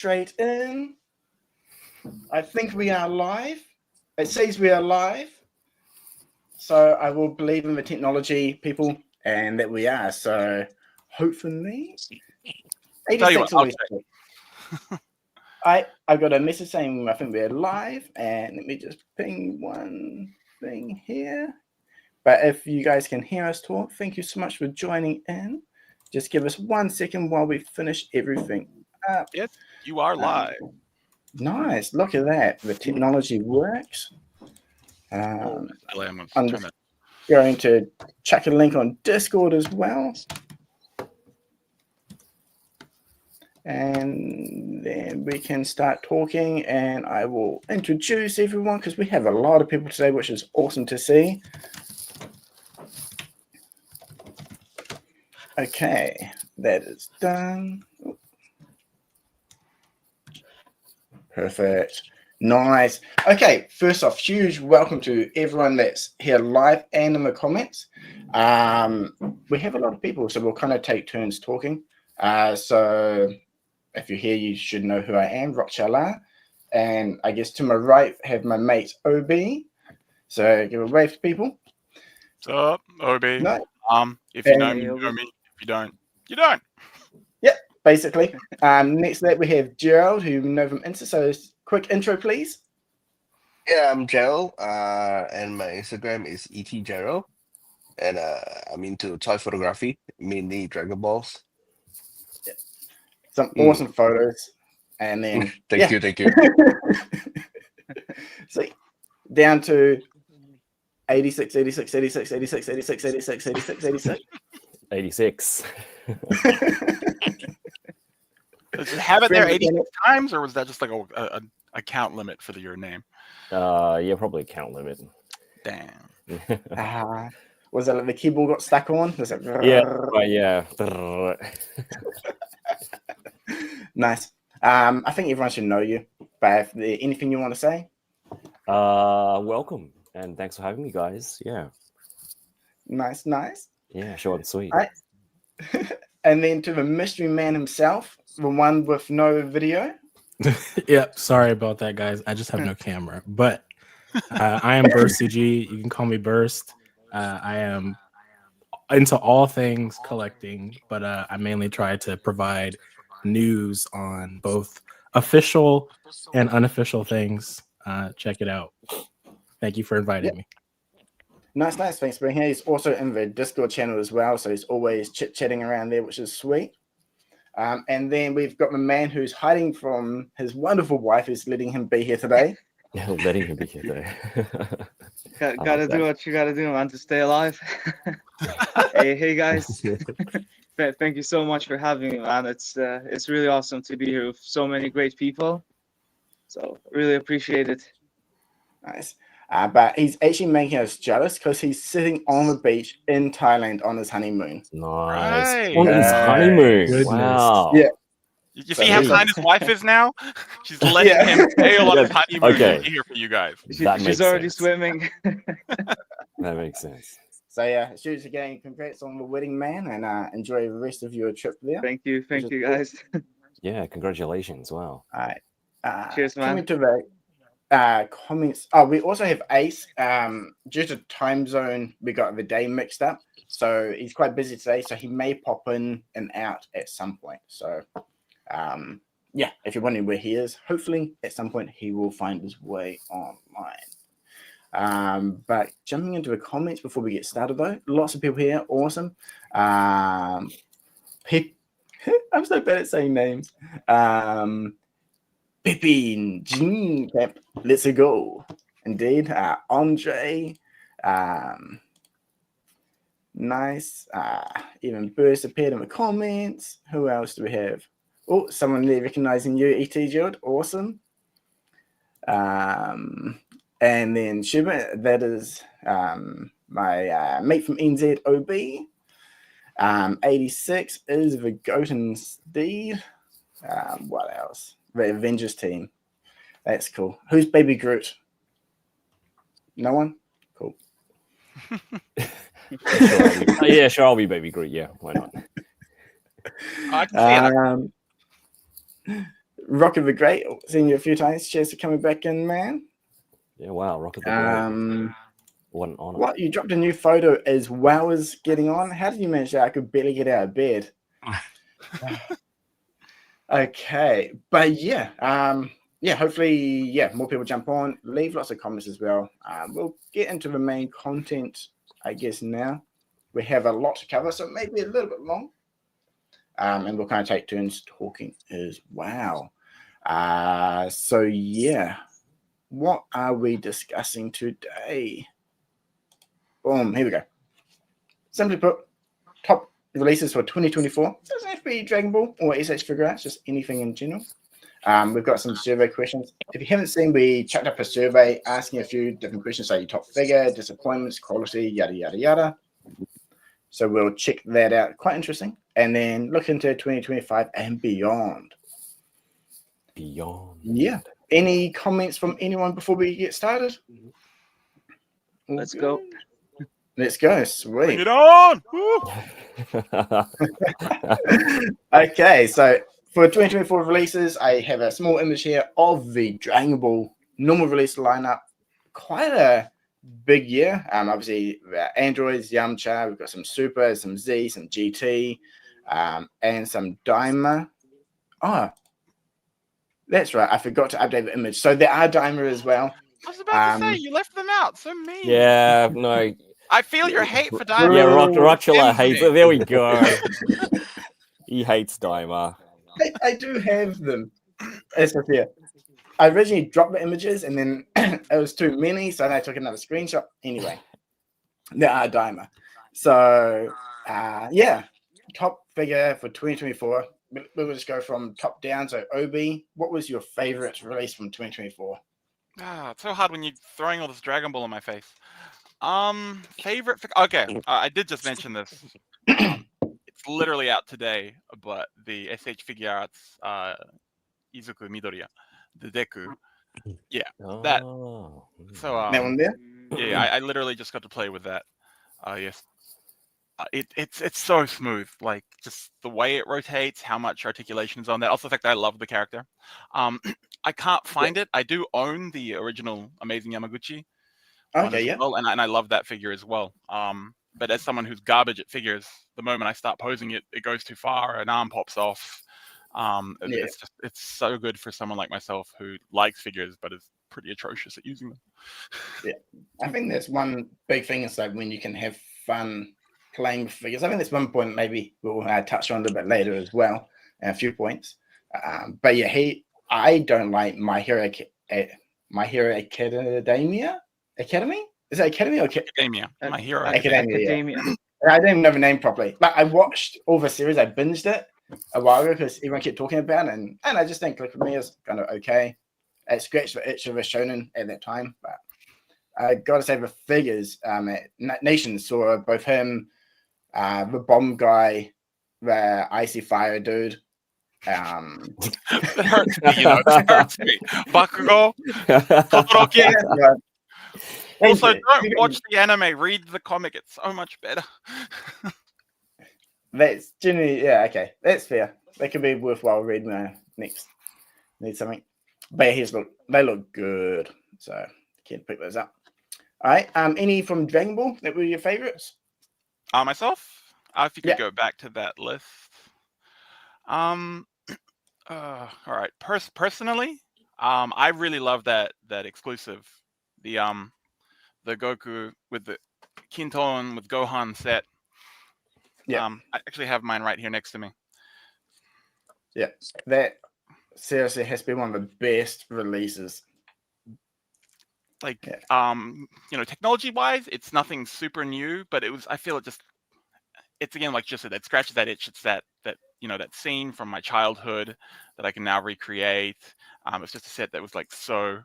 straight in. I think we are live. It says we are live. So I will believe in the technology, people, and that we are. So hopefully, 86 always. I got a message saying I think we're live, and let me just ping one thing here. But if you guys can hear us talk, thank you so much for joining in. Just give us 1 second while we finish everything up. Yes, you are live. Nice. Look at that. The technology works. I'm just going to check a link on Discord as well. And then we can start talking, and I will introduce everyone because we have a lot of people today, which is awesome to see. Okay, that is done. Perfect. Nice. Okay, first off, huge welcome to everyone that's here live and in the comments. We have a lot of people, so we'll kind of take turns talking. So if you're here, you should know who I am, Rockchala. And I guess to my right, have my mate, OB. So give a wave to people. What's up, OB? No. If you know me, you know me. If you don't, you don't. Yep, basically. Next to that, we have Gerald, who you know from Insta. So quick intro, please. Yeah, I'm Gerald, and my Instagram is etgerald, and I'm into toy photography, mainly Dragon Balls. Yeah. Some awesome photos, and then thank you. So down to 86. 86. Does it have it there 86 times, or was that just like a count limit for your name? Yeah, probably a count limit. Damn. Was that like the keyboard got stuck on? Was it... Yeah, right, yeah. Nice. I think everyone should know you, but if there's anything you want to say? Welcome, and thanks for having me, guys. Yeah. Nice. Yeah, short and sweet. Right. And then to the mystery man himself, the one with no video. Yep, sorry about that, guys. I just have no camera. But I am BurstZG. You can call me Burst. I am into all things collecting, but I mainly try to provide news on both official and unofficial things. Check it out. Thank you for inviting me. Nice. Thanks for being here. He's also in the Discord channel as well, so he's always chit-chatting around there, which is sweet. And then we've got the man who's hiding from his wonderful wife, who's letting him be here today. Letting him be here today. Gotta do what you gotta do, man, to stay alive. hey guys. Thank you so much for having me, man. It's really awesome to be here with so many great people. So really appreciate it. Nice. But he's actually making us jealous because he's sitting on the beach in Thailand on his honeymoon. Nice. Right. On his honeymoon. Goodness. Wow. Yeah. You see how kind his wife is now? She's letting him sail on his honeymoon Okay. here for you guys. She's already swimming. That makes sense. So yeah, shoot again. Congrats on the wedding, man, and enjoy the rest of your trip there. Thank you guys. Yeah, congratulations. Wow. All right. Cheers, man. Coming to the comments. Oh, we also have Ace. Due to time zone, we got the day mixed up, so he's quite busy today. So he may pop in and out at some point. So, yeah, if you're wondering where he is, hopefully at some point he will find his way online. But jumping into the comments before we get started, though, lots of people here. Awesome. I'm so bad at saying names. Pippin, Jean, let's go. Indeed. Andre. Nice. Even Burst appeared in the comments. Who else do we have? Oh, someone there recognizing you, E.T. Gerald. Awesome. And then Shubert, that is my mate from NZ OB. 86 is the Goat and Steve. What else? The Avengers team. That's cool. Who's Baby Groot? No one? Cool. Yeah, sure, I'll be Baby Groot. Yeah, why not? I can see it. Rocket the Great, seen you a few times. Cheers for coming back in, man. Yeah, wow, Rocket the Great. What an honor. What, you dropped a new photo as well as getting on? How did you manage that? I could barely get out of bed. Okay, but yeah, hopefully, more people jump on. Leave lots of comments as well. We'll get into the main content, I guess, now. We have a lot to cover, so maybe a little bit long. And we'll kind of take turns talking as well. So yeah, what are we discussing today? Boom, here we go. Simply put, top releases for 2024. Doesn't have to be Dragon Ball or S.H.Figuarts, just anything in general. We've got some survey questions. If you haven't seen, we chucked up a survey asking a few different questions, like your top figure, disappointments, quality, yada, yada, yada. So we'll check that out. Quite interesting. And then look into 2025 and beyond. Yeah. Any comments from anyone before we get started? Let's go. Let's go. Sweet. Bring it on! Okay, so for 2024 releases, I have a small image here of the Dragon Ball normal release lineup. Quite a big year. Obviously, Androids, Yamcha, we've got some Super, some Z, some GT, and some Daima. Oh, that's right. I forgot to update the image. So there are Daima as well. I was about to say, you left them out. So mean. Yeah, no. I feel your hate for Daima. Yeah, Rockchala hates it. There we Envy. go. He hates Daima. I do have them. It's here. I originally dropped the images and then it was too many, so then I took another screenshot. Anyway, there are Daima. So, top figure for 2024. We'll just go from top down. So, Obi, what was your favorite release from 2024? It's so hard when you're throwing all this Dragon Ball in my face. Favorite figure. Okay, I did just mention this. It's literally out today, but the S.H.Figuarts Izuku Midoriya, the Deku. Yeah, that. So That one there? Yeah, I literally just got to play with that. Yes. It's so smooth, like just the way it rotates, how much articulation is on that. Also, the fact that I love the character. I can't find it. I do own the original Amazing Yamaguchi. Okay, yeah. Well, and I love that figure as well. But as someone who's garbage at figures, the moment I start posing it, it goes too far, an arm pops off. It's so good for someone like myself who likes figures but is pretty atrocious at using them. Yeah, I think that's one big thing is like when you can have fun playing with figures. I think that's one point maybe we'll touch on a little bit later as well, and a few points. But yeah, I don't like My Hero Academia. Academy? Is that Academy or Academia? My Hero Academia. Yeah. I don't even know the name properly. But I watched all the series. I binged it a while ago because everyone kept talking about it, and I just think like for me it's kind of okay. It scratched the itch of a shonen at that time, but I gotta say the figures at Nations saw both him, the bomb guy, the icy fire dude. It hurts me, it hurts me. Bakugo, Todoroki. Also, don't watch the anime. Read the comic. It's so much better. That's generally okay. That's fair. That could be worthwhile reading next. Need something. But they look good. So can't pick those up. All right. Any from Dragon Ball that were your favorites? Myself? If you could go back to that list. All right. Personally, I really love that exclusive. The Goku with the Kinton with Gohan set. Yeah. I actually have mine right here next to me. Yeah. That seriously has been one of the best releases. Like, technology wise, it's nothing super new, but I feel it's again, like just that scratches that itch. It's that scene from my childhood that I can now recreate. It's just a set that was like so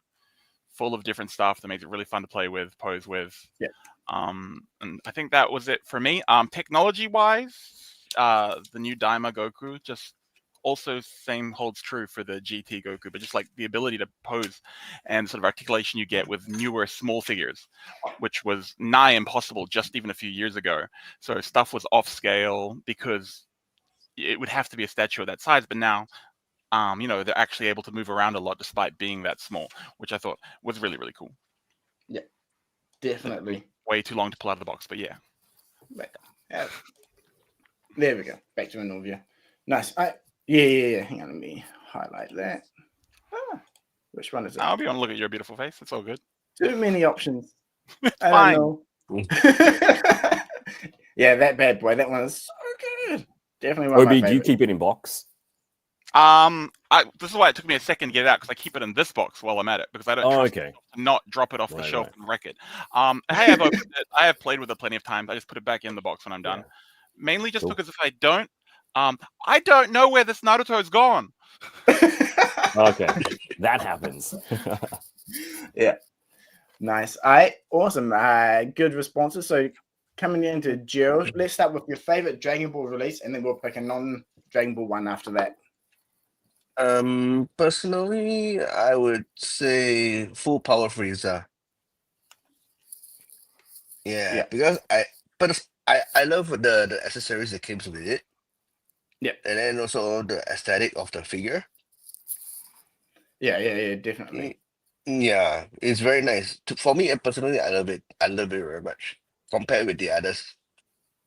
full of different stuff that makes it really fun to play with, pose with. Yeah. And I think that was it for me. Technology wise, the new Daima Goku just also same holds true for the GT Goku, but just like the ability to pose and sort of articulation you get with newer small figures, which was nigh impossible just even a few years ago. So stuff was off scale because it would have to be a statue of that size, but now you know, they're actually able to move around a lot despite being that small, which I thought was really, really cool. Yeah, definitely. Way too long to pull out of the box, but yeah. There we go. Back to my normal view. Nice. Yeah. Hang on, let me highlight that. Which one is it? I'll be on to look at your beautiful face. It's all good. Too many options. It's I fine. don't know. Yeah, that bad boy. That one is so good. Definitely one of my Obi, do you favorites. keep it in box? This is why it took me a second to get it out, because I keep it in this box while I'm at it, because I don't trust Okay. to not drop it off the Right, shelf right. and wreck it. I have opened it. I have played with it plenty of times. I just put it back in the box when I'm done. Yeah. Mainly just Cool. because if I don't know where this Naruto's gone. Okay, that happens. Yeah. Nice. Awesome. Good responses. So coming into Gerald, let's start with your favorite Dragon Ball release, and then we'll pick a non-Dragon Ball one after that. Personally, I would say Full Power Frieza. Yeah, Yeah. because I love the accessories that comes with it. Yeah. And then also the aesthetic of the figure. Yeah, definitely. Yeah, it's very nice. For me personally, I love it. I love it very much compared with the others.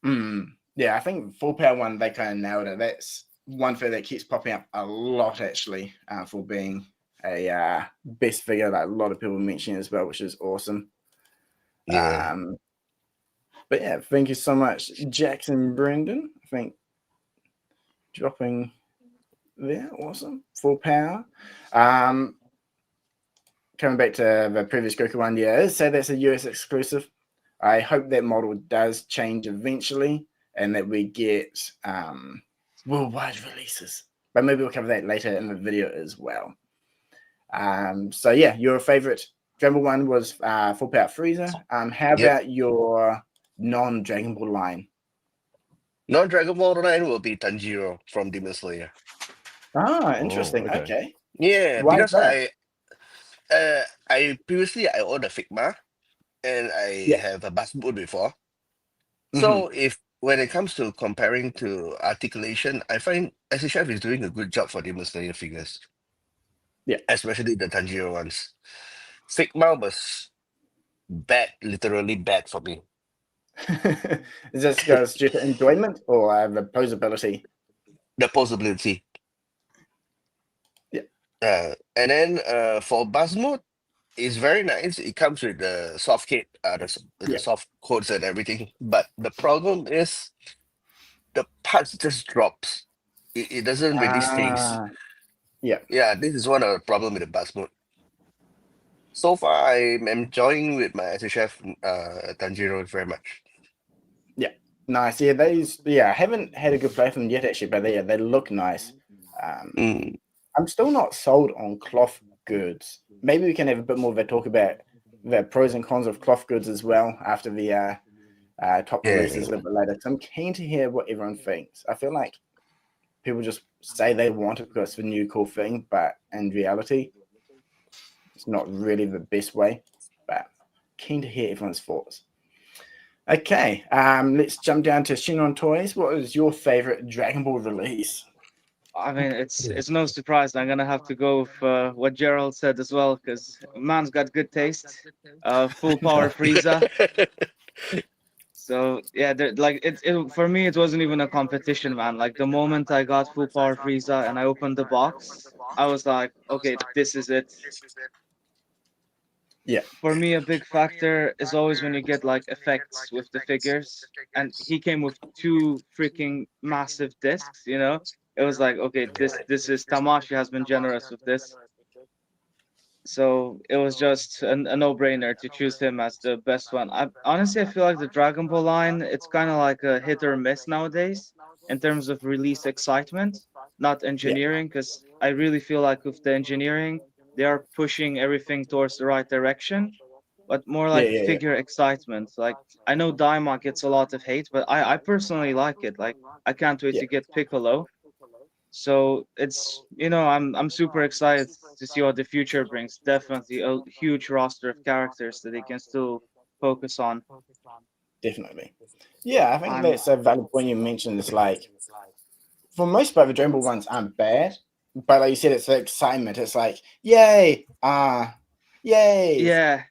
Yeah, I think Full Power one, they kind of nailed it. That's one figure that keeps popping up a lot, actually, for being a best figure that a lot of people mention as well, which is awesome. Yeah. But yeah, thank you so much, Jackson Brendan. I think dropping there, awesome. Full Power. Coming back to the previous Goku one, yeah, so that's a US exclusive. I hope that model does change eventually, and that we get worldwide releases. But maybe we'll cover that later in the video as well. So yeah, your favorite Dragon Ball one was Full Power Frieza. How about your non-Dragon Ball line? Non-Dragon Ball line will be Tanjiro from Demon Slayer. Interesting. okay. Okay. Yeah, Why because that? I previously I owned a Figma and I have a Basboot before. So when it comes to comparing to articulation, I find S.H.F is doing a good job for Demon Slayer figures. Yeah. Especially the Tanjiro ones. Figma was bad, literally bad for me. Is this because due to enjoyment or the posability? The possibility. Yeah. And then for Basmode, it's very nice. It comes with the soft kit, the soft codes and everything. But the problem is the parts just drops. It doesn't really stays. Yeah. Yeah, this is one of the problem with the Basmode. So far, I'm enjoying with my SHF Tanjiro very much. Yeah. Nice. Yeah, I haven't had a good play from them yet actually, but they look nice. I'm still not sold on cloth goods. Maybe we can have a bit more of a talk about the pros and cons of cloth goods as well after the top releases a little bit later. So I'm keen to hear what everyone thinks. I feel like people just say they want it because it's a new cool thing, but in reality, it's not really the best way. But keen to hear everyone's thoughts. Okay, let's jump down to Shenrontoys. What is your favorite Dragon Ball release? I mean, it's no surprise. I'm gonna have to go with what Gerald said as well, because man's got good taste. Full Power Frieza. So yeah, for me, it wasn't even a competition, man. Like the moment I got Full Power Frieza and I opened the box, I was like, okay, this is it. Yeah. For me, a big factor is always when you get like effects with the figures, and he came with 2 freaking massive discs. You know, it was like, okay, this is Tamashi has been generous with this. So it was just a no-brainer to choose him as the best one. Honestly, I feel like the Dragon Ball line, it's kind of like a hit or miss nowadays in terms of release excitement, not engineering, because I really feel like with the engineering, they are pushing everything towards the right direction, but more like figure excitement. Like, I know Daima gets a lot of hate, but I personally like it. Like, I can't wait to get Piccolo. So it's, I'm super excited to see what the future brings. Definitely a huge roster of characters that they can still focus on. Definitely. Yeah, I think that's a valid point you mentioned. It's like, for most part, the Dragon Ball ones aren't bad. but like you said, it's the excitement. It's like, yay, yay. Yeah.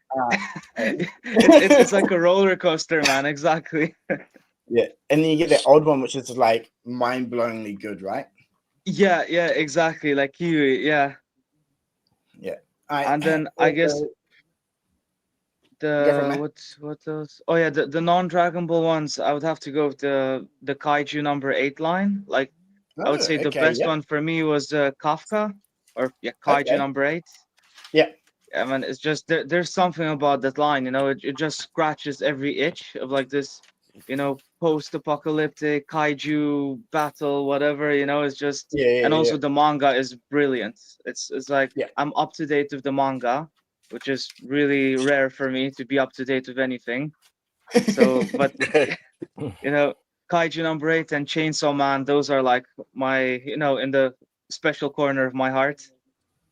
It's like a roller coaster, man. Exactly. Yeah, and then you get that old one, which is like mind-blowingly good, right? Yeah, exactly. Like Kiwi, yeah. Yeah. And then I guess Go for it, man. what else? Oh yeah, the non-Dragon Ball ones. I would have to go with the Kaiju number 8 line. Like I would say the best one for me was Kafka, or Kaiju number 8. Yeah. I mean, it's just there's something about that line, you know, it just scratches every itch of like this, you know, post-apocalyptic kaiju battle, whatever, you know, it's just, and also the manga is brilliant. It's like I'm up to date with the manga, which is really rare for me to be up to date with anything. So, but you know, Kaiju number 8 and Chainsaw Man, those are like my, you know, in the special corner of my heart.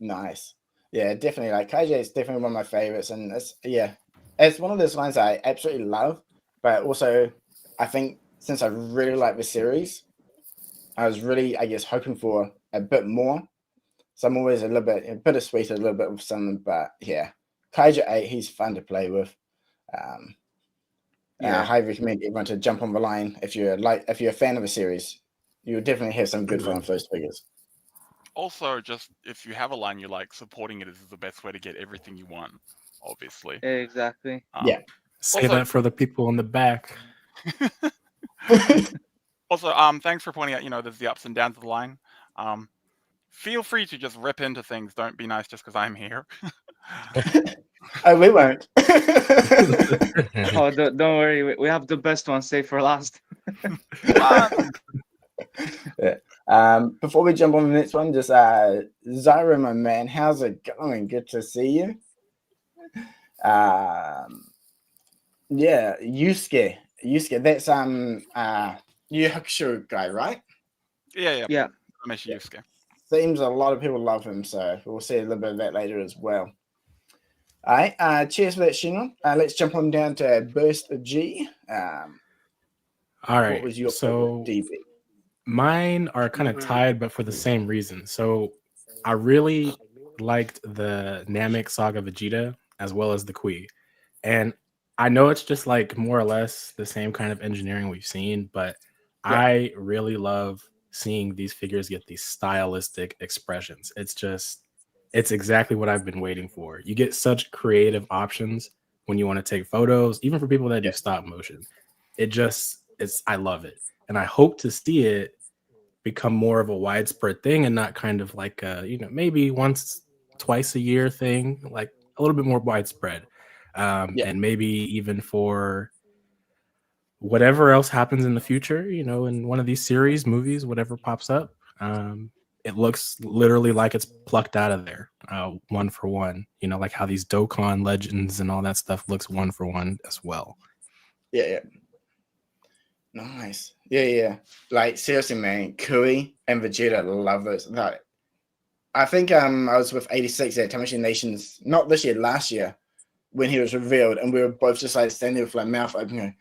Nice. Yeah, definitely. Like Kaiju is definitely one of my favorites, and it's one of those lines I absolutely love. But also, I think since I really like the series, I was really, I guess, hoping for a bit more. So I'm always a bittersweet, a little bit with something. But yeah, Kaiju 8, he's fun to play with. I highly recommend everyone to jump on the line if you're a fan of a series. You'll definitely have some good fun with those figures. Also, just if you have a line you like, supporting it is the best way to get everything you want, obviously. Exactly. Say also, that for the people in the back. Also, thanks for pointing out, you know, there's the ups and downs of the line. Feel free to just rip into things. Don't be nice just because I'm here. Oh, we won't. Oh, don't worry. We have the best one saved for last. Before we jump on the next one, just Zyra, my man, how's it going? Good to see you. Yeah, Yusuke, that's Yu Hakusho guy, right? Yeah. Yusuke. Seems a lot of people love him, so we'll see a little bit of that later as well. All right, cheers for that, Shenron. Let's jump on down to BurstZG. All right, what was your so DV? Mine are kind of tied, but for the same reason. So I really liked the Namek Saga Vegeta as well as the Kui. And I know it's just like more or less the same kind of engineering we've seen, but I really love seeing these figures get these stylistic expressions. It's exactly what I've been waiting for. You get such creative options when you want to take photos, even for people that do stop motion. I love it. And I hope to see it become more of a widespread thing and not kind of like a, you know, maybe once, twice a year thing, like a little bit more widespread. And maybe even for whatever else happens in the future, you know, in one of these series, movies, whatever pops up, it looks literally like it's plucked out of there, one for one, you know, like how these Dokkan Legends and all that stuff looks one for one as well. Yeah. Nice. Yeah. Like seriously, man, Kui and Vegeta, love those. Like, I think I was with 86 at Tamashii Nations, not this year, last year, when he was revealed, and we were both just like standing there with like mouth open, going,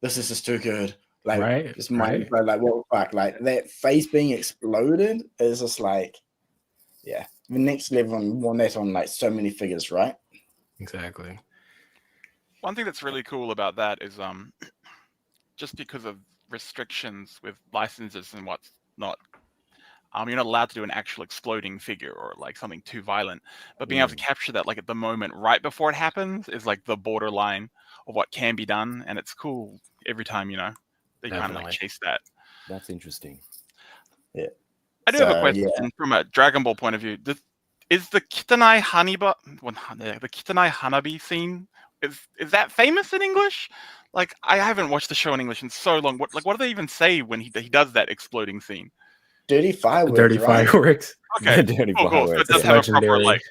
"This is just too good." Like, just mind blown. Like, what the fuck? Like that face being exploded is just like, the next level, and won that on like so many figures, right? Exactly. One thing that's really cool about that is just because of restrictions with licenses and what's not, you're not allowed to do an actual exploding figure or like something too violent. But being able to capture that like at the moment right before it happens is like the borderline of what can be done, and it's cool every time, you know, they kind of like chase that. That's interesting. Yeah. I do have a question from a Dragon Ball point of view. Is the Kitanai Hanabi scene, is that famous in English? Like, I haven't watched the show in English in so long. What do they even say when he does that exploding scene? Dirty fireworks. Dirty fireworks. Okay. Dirty cool. So fireworks. it does have a proper like.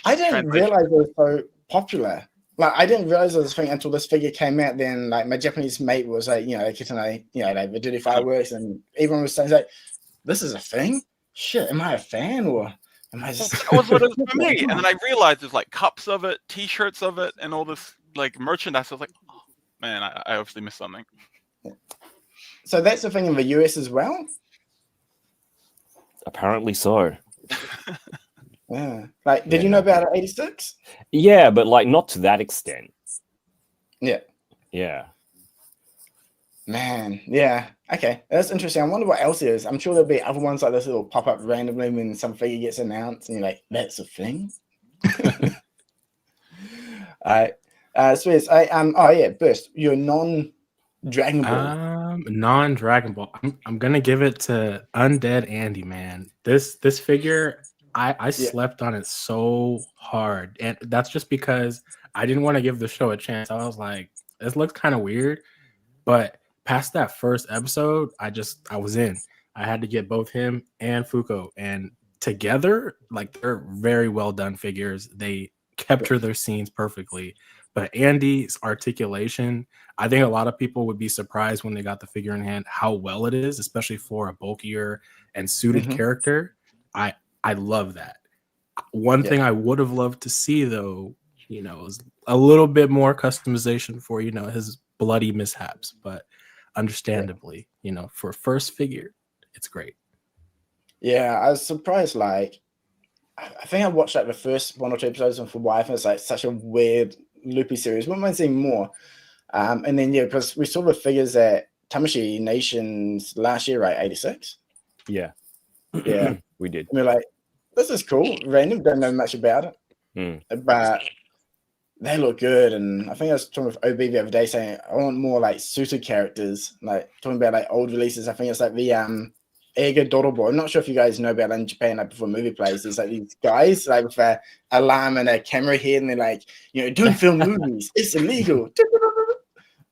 I didn't realize it was so popular. Like, I didn't realize it was a thing until this figure came out. Then, like, my Japanese mate was like, you know, Kitanai, you know, like the dirty fireworks, and everyone was saying like, "This is a thing? Shit, am I a fan or am I just?" That was what it was for me, and then I realized there's like cups of it, T-shirts of it, and all this like merchandise. I was like, oh, man, I obviously missed something. So that's the thing in the US as well. Apparently so. Yeah. Like, did you know about 86? Yeah, but like not to that extent. Yeah. Yeah. Man, yeah. Okay, that's interesting. I wonder what else it is. I'm sure there'll be other ones like this that will pop up randomly when some figure gets announced, and you're like, "That's a thing." Swiss, oh yeah, Burst, you're non-Dragon Ball. Non-Dragon Ball. I'm gonna give it to Undead Andy, man. This figure, I slept on it so hard, and that's just because I didn't want to give the show a chance. I was like, this looks kind of weird, but past that first episode, I was in. I had to get both him and Fuko, and together, like, they're very well done figures. They capture their scenes perfectly. But Andy's articulation, I think a lot of people would be surprised when they got the figure in hand how well it is, especially for a bulkier and suited character. I love that. One thing I would have loved to see, though, is a little bit more customization for, his bloody mishaps. But understandably, for first figure, it's great. Yeah, I was surprised. Like, I think I watched like the first 1 or 2 episodes of For Wife, and it's like such a weird, loopy series. Wouldn't mind seeing more. And then because we saw the figures at Tamashii Nations last year, right? 86. Yeah. Yeah, we did. And we're like, this is cool. Random, don't know much about it, but they look good. And I think I was talking with OB the other day saying I want more like suited characters, like talking about like old releases. I think it's like the Ega Dorobo. I'm not sure if you guys know about it in Japan, like before movie plays. There's like these guys like with a alarm and a camera here, and they're like, don't film movies. It's illegal.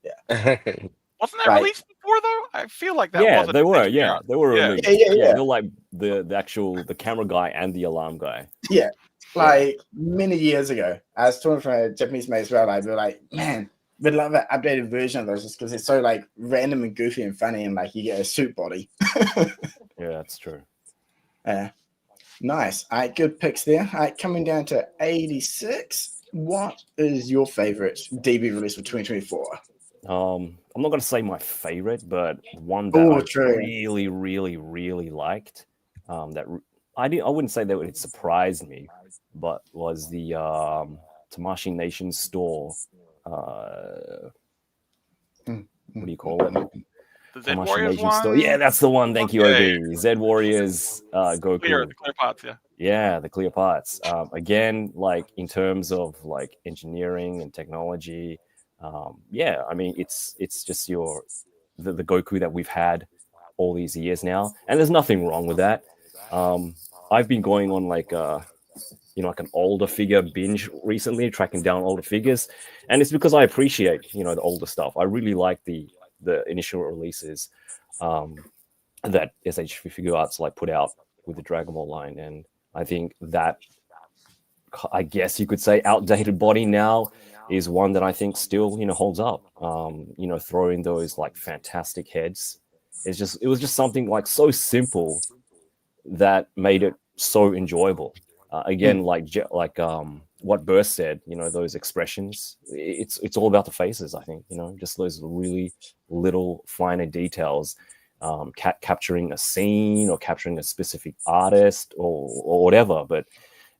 Yeah. Wasn't that released before though? I feel like that. Yeah, was they were. Yeah, they were. Yeah. They're like the camera guy and the alarm guy. Yeah, like many years ago. I was talking from a Japanese mate as well. Like, they're like, man, we'd love an updated version of those just because it's so like random and goofy and funny, and like you get a suit body. Yeah, that's true. Yeah, nice. All right, good picks there. All right, coming down to 86. What is your favorite DB release for 2024? I'm not going to say my favorite, but one that I really, really, really liked. I wouldn't say that it surprised me, but was the Tamashii Nation store. What do you call it? The Z Warriors one? Store. Yeah, that's the one. Thank you, OB. Z Warriors, Goku. The clear parts, yeah. Yeah, the clear parts. Again, like in terms of like engineering and technology. Yeah, I mean it's just the Goku that we've had all these years now, and there's nothing wrong with that. I've been going on like like an older figure binge recently, tracking down older figures, and it's because I appreciate the older stuff. I really like the initial releases that S.H.Figuarts like put out with the Dragon Ball line, and I think that, I guess you could say, outdated body now is one that I think still holds up. Throwing those like fantastic heads, it was just something like so simple that made it so enjoyable. Again, like what Burst said, those expressions, it's all about the faces. I think just those really little finer details, capturing a scene or capturing a specific artist or whatever, but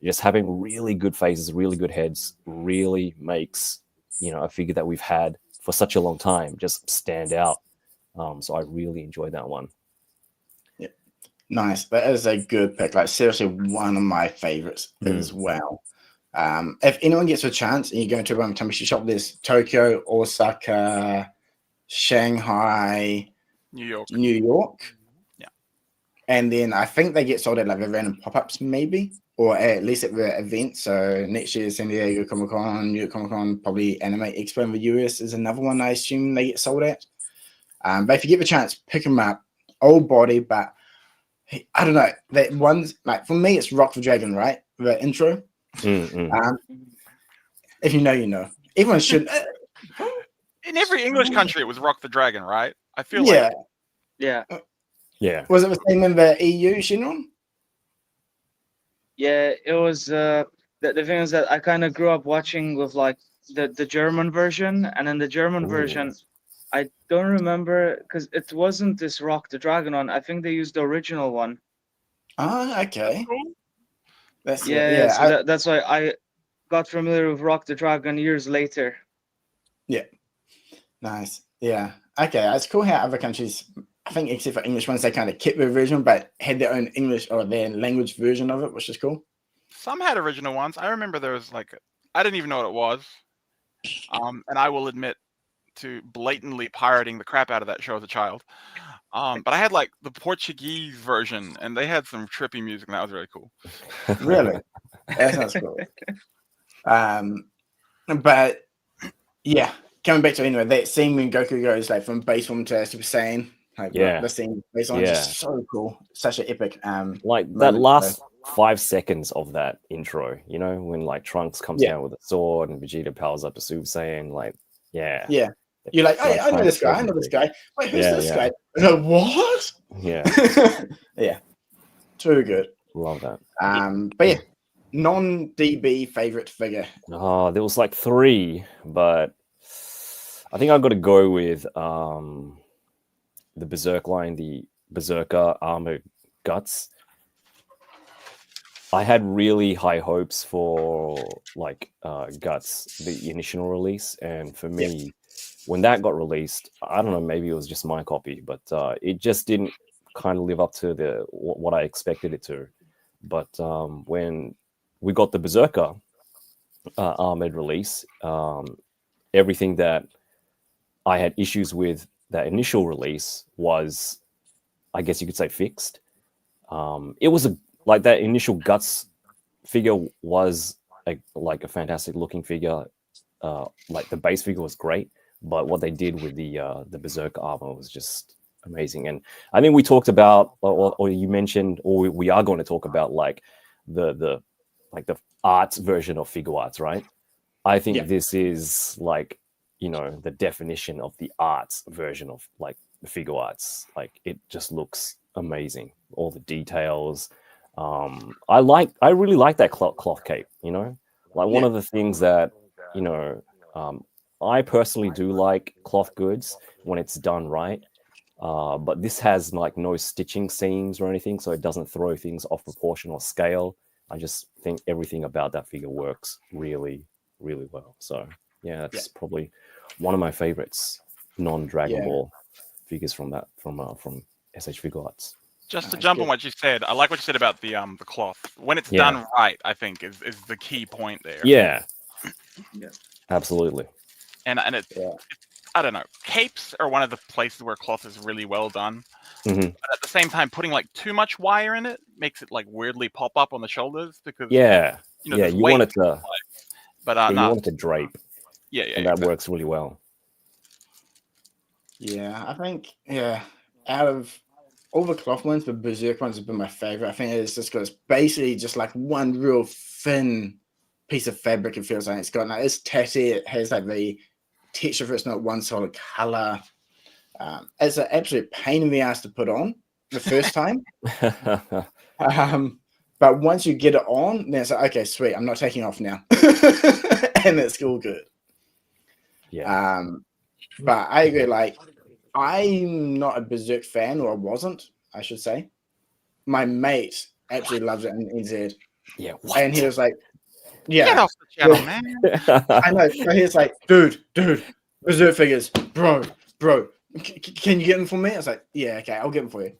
just having really good faces, really good heads, really makes a figure that we've had for such a long time just stand out. So I really enjoyed that one. Yeah, nice. That is a good pick. Like, seriously, one of my favorites as well. If anyone gets a chance and you go into a Tamashii shop, there's Tokyo, Osaka, Shanghai, New York. Yeah. And then I think they get sold at like the random pop-ups, maybe, or at least at the event. So next year, San Diego Comic-Con, New York Comic-Con, probably Anime Expo in the US is another one I assume they get sold at. But if you get the chance, pick them up. Old body, but I don't know. That one's like, for me, it's Rock the Dragon, right? The intro. If you know, you know. Everyone should. In every English country, it was Rock the Dragon, right? I feel like. Yeah. Yeah. Was it the same in the EU, Shenron? Yeah, it was. The thing is that I kind of grew up watching with like the German version, and in the German version, I don't remember because it wasn't this Rock the Dragon one. I think they used the original one. Oh, okay. Cool. That's Yeah, yeah. so that's why I got familiar with Rock the Dragon years later. Nice. Yeah. Okay. It's cool how other countries, I think, except for English ones, they kind of kept their version, but had their own English or their language version of it, which is cool. Some had original ones. I remember there was like I didn't even know what it was. And I will admit to blatantly pirating the crap out of that show as a child. But I had like the Portuguese version, and they had some trippy music, and that was really cool. Really, that sounds cool. But yeah, coming back to anyway, that scene when Goku goes like from base form to Super Saiyan, like the scene based on just so cool, such an epic. Like that last 5 seconds of that intro, you know, when like Trunks comes down with a sword and Vegeta powers up to Super Saiyan, like yeah. You're like, hey, I know this guy. I know this guy. Wait, who's this guy? No, what? Yeah. Yeah. Too good. Love that. But yeah, non-DB favorite figure. Oh, there was like 3, but I think I've got to go with the Berserk line, the Berserker Armor Guts. I had really high hopes for like Guts, the initial release, and for me, when that got released, I don't know, maybe it was just my copy, but it just didn't kind of live up to what I expected it to. But when we got the Berserker Armored release, everything that I had issues with that initial release was, I guess you could say, fixed. It was like that initial Guts figure was like a fantastic looking figure. Like the base figure was great, but what they did with the Berserk armor was just amazing. And I think we talked about, or you mentioned, or we are going to talk about like the arts version of Figuarts, right? I think this is like, you know, the definition of the arts version of like the Figuarts. Like it just looks amazing. All the details. I really like that cloth cape, you know, like one of the things that, you know, I personally do like cloth goods when it's done right. But this has like no stitching seams or anything, so it doesn't throw things off proportion or scale. I just think everything about that figure works really, really well. So yeah, that's probably one of my favorites, non-Dragon Ball figures from S.H.Figuarts. Just to jump on what you said, I like what you said about the cloth. When it's done right, I think is the key point there. Yeah. Absolutely. And it's I don't know, capes are one of the places where cloth is really well done. Mm-hmm. But at the same time, putting like too much wire in it makes it like weirdly pop up on the shoulders because you want it to, but you want it to drape. And that works really well. Yeah, I think out of all the cloth ones, the Berserk ones have been my favorite. I think it's just because it's basically just like one real thin piece of fabric. It feels like it's got it's tatty. It has like the texture for it's not one solid color. It's an absolute pain in the ass to put on the first time. But once you get it on, then it's like, okay, sweet, I'm not taking off now. And it's all good. Yeah. But I agree, like, I'm not a Berserk fan, or I wasn't, I should say. My mate absolutely loves it in NZ. Yeah. And he was like, get off the channel, man. I know. So he's like, dude, Berserk figures, bro, can you get them for me? I was like, yeah, okay, I'll get them for you.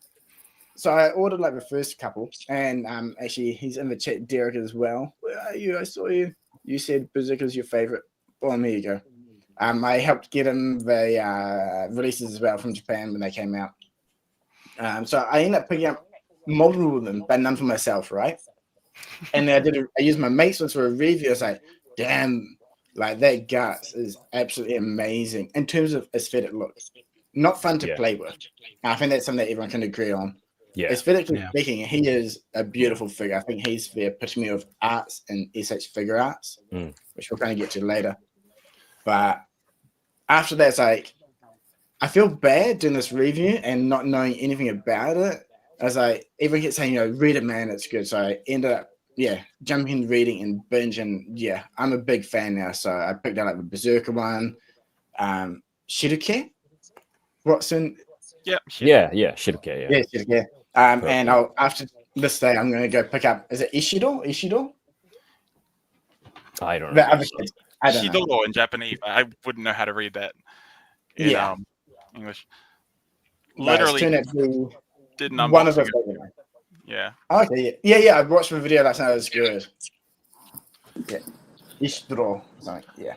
So I ordered like the first couple, and actually he's in the chat, Derek, as well. Where are you? I saw you. You said Berserk is your favorite. Well, there you go. I helped get him the releases as well from Japan when they came out. So I ended up picking up multiple of them, but none for myself, right? And I used my mate's ones for a review. I was like, damn, like that Guts is absolutely amazing in terms of aesthetic looks. Not fun to play with. I think that's something that everyone can agree on. Yeah. Aesthetically speaking, he is a beautiful figure. I think he's the epitome of arts and S.H.Figuarts, which we'll kind of get to later. But after that, it's like, I feel bad doing this review and not knowing anything about it. I was like, everyone kept saying, read it, man, it's good. So I ended up, jumping in reading and binge. And I'm a big fan now. So I picked out like the Berserker one, Shiruke, Watson. Yeah, Shiruke, Shiruke. And after this day I'm going to go pick up. Is it Ishido? Ishido? I don't The know. other kid. I don't know. Shidoro in Japanese. I wouldn't know how to read that in Yeah. English. But it's Literally turned out to be did an one of unboxing. the Yeah. Okay, yeah. I watched the video last night. It was good. Yeah. Ishido. Something. Yeah.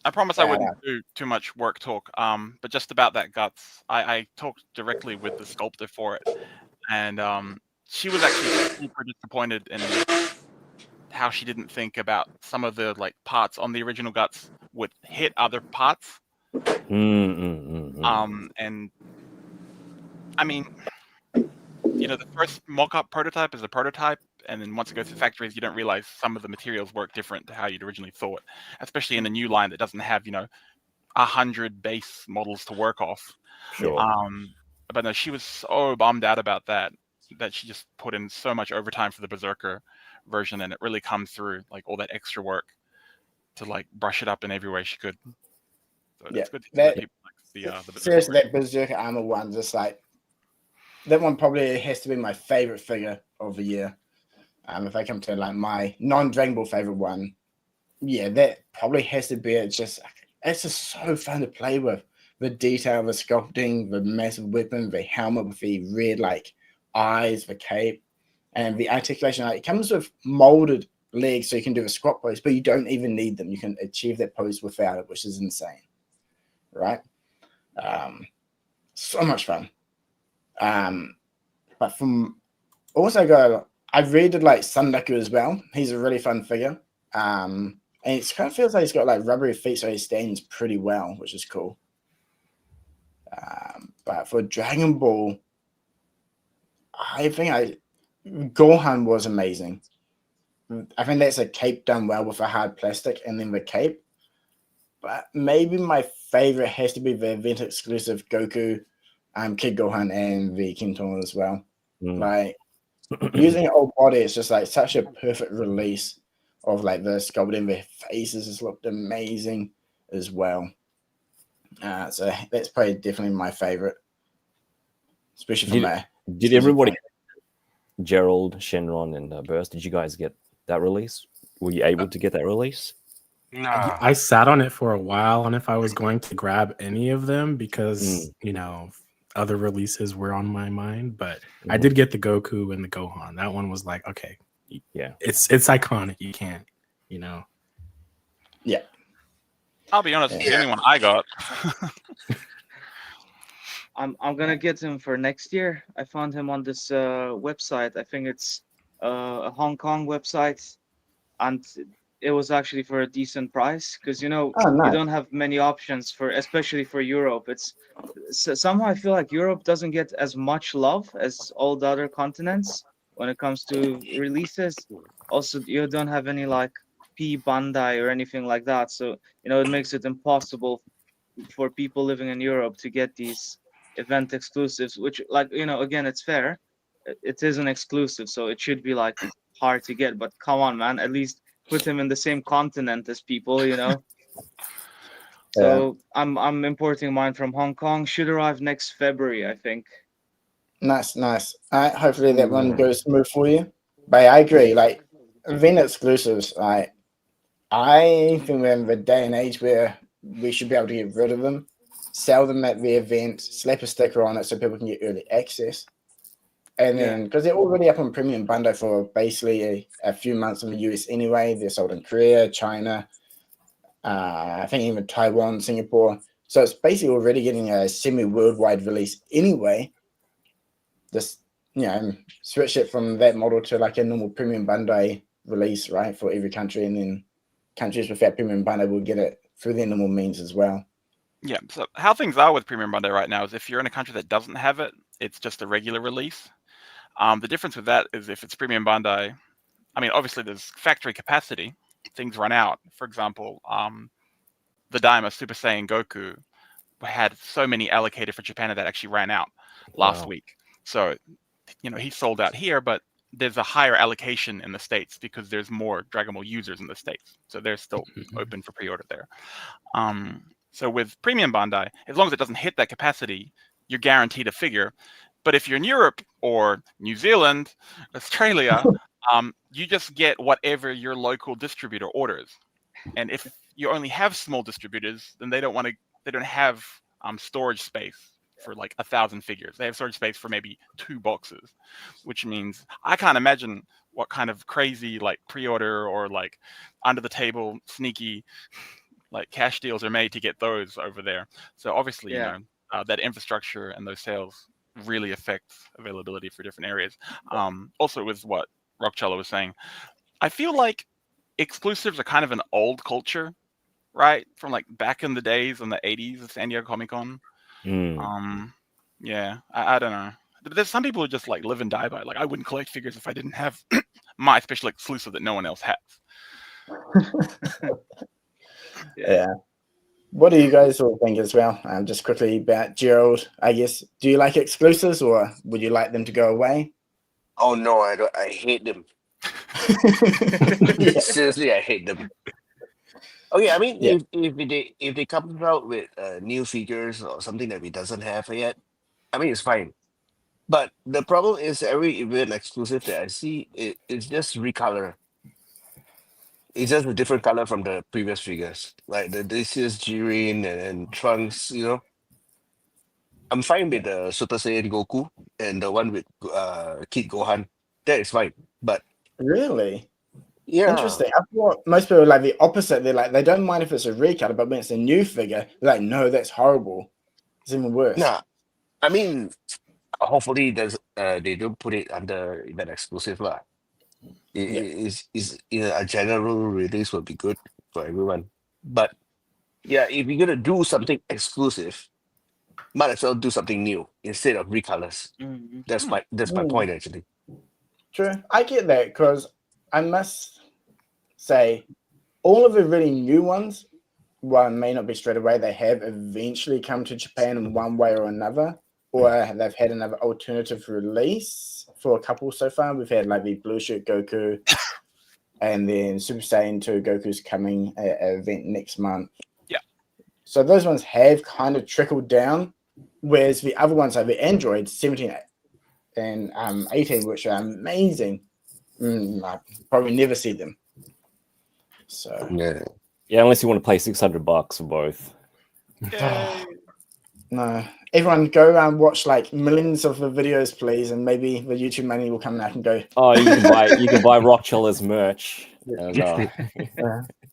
I promise I wouldn't do too much work talk. But just about that guts, I talked directly with the sculptor for it, and she was actually super disappointed in how she didn't think about some of the like parts on the original guts would hit other parts. And I mean, the first mock-up prototype is a prototype, and then once it goes to factories, you don't realize some of the materials work different to how you'd originally thought, especially in a new line that doesn't have 100 base models to work off. Sure. But no, she was so bummed out about that she just put in so much overtime for the Berserker version, and it really comes through, like all that extra work to like brush it up in every way she could. So Yeah, it's good to see that people like the Berserker seriously, version. that Berserker armor one, just like that one probably has to be my favorite figure of the year. If I come to like my non-Dragon Ball favorite one, yeah, that probably has to be it. It's just so fun to play with. The detail, the sculpting, the massive weapon, the helmet with the red like eyes, the cape, and the articulation. Like, it comes with molded legs, so you can do a squat pose, but you don't even need them. You can achieve that pose without it, which is insane, right? So much fun. But from also I really did like Sundaku as well. He's a really fun figure. And it kind of feels like he's got like rubbery feet, so he stands pretty well, which is cool. But for Dragon Ball, I think Gohan was amazing. I think that's a cape done well with a hard plastic, and then the cape. But maybe my favorite has to be the event exclusive Goku, Kid Gohan, and the Kinton as well. Like using an old body, it's just like such a perfect release of like the sculpting. Their faces just looked amazing as well. So that's probably definitely my favorite, especially from there. Did everybody, Gerald, Shenron, and Burst, did you guys get that release? Were you able to get that release? No. I sat on it for a while on if I was going to grab any of them because other releases were on my mind, but I did get the Goku and the Gohan. That one was like, okay, yeah, it's iconic. You can't, Yeah. I'll be honest, it's the only one I got. I'm gonna get him for next year. I found him on this website. I think it's a Hong Kong website, and it was actually for a decent price because nice. you don't have many options especially for Europe. Somehow I feel like Europe doesn't get as much love as all the other continents when it comes to releases. Also, you don't have any like P Bandai or anything like that, so it makes it impossible for people living in Europe to get these event exclusives, which again, it's fair. It is an exclusive, so it should be like hard to get, but come on, man, at least put him in the same continent as people. So I'm importing mine from Hong Kong. Should arrive next February, I think. Nice. Hopefully that one goes smooth for you. But I agree, like event exclusives, I think we're in the day and age where we should be able to get rid of them, sell them at the event, slap a sticker on it so people can get early access. And then, because they're already up on Premium Bandai for basically a few months in the US anyway, they're sold in Korea, China, I think even Taiwan, Singapore. So it's basically already getting a semi-worldwide release anyway. Just, switch it from that model to like a normal Premium Bandai release, right, for every country. And then countries without Premium Bandai will get it through their normal means as well. Yeah, so how things are with Premium Bandai right now is if you're in a country that doesn't have it, it's just a regular release. The difference with that is if it's Premium Bandai, I mean, obviously there's factory capacity. Things run out. For example, the Daima Super Saiyan Goku had so many allocated for Japan that actually ran out last week. So, he sold out here, but there's a higher allocation in the States because there's more Dragon Ball users in the States. So they're still open for pre-order there. So with Premium Bandai, as long as it doesn't hit that capacity, you're guaranteed a figure. But if you're in Europe or New Zealand, Australia, you just get whatever your local distributor orders. And if you only have small distributors, then they don't have storage space for like 1,000 figures. They have storage space for maybe 2 boxes, which means I can't imagine what kind of crazy like pre-order or like under the table sneaky like cash deals are made to get those over there. So obviously, Yeah. that infrastructure and those sales really affect availability for different areas. Also with what Rockchala was saying, I feel like exclusives are kind of an old culture, right? From like back in the days in the 80s of San Diego Comic-Con. Yeah, I don't know. But there's some people who just like live and die by it. Like I wouldn't collect figures if I didn't have my special exclusive that no one else has. Yeah. What do you guys all think as well? Just quickly about Gerald, I guess. Do you like exclusives or would you like them to go away? Oh no, I don't. I hate them. Yeah. Seriously, I hate them. Okay, I mean, Yeah. if they come out with new figures or something that we doesn't have yet, I mean it's fine. But the problem is every event exclusive that I see, it's just recolor. It's just a different color from the previous figures, like this year's Jiren and Trunks. I'm fine with the Super Saiyan Goku and the one with Kid Gohan. That is fine. But Really? yeah, Interesting. I thought most people are like the opposite. They're like, they don't mind if it's a recolor, but when it's a new figure, they're like, no, that's horrible. It's even worse. nah. I mean, hopefully they don't put it under event exclusive lah. Is a general release would be good for everyone. But yeah, if you're gonna do something exclusive, might as well do something new instead of recolors. Mhm. That's my point actually. True. I get that because I must say, all of the really new ones, while it may not be straight away, they have eventually come to Japan in one way or another, or they've had another alternative release for a couple so far. We've had like the Blue Shirt Goku, and then Super Saiyan 2 Goku's coming at an event next month. Yeah. So those ones have kind of trickled down, whereas the other ones like the Android 17 and 18, which are amazing, I probably never see them. So Yeah, unless you want to pay $600 for both. No, everyone go around watch like millions of the videos, please, and maybe the YouTube money will come out and go. Oh, you can buy Rockchala's merch. And,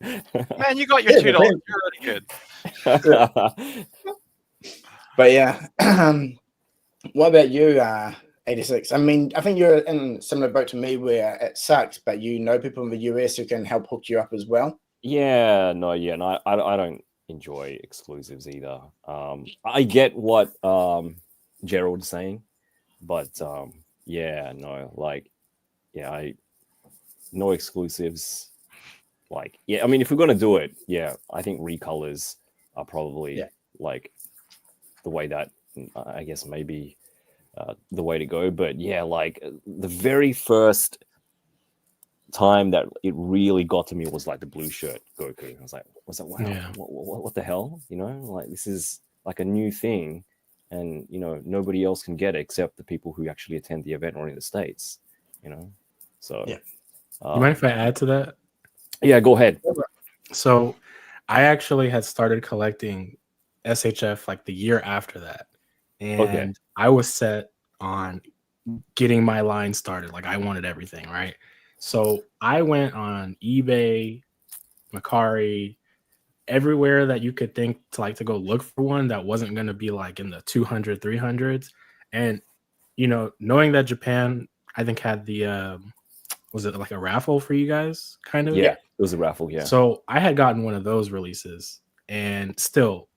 Man, you got your $2. You're already good. But yeah, what about you, 86? I mean, I think you're in a similar boat to me where it sucks, but you know people in the US who can help hook you up as well. I don't enjoy exclusives either. I get what Gerald's saying, but no exclusives. Like, yeah, I mean, if we're gonna do it, I think recolors are probably like the way that I guess maybe the way to go. But yeah, like the very first time that it really got to me was like the Blue Shirt Goku. I was like, wow, what the hell? Like this is like a new thing, and nobody else can get it except the people who actually attend the event or in the States. So you mind if I add to that? Yeah, go ahead. So I actually had started collecting SHF like the year after that, and I was set on getting my line started. Like I wanted everything, right? So I went on eBay, Mercari, everywhere that you could think to go look for one that wasn't going to be like in the 200, 300s. And, knowing that Japan, I think had the, was it like a raffle for you guys kind of? Yeah, it was a raffle. Yeah. So I had gotten one of those releases, and still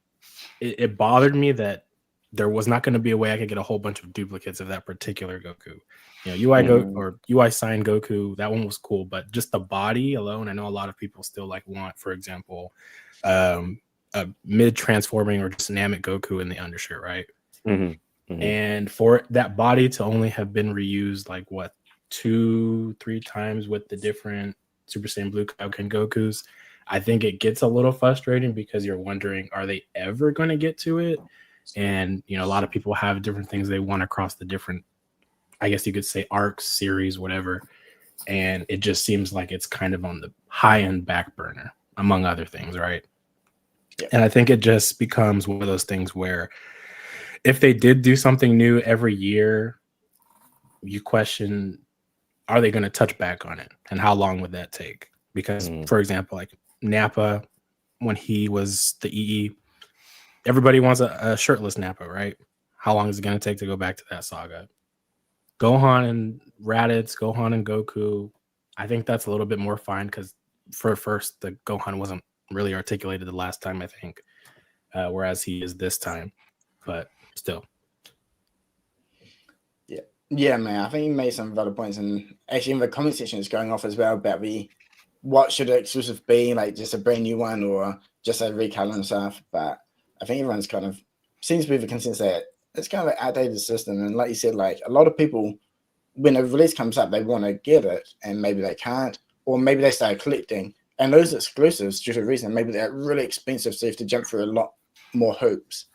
it bothered me that there was not going to be a way I could get a whole bunch of duplicates of that particular Goku. UI signed Goku, that one was cool, but just the body alone, I know a lot of people still want, for example, a mid transforming or just Namek Goku in the undershirt, right? And for that body to only have been reused 2-3 times with the different Super Saiyan Blue Kaioken Gokus, I think it gets a little frustrating because you're wondering, are they ever going to get to it? And a lot of people have different things they want across the different, I guess you could say, arcs, series, whatever. And it just seems like it's kind of on the high end back burner, among other things, right? Yeah. And I think it just becomes one of those things where if they did do something new every year, you question, are they going to touch back on it? And how long would that take? Because, for example, like Nappa, when he was the EE, everybody wants a shirtless Nappa, right? How long is it going to take to go back to that saga? Gohan and Raditz, Gohan and Goku, I think that's a little bit more fine because for first, the Gohan wasn't really articulated the last time, I think, whereas he is this time. But still. Yeah, man, I think you made some valid points. And actually, in the comment section, it's going off as well about what should an exclusive be, like just a brand new one or just a recolor and stuff. But I think everyone's kind of seems to be the consensus that it's kind of an outdated system. And like you said, like a lot of people, when a release comes up, they want to get it and maybe they can't, or maybe they start collecting. And those exclusives, due to a reason, maybe they're really expensive, so you have to jump through a lot more hoops.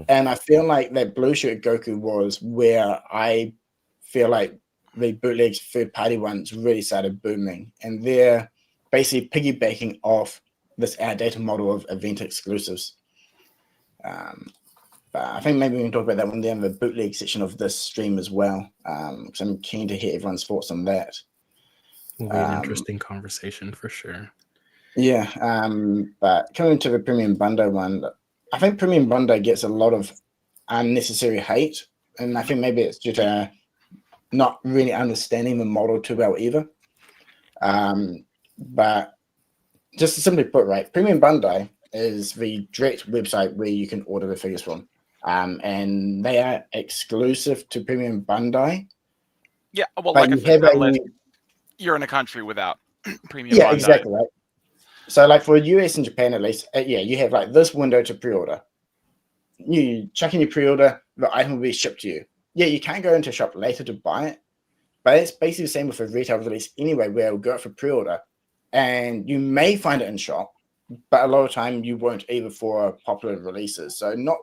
And I feel like that blue shirt Goku was where I feel like the bootlegs third-party ones really started booming. And they're basically piggybacking off this outdated model of event exclusives. But I think maybe we can talk about that one there in the bootleg section of this stream as well, because I'm keen to hear everyone's thoughts on that. It'll be an interesting conversation for sure. Yeah, but coming to the Premium Bundle one, I think Premium Bundle gets a lot of unnecessary hate, and I think maybe it's due to not really understanding the model too well either. But just to simply put, right, Premium Bundle is the direct website where you can order the figures from. And they are exclusive to Premium Bundle. Yeah, well, like I said, unless you're in a country without Premium Bundle. Yeah, exactly, right. So, like for US and Japan at least, you have like this window to pre-order. You chuck in your pre-order, the item will be shipped to you. Yeah, you can't go into a shop later to buy it, but it's basically the same with a retail release anyway, where it'll go out for pre-order, and you may find it in shop, but a lot of time you won't either for popular releases. So not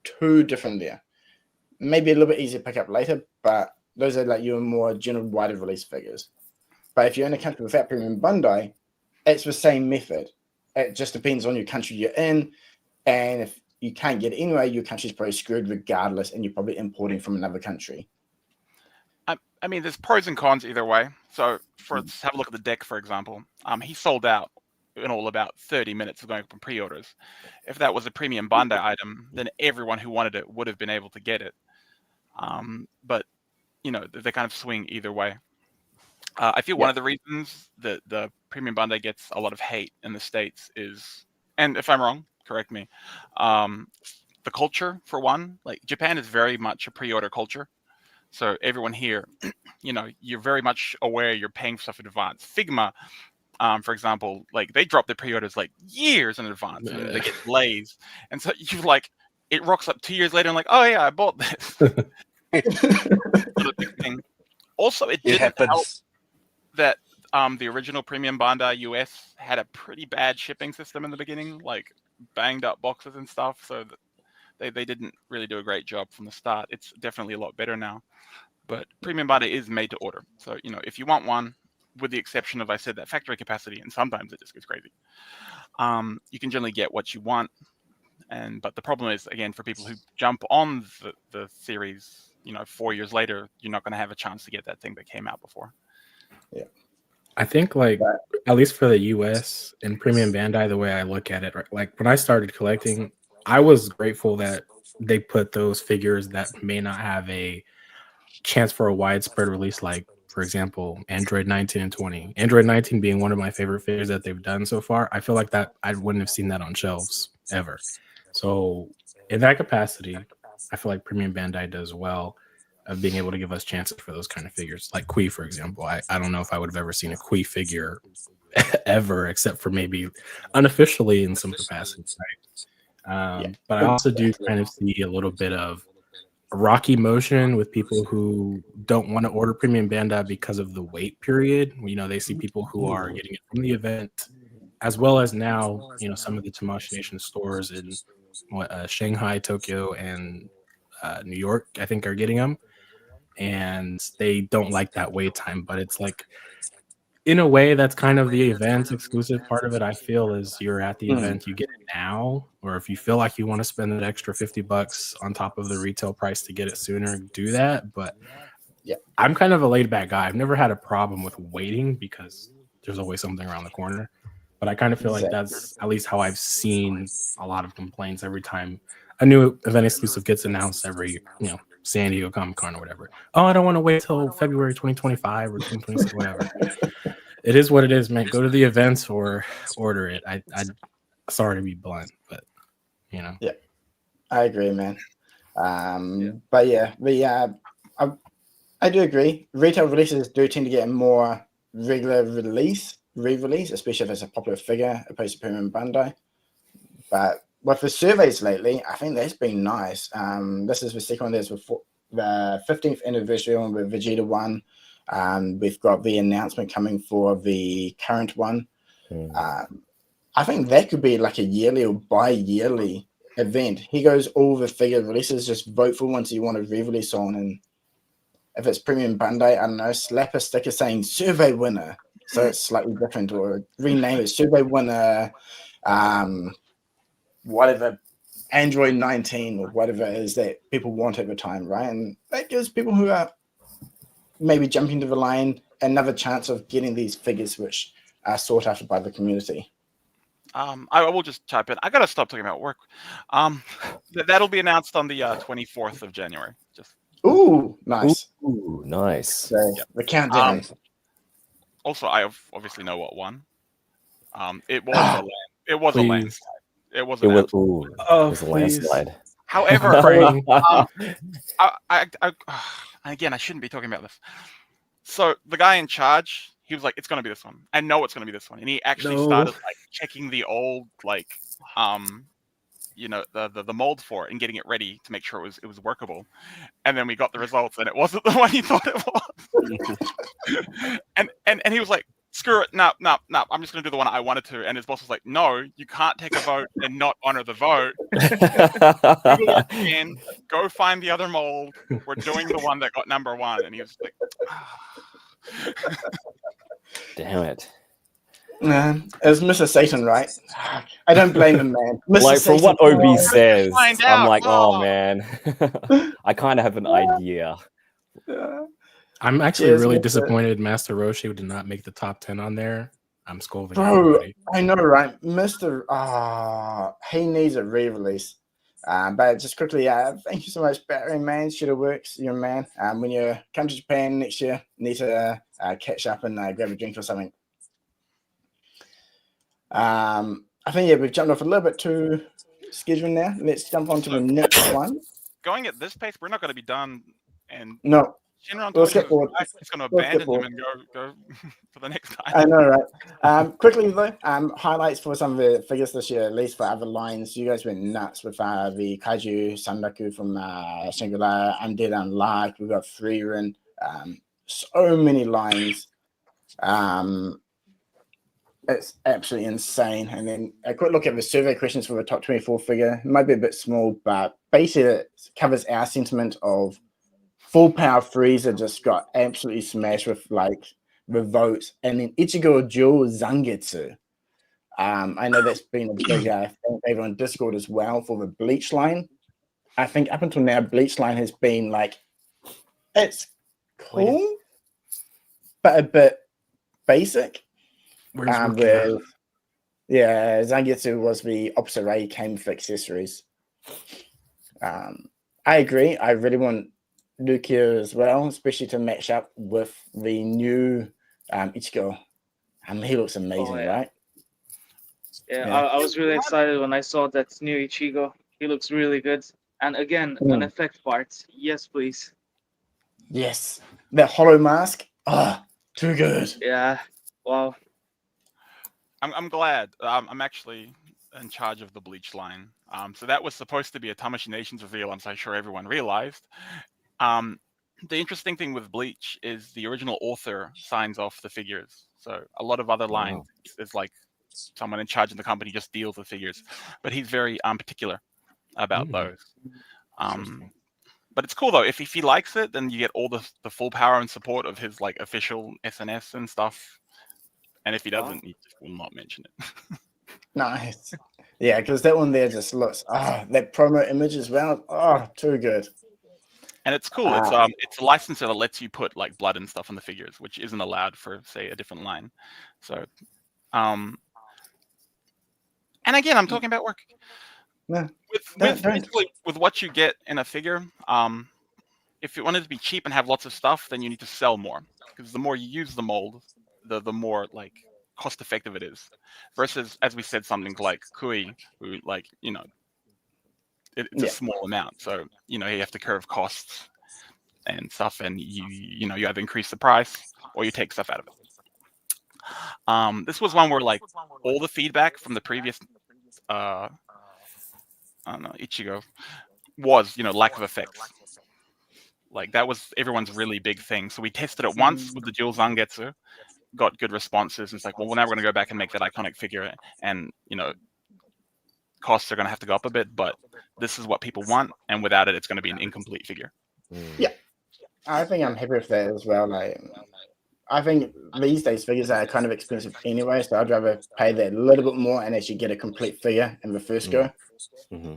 too different there. Maybe a little bit easier to pick up later, but those are like your more general wider release figures. But if you're in a country without Premium Bundle, it's the same method. It just depends on your country you're in, and if you can't get it anyway, your country's probably screwed regardless, and you're probably importing from another country. I mean, there's pros and cons either way. So let's have a look at the deck, for example. He sold out in all about 30 minutes of going from pre-orders. If that was a Premium Bundle item, then everyone who wanted it would have been able to get it. But, they kind of swing either way. I feel one of the reasons that the Premium Bundle gets a lot of hate in the States is, and if I'm wrong, correct me, the culture, for one. Like, Japan is very much a pre-order culture. So everyone here, you're very much aware you're paying for stuff in advance. Figma, for example, like they drop their pre-orders like years in advance and they get delays. And so it rocks up 2 years later and like, oh yeah, I bought this. Not a big thing. Also, it didn't help that the original Premium Bundle US had a pretty bad shipping system in the beginning, like banged up boxes and stuff. So they didn't really do a great job from the start. It's definitely a lot better now. But Premium Bundle is made to order. So, if you want one, with the exception of, I said, that factory capacity, and sometimes it just gets crazy, you can generally get what you want. But the problem is, again, for people who jump on the series, 4 years later, you're not going to have a chance to get that thing that came out before. Yeah. I think, at least for the US and Premium Bandai, the way I look at it, like when I started collecting, I was grateful that they put those figures that may not have a chance for a widespread release, like, for example, Android 19 and 20. Android 19 being one of my favorite figures that they've done so far. I feel like that I wouldn't have seen that on shelves ever. So in that capacity, I feel like Premium Bandai does well of being able to give us chances for those kind of figures. Like Kui, for example. I don't know if I would have ever seen a Kui figure ever, except for maybe unofficially in some capacity, right? But I also do kind of see a little bit of rocky motion with people who don't want to order Premium Bandai because of the wait period. They see people who are getting it from the event, as well as now, some of the Tamashii Nation stores in Shanghai, Tokyo, and New York, I think, are getting them, and they don't like that wait time. But it's like, in a way, that's kind of the event exclusive part of it. I feel is you're at the event, you get it now, or if you feel like you want to spend an extra $50 on top of the retail price to get it sooner, do that. But yeah, I'm kind of a laid back guy. I've never had a problem with waiting because there's always something around the corner. But I kind of feel like that's at least how I've seen a lot of complaints every time a new event exclusive gets announced every, San Diego Comic Con or whatever. Oh, I don't want to wait till February 2025 or 2026, whatever. It is what it is, man. Go to the events or order it. I sorry to be blunt, but Yeah, I agree, man. But yeah, I do agree. Retail releases do tend to get a more regular re-release, especially if it's a popular figure opposed to Premium Bandai. But with the surveys lately, I think that's been nice. This is the second one. There's the 15th anniversary one with Vegeta 1. We've got the announcement coming for the current one. I think that could be like a yearly or bi-yearly event. He goes all the figure releases, just vote for ones you want to re-release on, and if it's Premium Bandai, I don't know, slap a sticker saying survey winner, so it's slightly different, or rename it survey winner, whatever, Android 19 or whatever it is that people want at the time, right? And that gives people who are maybe jumping to the line another chance of getting these figures which are sought after by the community. I will just type in. I gotta stop talking about work. That'll be announced on the 24th of January. Just Nice. Ooh, nice. So the countdown. Also, I obviously know what won. It was a landslide. It was a landslide. However, again, I shouldn't be talking about this. So the guy in charge, he was like, "It's gonna be this one. I know it's gonna be this one," and he actually started like checking the old the mold for it and getting it ready to make sure it was workable. And then we got the results, and it wasn't the one he thought it was. and he was like, "Screw it, no, I'm just gonna do the one I wanted to." And his boss was like, "No, you can't take a vote and not honor the vote. And go find the other mold. We're doing the one that got number one." And he was like, damn it. It was Mr. Satan, right? I don't blame him, man. Mr. Like, Satan, from what OB says, find I'm out. like, oh man, I kind of have an idea. I'm actually really disappointed Master Roshi did not make the top 10 on there. I'm scolding everybody. I know, right? He needs a re-release. But just quickly, thank you so much, Barry, man. Shitterworks, you're a man. When you come to Japan next year, need to catch up and grab a drink or something. I think, we've jumped off a little bit too scheduled now. Let's jump on to the next one. Going at this pace, we're not going to be done. And no. Shenrontoyz is just going to abandon him and go for the next time. I know, right? Quickly though, highlights for some of the figures this year, at least for other lines. You guys went nuts with the Kaiju Sandaku from Shangri-La, Undead Unlocked. We've got Freerin. So many lines. It's absolutely insane. And then a quick look at the survey questions for the top 24 figure. It might be a bit small, but basically it covers our sentiment of Full Power Frieza just got absolutely smashed with like the votes, and then Ichigo Dual Zangetsu. I know that's been a big thing over on Discord as well for the Bleach line. I think up until now, Bleach line has been like, it's cool, but a bit basic. Zangetsu was the opposite way. He came with accessories. I agree. I really want Lukia as well, especially to match up with the new Ichigo. He looks amazing, right? Yeah, I was really excited when I saw that new Ichigo. He looks really good. And again, an effect part. Yes, please. Yes. That hollow mask. Too good. Yeah. Wow. I'm glad. I'm actually in charge of the Bleach line. So that was supposed to be a Tamashii Nations reveal, I'm so sure everyone realized. The interesting thing with Bleach is the original author signs off the figures. So a lot of other lines is like someone in charge of the company just deals with figures, but he's very particular. about those. But it's cool though. If he likes it, then you get all the full power and support of his like official SNS and stuff. And if he doesn't, he just will not mention it. Nice. Yeah, because that one there just looks that promo image as well. Oh, too good. And it's cool. It's a licenser that lets you put like blood and stuff on the figures, which isn't allowed for say a different line. So, and again, I'm talking about work. No, with what you get in a figure, if you want it to be cheap and have lots of stuff, then you need to sell more, because the more you use the mold, the more like cost effective it is. Versus, as we said, something like Kui, who like it's a small amount, so you have to curve costs and stuff, and you either increase the price or you take stuff out of it. This was one where like all the feedback from the previous I don't know, Ichigo was lack of effects. Like that was everyone's really big thing. So we tested it once with the dual Zangetsu, got good responses. It's like, well, now we're going to go back and make that iconic figure, and costs are going to have to go up a bit, but this is what people want, and without it, it's going to be an incomplete figure. Yeah, I think I'm happy with that as well. Like, I think these days figures are kind of expensive anyway, so I'd rather pay that a little bit more and actually get a complete figure in the first go. Yeah,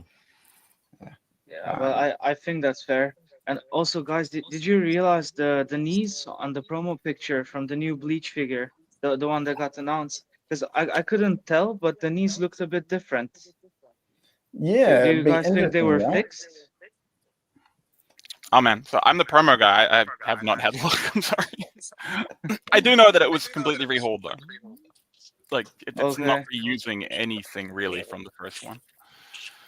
well, I think that's fair. And also, guys, did you realize the knees on the promo picture from the new Bleach figure, the one that got announced? Because I couldn't tell, but the knees looked a bit different. Yeah, do you guys think they were fixed? Oh man, so I'm the promo guy. I have not had luck. I'm sorry. I do know that it was completely rehauled though. Like it's not reusing anything really from the first one.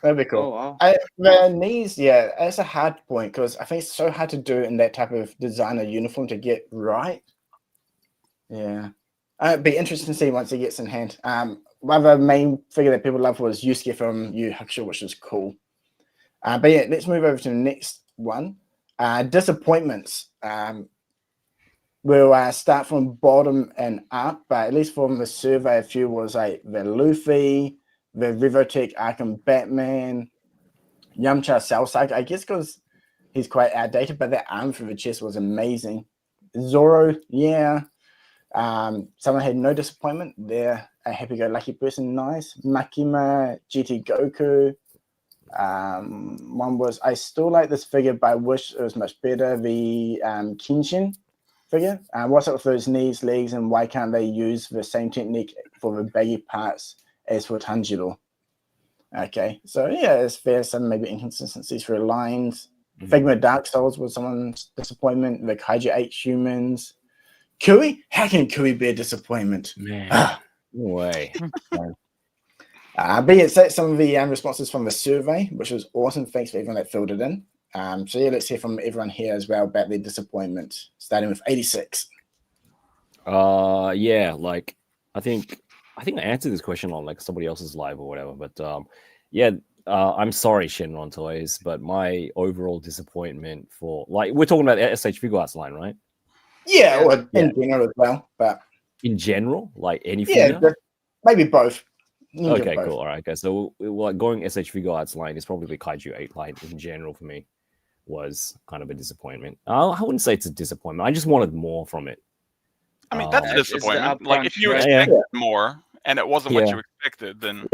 That'd be cool. Oh, wow. The knees, yeah, that's a hard point because I think it's so hard to do in that type of designer uniform to get right. Yeah. It'd be interesting to see once it gets in hand. One of the main figure that people love was Yusuke from Yu Hakusho, which is cool. But yeah, let's move over to the next one. Disappointments. We'll start from bottom and up, but at least from the survey, a few was like the Luffy, the Rivotech Arkham Batman, Yamcha Cell Cycle, I guess because he's quite outdated, but that arm for the chest was amazing. Zoro, yeah. Someone had no disappointment. They're a happy-go-lucky person, nice. Makima, GT Goku. One was, I still like this figure, but I wish it was much better. The Kenshin figure. What's up with those knees, legs, and why can't they use the same technique for the baggy parts as for Tanjiro? Okay, so yeah, it's fair. Some maybe inconsistencies for lines. Figma Dark Souls was someone's disappointment. The Kaiju 8 humans. Kui? How can Kui be a disappointment? Man. No way. But yeah, so some of the responses from the survey, which was awesome. Thanks for everyone that filled it in. So yeah, let's hear from everyone here as well about their disappointment, starting with 86. Yeah, like I think I answered this question on like somebody else's live or whatever, but yeah, I'm sorry, ShenronToyz, but my overall disappointment for like we're talking about S.H.Figuarts line, right? Yeah, or in general as well, but in general, like any figure? Yeah, maybe both. Okay, cool. All right, okay. So like going S.H.Figuarts line is probably the Kaiju 8 line in general for me was kind of a disappointment. I wouldn't say it's a disappointment. I just wanted more from it. I mean, that's a disappointment. Like if you expected more and it wasn't what you expected, then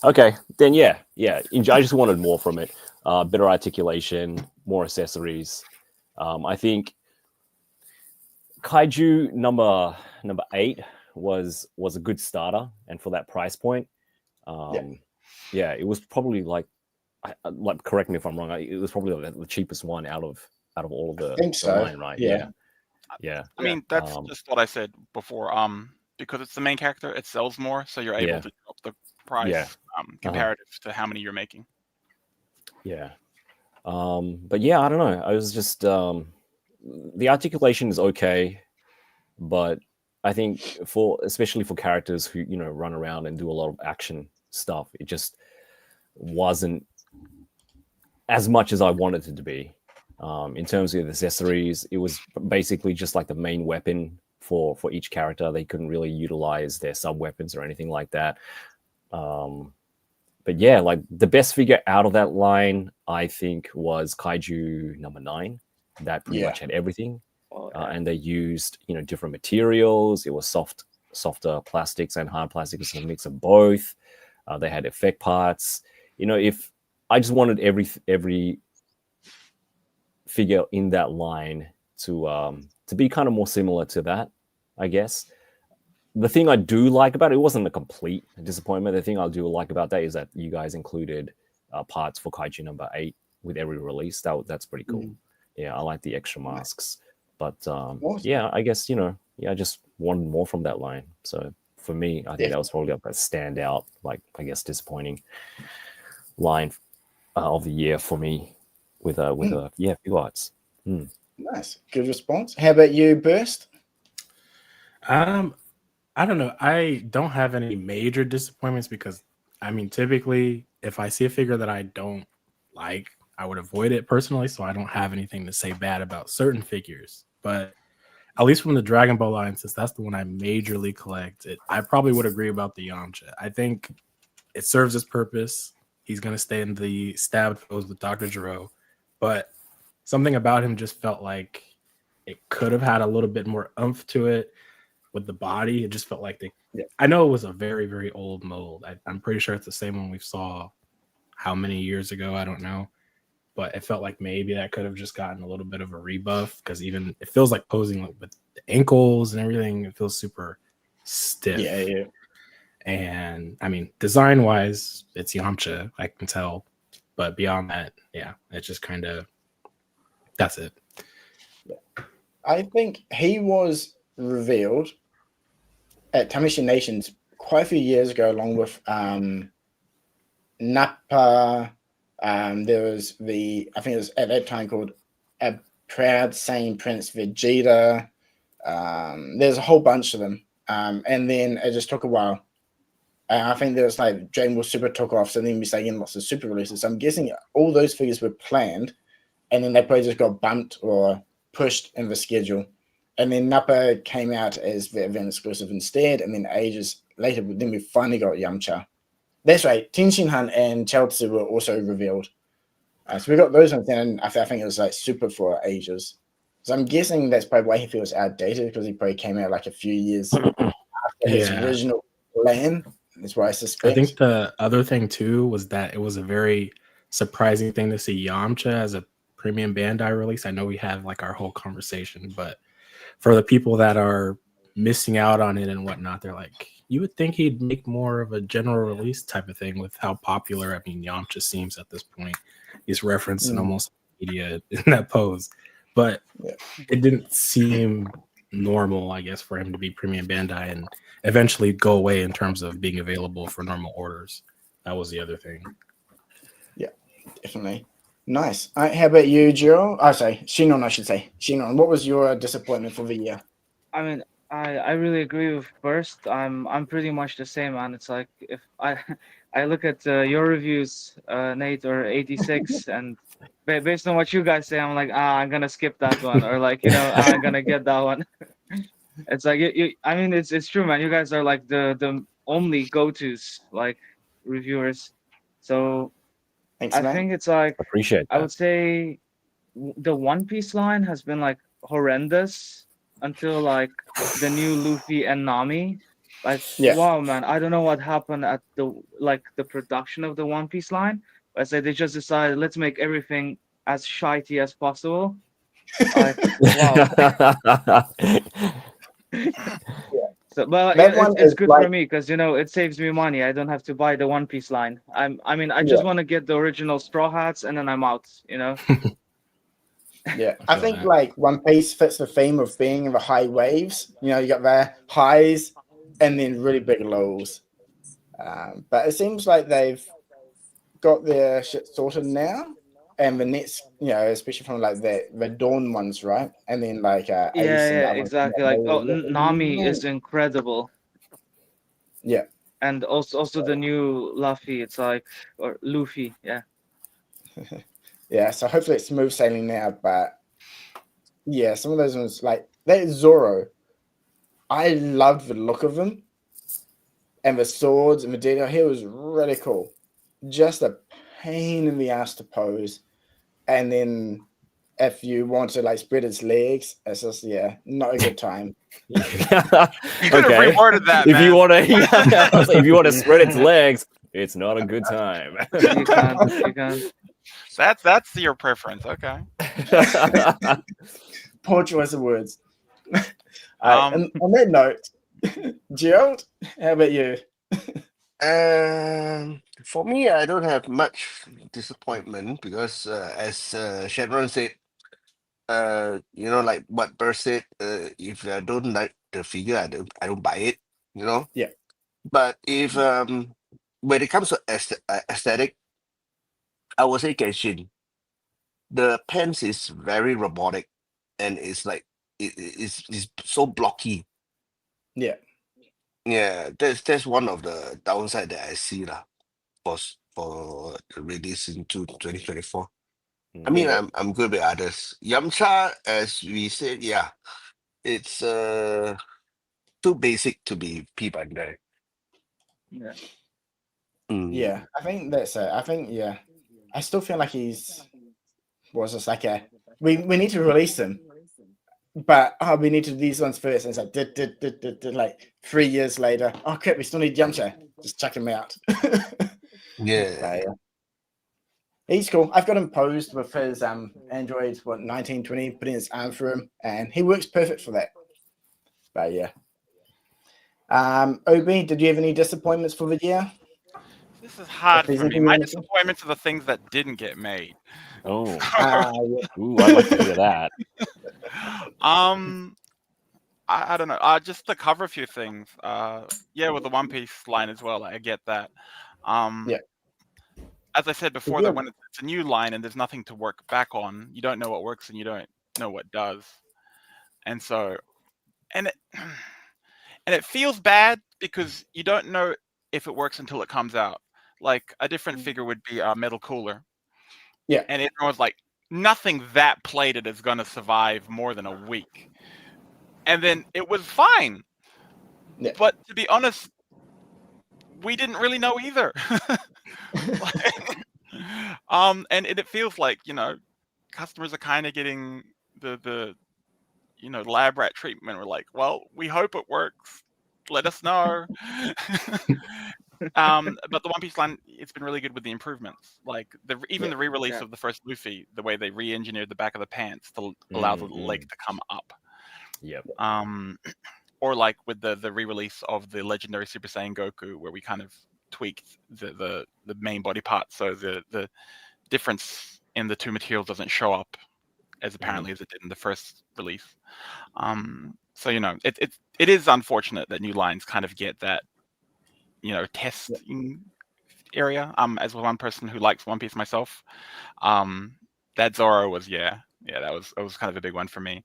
okay, then yeah. I just wanted more from it. Better articulation, more accessories. I think Kaiju number 8 was a good starter, and for that price point, it was probably like correct me if I'm wrong. It was probably the cheapest one out of all of the line, right? Yeah. I mean, that's just what I said before. Because it's the main character, it sells more, so you're able to drop the price comparative to how many you're making. Yeah. But yeah, I don't know. I was just the articulation is okay, but I think especially for characters who run around and do a lot of action stuff, it just wasn't as much as I wanted it to be. In terms of accessories, it was basically just like the main weapon for each character. They couldn't really utilize their sub weapons or anything like that. yeah, like the best figure out of that line, I think, was Kaiju number 9. That pretty much had everything, and they used different materials. It was softer plastics and hard plastics, a mix of both. They had effect parts. If I just wanted every figure in that line to be kind of more similar to that, I guess. The thing I do like about it wasn't a complete disappointment. The thing I do like about that is that you guys included parts for Kaiju number 8 with every release. That's pretty cool. Yeah, I like the extra masks. But yeah, I guess I just wanted more from that line. So for me, I think that was probably a standout, like I guess disappointing line of the year for me with Figuarts. Nice, good response. How about you, Burst? I don't know. I don't have any major disappointments because, I mean, typically, if I see a figure that I don't like, I would avoid it personally. So I don't have anything to say bad about certain figures. But at least from the Dragon Ball line, since that's the one I majorly collect, I probably would agree about the Yamcha. I think it serves its purpose. He's going to stay in the stabbed pose with Dr. Gero. But something about him just felt like it could have had a little bit more oomph to it. With the body, it just felt like I know it was a very, very old mold. I'm pretty sure it's the same one we saw how many years ago, I don't know. But it felt like maybe that could have just gotten a little bit of a rebuff because even it feels like posing with the ankles and everything. It feels super stiff. Yeah. And I mean, design-wise, it's Yamcha, I can tell. But beyond that, yeah, it's just kind of, that's it. Yeah. I think he was revealed at Tamishi Nations quite a few years ago, along with Nappa. There was I think it was at that time called A Proud Sane Prince Vegeta. There's a whole bunch of them. And then it just took a while. I think there was like Dragon Ball Super took off, so then we started getting lots of super releases. So I'm guessing all those figures were planned, and then they probably just got bumped or pushed in the schedule. And then Nappa came out as the event exclusive instead, and then ages later, then we finally got Yamcha. That's right, Tenshinhan and Chaozu were also revealed. So we got those ones, and I think it was like super for ages. So I'm guessing that's probably why he feels outdated, because he probably came out like a few years after his original plan. That's why I suspect. I think the other thing too was that it was a very surprising thing to see Yamcha as a premium Bandai release. I know we have like our whole conversation, but for the people that are missing out on it and whatnot, they're like, you would think he'd make more of a general release type of thing with how popular, I mean, Yamcha seems at this point. He's referenced in almost media in that pose. But it didn't seem normal, I guess, for him to be premium Bandai and eventually go away in terms of being available for normal orders. That was the other thing. Yeah, definitely. Nice. How about you, Jiro? Oh, sorry, Shenron, I should say. Shenron, what was your disappointment for the year? I mean, I really agree with Burst. I'm pretty much the same, man. It's like if I I look at your reviews, Nate or 86, and based on what you guys say, I'm like, I'm gonna skip that one, or like, I'm gonna get that one. It's like I mean, it's true, man. You guys are like the only go-tos like reviewers. So Thanks, I man. think it's like, Appreciate that. I would say the One Piece line has been like horrendous until like the new Luffy and Nami. Like, wow, man, I don't know what happened at the production of the One Piece line. I said they just decided, let's make everything as shitey as possible. Like, wow. So, but it's good for me because it saves me money. I don't have to buy the One Piece line. I just want to get the original Straw Hats and then I'm out. Yeah, I think like One Piece fits the theme of being in the high waves. You got the highs and then really big lows. But it seems like they've got their shit sorted now. And the next, especially from like the Dawn ones, right? And then like Ace and exactly. Like, Nami is incredible. Yeah. And also the new Luffy. It's like, or Luffy, yeah. Yeah, so hopefully it's smooth sailing now, but yeah, some of those ones, like that Zoro, I loved the look of him and the swords and the detail here was really cool. just a pain in the ass to pose. And then if you want to like spread its legs, it's just not a good time. You could have reworded that, if man. you want to, if you want to spread its legs, it's not a good time. You can't. That's your preference, okay? Poor choice of words. And on that note, Gerald, how about you? For me, I don't have much disappointment because, as Shenron said, like what Burst said, if I don't like the figure, I don't buy it. Yeah. But if when it comes to aesthetic, I would say Genshin. The pants is very robotic, and it's like it's so blocky. Yeah. Yeah, that's one of the downside that I see lah for the release into 2024. I mean, Yeah. I'm good with others. Yamcha, as we said, yeah, it's too basic to be P Bandai. Yeah. Yeah, I think that's it. I think I still feel like he's was just like we need to release him, but we need to do these ones first. And it's like like 3 years later. Oh crap, we still need Yamcha. Just chuck him out. Yeah. He's cool. I've got him posed with his Android 1920, putting his arm through him, and he works perfect for that. But yeah. Obi, did you have any disappointments for the year? This is hard for me. My disappointments are the things that didn't get made. Oh. Yeah. Ooh, I'd like to hear that. I don't know. Just to cover a few things. With the One Piece line as well. I get that. Yeah. As I said before, that when it's a new line and there's nothing to work back on, you don't know what works and you don't know what does. And so, and it feels bad because you don't know if it works until it comes out. Like a different figure would be a Metal Cooler. Yeah. And everyone's like, nothing that plated is going to survive more than a week. And then it was fine. Yeah. But to be honest, we didn't really know either. And it feels like, customers are kind of getting the lab rat treatment. We're like, well, we hope it works. Let us know. But the One Piece line, it's been really good with the improvements. Like the re-release of the first Luffy, the way they re-engineered the back of the pants to allow the leg to come up. Yep. Or like with the re-release of the legendary Super Saiyan Goku, where we kind of tweaked the main body part, so the difference in the two materials doesn't show up as apparently as it did in the first release. So it is unfortunate that new lines kind of get that testing area. As one person who likes One Piece myself, that Zoro was that was kind of a big one for me.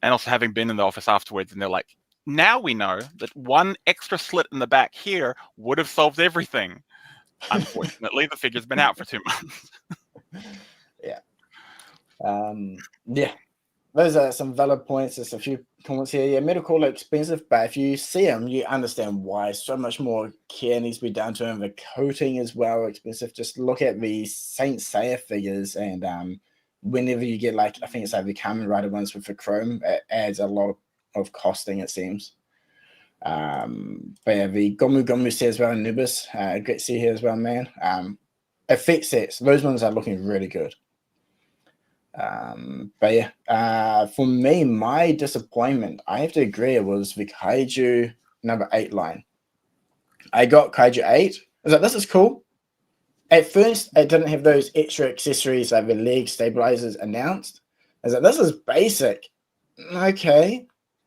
And also having been in the office afterwards, and they're like, now we know that one extra slit in the back here would have solved everything. Unfortunately, the figure's been out for 2 months. Those are some valid points. There's a few comments here. Yeah, Metal Cooler expensive, but if you see them, you understand why. So much more care needs to be done to them. The coating as well expensive. Just look at the Saint Seiya figures, and whenever you get I think it's the Kamen Rider ones with the chrome, it adds a lot of costing, it seems. But yeah, the Gomu Gomu set as well, Anubis, great to see here as well, man. Effect sets, those ones are looking really good. But yeah, for me, my disappointment, I have to agree, it was the Kaiju number 8 line. I got Kaiju 8. I was like, this is cool. At first, it didn't have those extra accessories like the leg stabilizers announced. I was like, this is basic. Okay,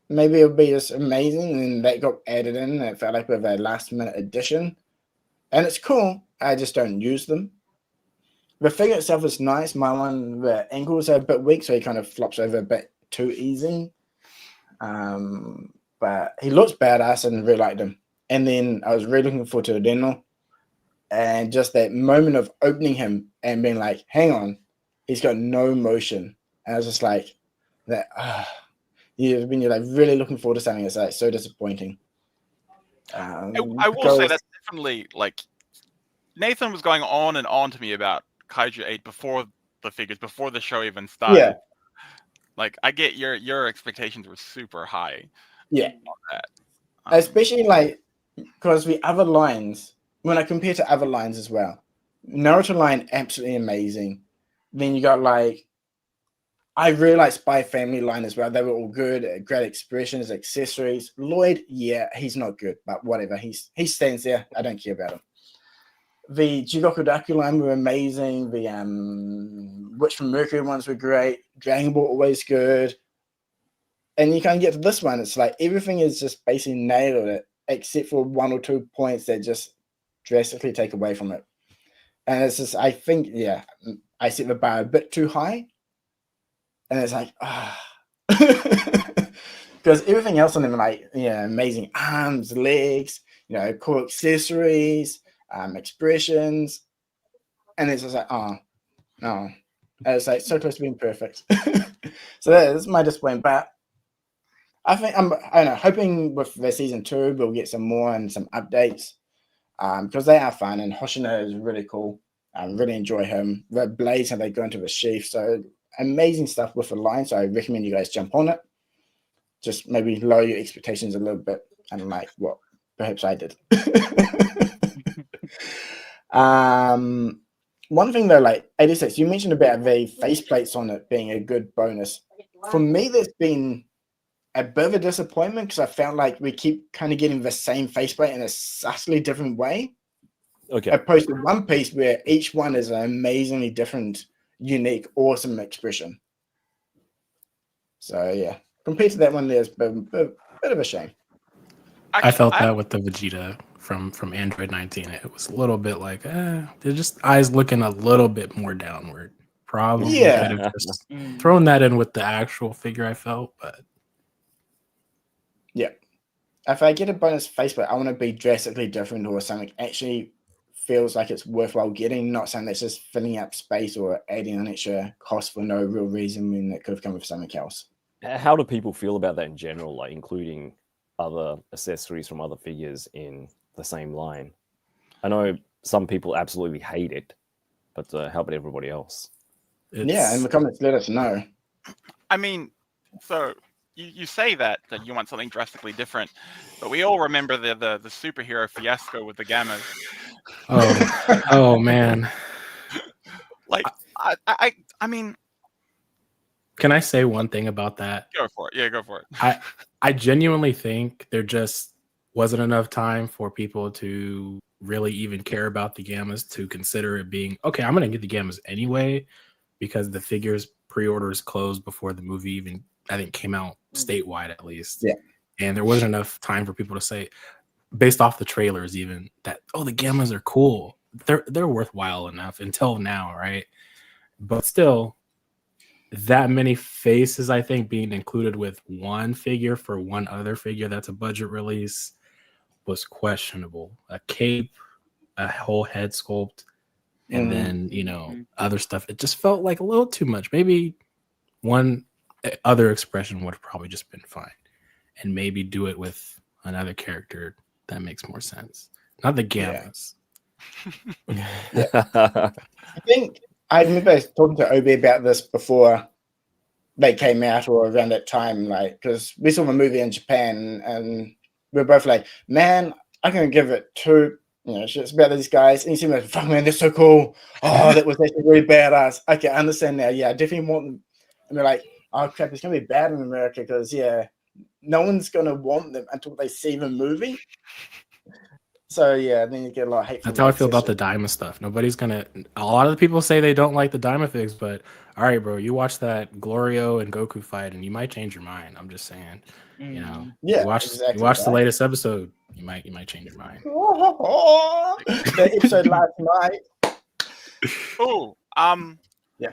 maybe it'll be just amazing. And that got added in. It felt like with a last minute addition. And it's cool. I just don't use them. The figure itself is nice. My one, the ankles are a bit weak, so he kind of flops over a bit too easy. But he looks badass and really liked him. And then I was really looking forward to Deno. And just that moment of opening him and being like, hang on, he's got no motion. And I was just like, you're like really looking forward to something that's like so disappointing. I will say that's definitely like Nathan was going on and on to me about Kaiju 8 before the figures, before the show even started. Yeah. Like, I get your expectations were super high. Yeah. On that. Especially like because the other lines, when I compare to other lines as well, Naruto line absolutely amazing. Then you got like, I really like Spy Family line as well. They were all good, great expressions, accessories. Lloyd, yeah, he's not good, but whatever. He stands there. I don't care about him. The Jigoku Daku line were amazing. The Witch from Mercury ones were great. Dragon Ball always good. And you can't get to this one. It's like everything is just basically nailed it, except for 1 or 2 points that just drastically take away from it. And it's just, I think, yeah, I set the bar a bit too high. And it's like, because everything else on them, like, yeah, amazing arms, legs, cool accessories, expressions. And it's just like, oh, no. And it's like so close to being perfect. So that is my disappointment. But I think I don't know, hoping with the season 2 we'll get some more and some updates because they are fun, and Hoshino is really cool. I really enjoy him. The blades, how they go into the sheath, so amazing stuff with the line. So I recommend you guys jump on it. Just maybe lower your expectations a little bit, and like what perhaps I did. One thing though, like 86, you mentioned about the faceplates on it being a good bonus. For me, that's been a bit of a disappointment because I felt like we keep kind of getting the same faceplate in a subtly different way. Okay. Opposed to One Piece where each one is an amazingly different, unique, awesome expression. So yeah, compared to that one, there's a bit of a shame. I felt that with the Vegeta from Android 19. It was a little bit like, they're just eyes looking a little bit more downward. Probably could have just thrown that in with the actual figure, I felt, but yeah. If I get a bonus faceplate, I want to be drastically different or something actually feels like it's worthwhile getting, not something that's just filling up space or adding an extra cost for no real reason when it could have come with something else. How do people feel about that in general, like including other accessories from other figures in the same line? I know some people absolutely hate it, but how about everybody else? Yeah, in the comments, let us know. I mean, so you say that you want something drastically different, but we all remember the superhero fiasco with the Gammas. Oh man. Like I mean, can I say one thing about that? Go for it. Yeah, go for it. I genuinely think there just wasn't enough time for people to really even care about the Gammas to consider it being okay. I'm going to get the Gammas anyway because the figures pre-orders closed before the movie even I think came out statewide at least. Yeah, and there wasn't enough time for people to say, based off the trailers, even that the Gammas are cool. They're worthwhile enough until now, right? But still, that many faces, I think, being included with one figure for one other figure that's a budget release was questionable. A cape, a whole head sculpt, and then, other stuff. It just felt like a little too much. Maybe one other expression would have probably just been fine. And maybe do it with another character that makes more sense. Not the Gammas. Yeah. I think I remember talking to Obi about this before they came out or around that time, like, because we saw the movie in Japan and we are both like, man, I'm going to give it 2, shit's about these guys. And you see me like, fuck, man, they're so cool. Oh, that was actually really badass. Okay, I understand now. Yeah, I definitely want them. And they're like, oh, crap, it's going to be bad in America because, no one's going to want them until they see the movie. So yeah, then you get a lot of hate. That's how I feel about the Daima stuff. Nobody's gonna. A lot of the people say they don't like the Daima figs, but all right, bro, you watch that Glorio and Goku fight, and you might change your mind. I'm just saying, Yeah, you watch the latest episode, you might change your mind. The episode last night. Oh, yeah.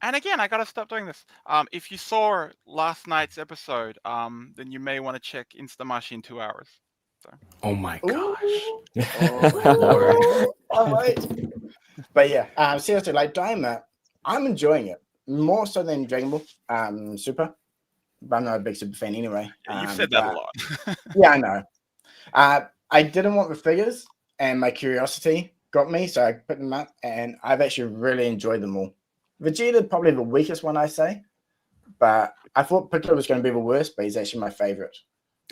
And again, I gotta stop doing this. If you saw last night's episode, then you may want to check Instamashi in 2 hours. So. Oh my gosh! All right. But yeah, seriously, like Daima, I'm enjoying it more so than Dragon Ball Super. But I'm not a big Super fan anyway. You've said that a lot. Yeah, I know. I didn't want the figures, and my curiosity got me, so I picked them up, and I've actually really enjoyed them all. Vegeta probably the weakest one, I say, but I thought Piccolo was going to be the worst, but he's actually my favorite.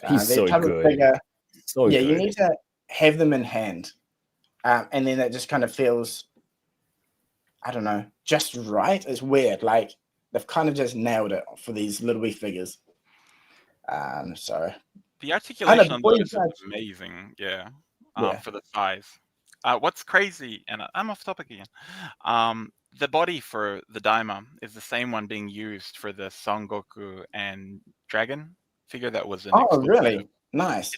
He's so good. Figure, So yeah, good. you need to have them in hand, and then it just kind of feels, I don't know, just right. It's weird. Like they've kind of just nailed it for these little wee figures. So the articulation on those is guys. amazing. Yeah. Yeah. For the size. What's crazy, and I'm off topic again. The body for the Daima is the same one being used for the Son Goku and Dragon figure that was an exclusive. Really? Nice.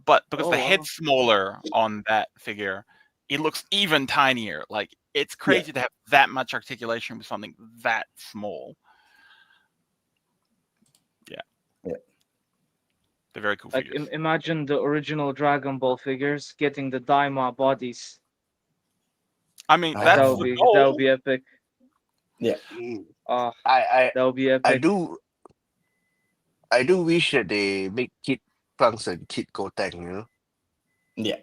But because the wow. head's smaller on that figure, it looks even tinier. Like it's crazy to have that much articulation with something that small. Yeah. They're very cool Like figures. imagine the original Dragon Ball figures getting the Daima bodies. I mean, Oh. that's That the would be goal. epic. Mm. Oh, I that would be epic. I do wish that they make Kid Trunks and Kid Goten, you know. Yeah.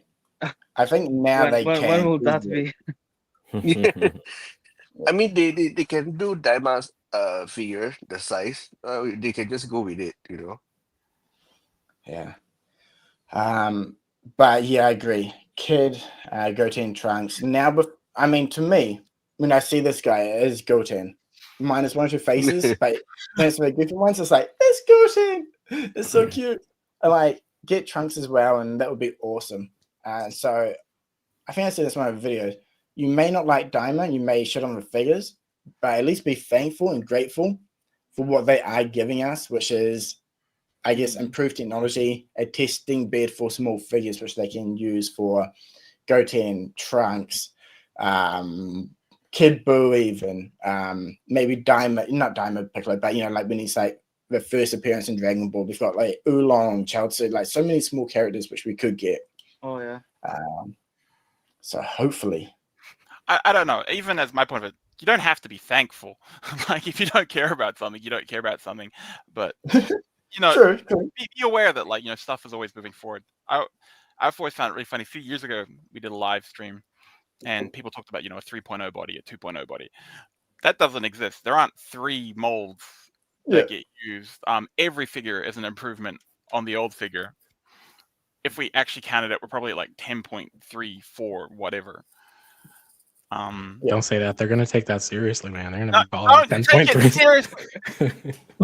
I think now they can. When will that be? Yeah. I mean, they can do Daima's figure, the size. They can just go with it, you know. Yeah. But yeah, I agree. Kid, Goten, Trunks. Now, but I mean, to me, when I see this guy, it is Goten. Minus one or two faces, but when it's the goofy ones, it's like, it's Goten. It's so cute. And like, get Trunks as well, and that would be awesome. So I think I said this in one of the videos. You may not like Diamond, you may shit on the figures, but at least be thankful and grateful for what they are giving us, which is, I guess, improved technology, a testing bed for small figures, which they can use for Goten, Trunks, Kid Buu, even maybe Diamond, not Diamond Piccolo, but you know, like when he's like the first appearance in Dragon Ball, we've got like Oolong, Chaozu, like so many small characters which we could get. Oh yeah. So hopefully, I don't know. Even as my point of it, you don't have to be thankful. Like if you don't care about something, you don't care about something. But you know, true. be aware that like, you know, stuff is always moving forward. I've always found it really funny. A few years ago, we did a live stream, and people talked about, you know, a 3.0 body, a 2.0 body. That doesn't exist. There aren't 3 molds that get used. Every figure is an improvement on the old figure. If we actually counted it, we're probably at like 10.34, whatever. Don't say that. They're gonna take that seriously, man. They're gonna be No, balling don't take it 10.3. seriously.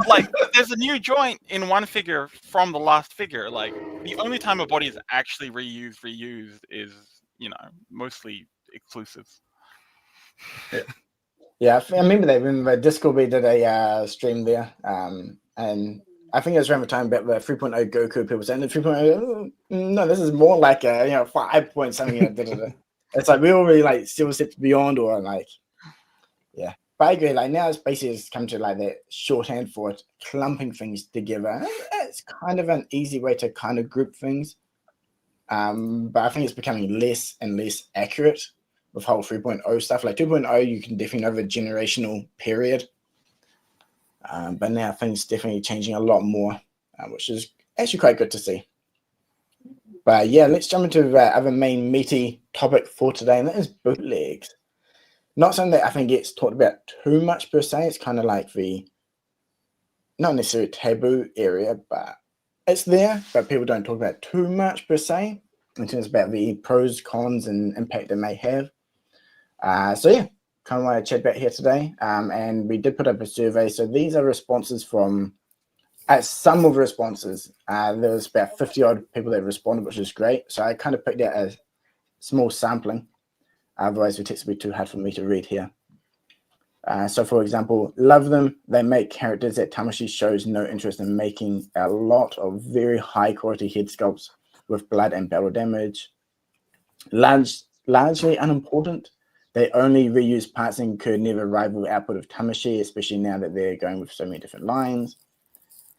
Like, there's a new joint in one figure from the last figure. Like, the only time a body is actually reused is, you know, mostly exclusives. Yeah, I remember that when the Discord we did a stream there, and I think it was around the time about the 3.0 Goku. People saying the 3.0, no, this is more like a 5 point something. It's like we already like still steps beyond, or like, yeah. But I agree. Like now, it's basically just come to like that shorthand for it, clumping things together. It's kind of an easy way to kind of group things, but I think it's becoming less and less accurate with whole 3.0 stuff. Like 2.0, you can definitely know the generational period, but now things definitely changing a lot more, which is actually quite good to see. But yeah, let's jump into the other main meaty topic for today, and that is bootlegs. Not something that I think gets talked about too much per se. It's kind of like the not necessarily taboo area, but it's there, but people don't talk about it too much per se in terms about the pros, cons, and impact it may have. So yeah, kind of want to chat about here today. And we did put up a survey. So these are responses from some of the responses. There was about 50 odd people that responded, which is great. So I kind of picked out a small sampling. Otherwise, the text would be too hard for me to read here. So for example, love them. They make characters that Tamashii shows no interest in making. A lot of very high quality head sculpts with blood and battle damage. Largely unimportant. They only reuse parts and could never rival the output of Tamashii, especially now that they're going with so many different lines.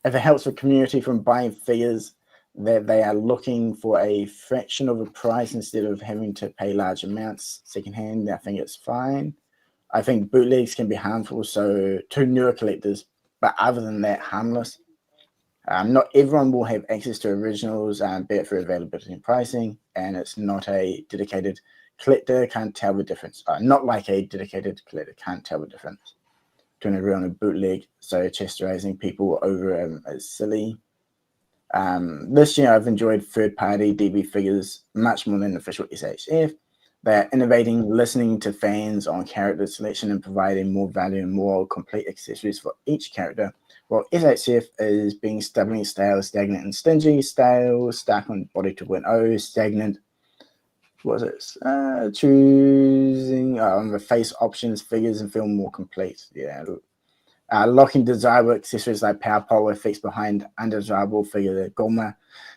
If it helps the community from buying figures, that they are looking for a fraction of the price instead of having to pay large amounts secondhand, I think it's fine. I think bootlegs can be harmful to newer collectors, but other than that, harmless. Not everyone will have access to originals, be it for availability and pricing, and it's not a dedicated collector can't tell the difference. Not like a dedicated collector can't tell the difference between a real and a bootleg. So chastising people over is silly. This year, I've enjoyed third-party DB figures much more than official SHF. They're innovating, listening to fans on character selection and providing more value and more complete accessories for each character. While SHF is being stubbornly stale, stagnant, and stingy. Stale, stuck on Body 2.0, stagnant. What was it? Choosing the face options, figures, and feel more complete. Yeah. Locking desirable accessories like power pole effects behind undesirable figure Goma.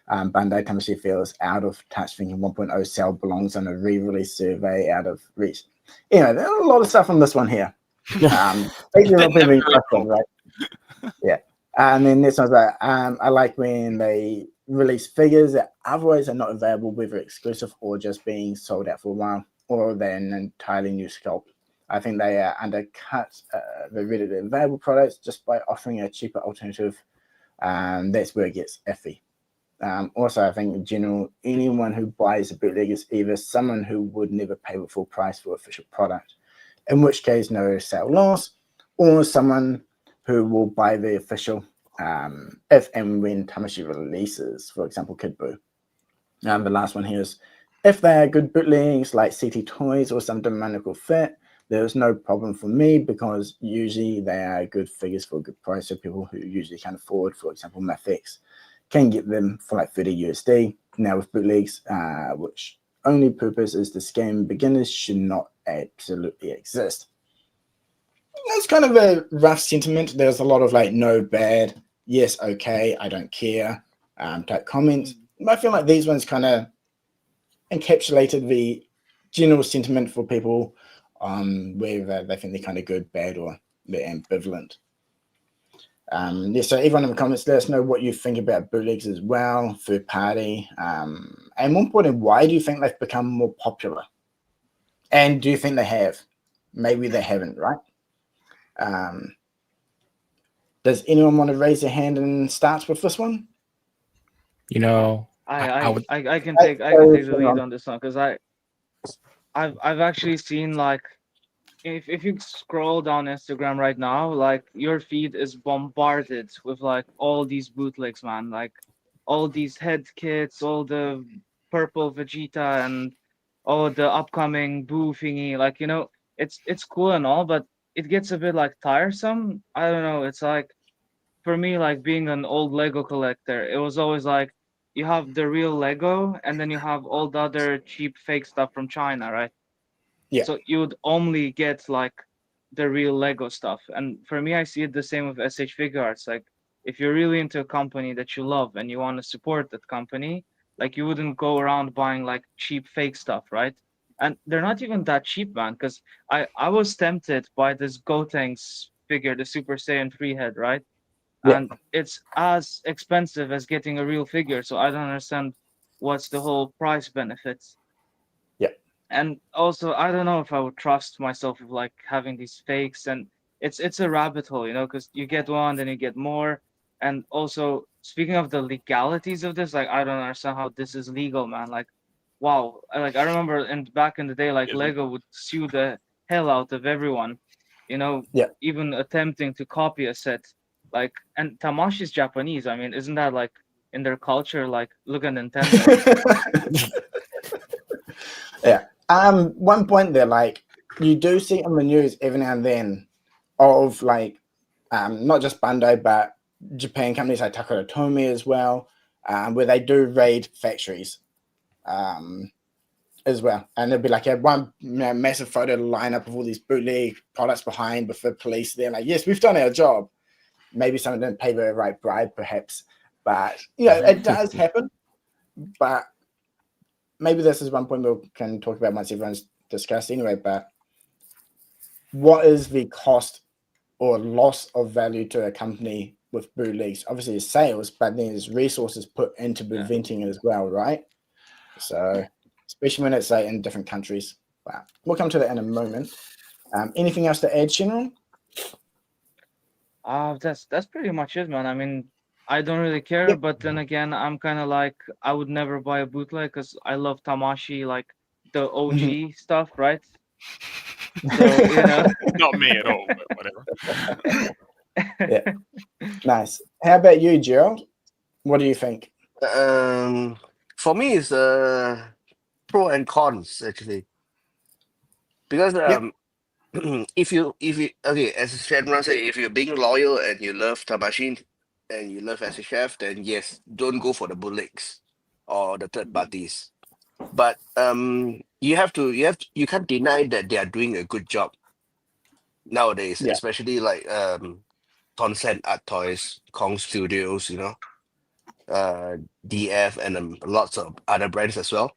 Bandai Tamashii feels out of touch, thinking 1.0 cell belongs on a re-release survey out of reach. There's a lot of stuff on this one here. Right? Yeah. And then this one's like, I like when they release figures that otherwise are not available, whether exclusive or just being sold out for a while, or they're an entirely new sculpt. I think they undercut the readily available products just by offering a cheaper alternative. That's where it gets iffy. Also, I think in general, anyone who buys a bootleg is either someone who would never pay the full price for official product, in which case no sale loss, or someone who will buy the official if and when Tamashii releases, for example, Kid Buu. The last one here is, if they are good bootlegs like ShenronToyz or some demonical fit, there's no problem for me because usually they are good figures for a good price. So people who usually can't afford, for example, Mythics, can get them for like 30 USD. Now with bootlegs, which only purpose is to scam beginners, should not absolutely exist. That's kind of a rough sentiment. There's a lot of like no bad, yes, okay, I don't care type comments. I feel like these ones kind of encapsulated the general sentiment for people whether they think they're kind of good, bad, or they're ambivalent. So everyone in the comments, let us know what you think about bootlegs as well, third party, and more important, why do you think they've become more popular? And do you think they have? Maybe they haven't, right? Does anyone want to raise their hand and start with this one? I can take the lead on this one because I've actually seen like if you scroll down Instagram right now, like your feed is bombarded with like all these bootlegs, man. Like all these head kits, all the purple Vegeta and all the upcoming Boo thingy. Like, it's cool and all, but it gets a bit like tiresome. I don't know. It's like for me, like being an old Lego collector, it was always like you have the real Lego and then you have all the other cheap fake stuff from China, right? Yeah. So you would only get like the real Lego stuff. And for me, I see it the same with S.H.Figuarts. Like if you're really into a company that you love and you want to support that company, like you wouldn't go around buying like cheap fake stuff, right? And they're not even that cheap, man. Because I was tempted by this Gotenks figure, the Super Saiyan 3 head, right? Yeah. And it's as expensive as getting a real figure. So I don't understand what's the whole price benefits. Yeah. And also, I don't know if I would trust myself with like having these fakes, and it's a rabbit hole, because you get one, then you get more. And also, speaking of the legalities of this, like I don't understand how this is legal, man. Like, wow, like I remember back in the day, like Lego would sue the hell out of everyone, Yeah. even attempting to copy a set. Like, and Tamashi's Japanese. I mean, isn't that like in their culture? Like, look at Nintendo. Yeah. One point there, like you do see on the news every now and then of like not just Bandai but Japan companies like Takara Tomy as well, where they do raid factories as well, and there'll be like a massive photo lineup of all these bootleg products behind with the police. They're like, yes, we've done our job. Maybe someone didn't pay the right bribe, perhaps, but it does happen. But maybe this is one point we can talk about once everyone's discussed anyway, but what is the cost or loss of value to a company with bootlegs? Obviously, it's sales, but then there's resources put into preventing it as well, right? So, especially when it's like in different countries. But we'll come to that in a moment. Anything else to add, Shenron? That's pretty much it, man. I mean, I don't really care, Yep. but then again, I'm kind of like I would never buy a bootleg because I love Tamashii. Like the OG stuff, right? So Not me at all, but whatever. Yeah. Nice. How about you, Gerald? What do you think? For me, it's pro and cons actually, because if you okay, as Shenron said, if you're being loyal and you love Tamashii and you love SHF, then yes, don't go for the bootlegs or the third parties. But you can't deny that they are doing a good job nowadays, Yeah. especially like Tencent Art Toys, Kong Studios, DF, and lots of other brands as well.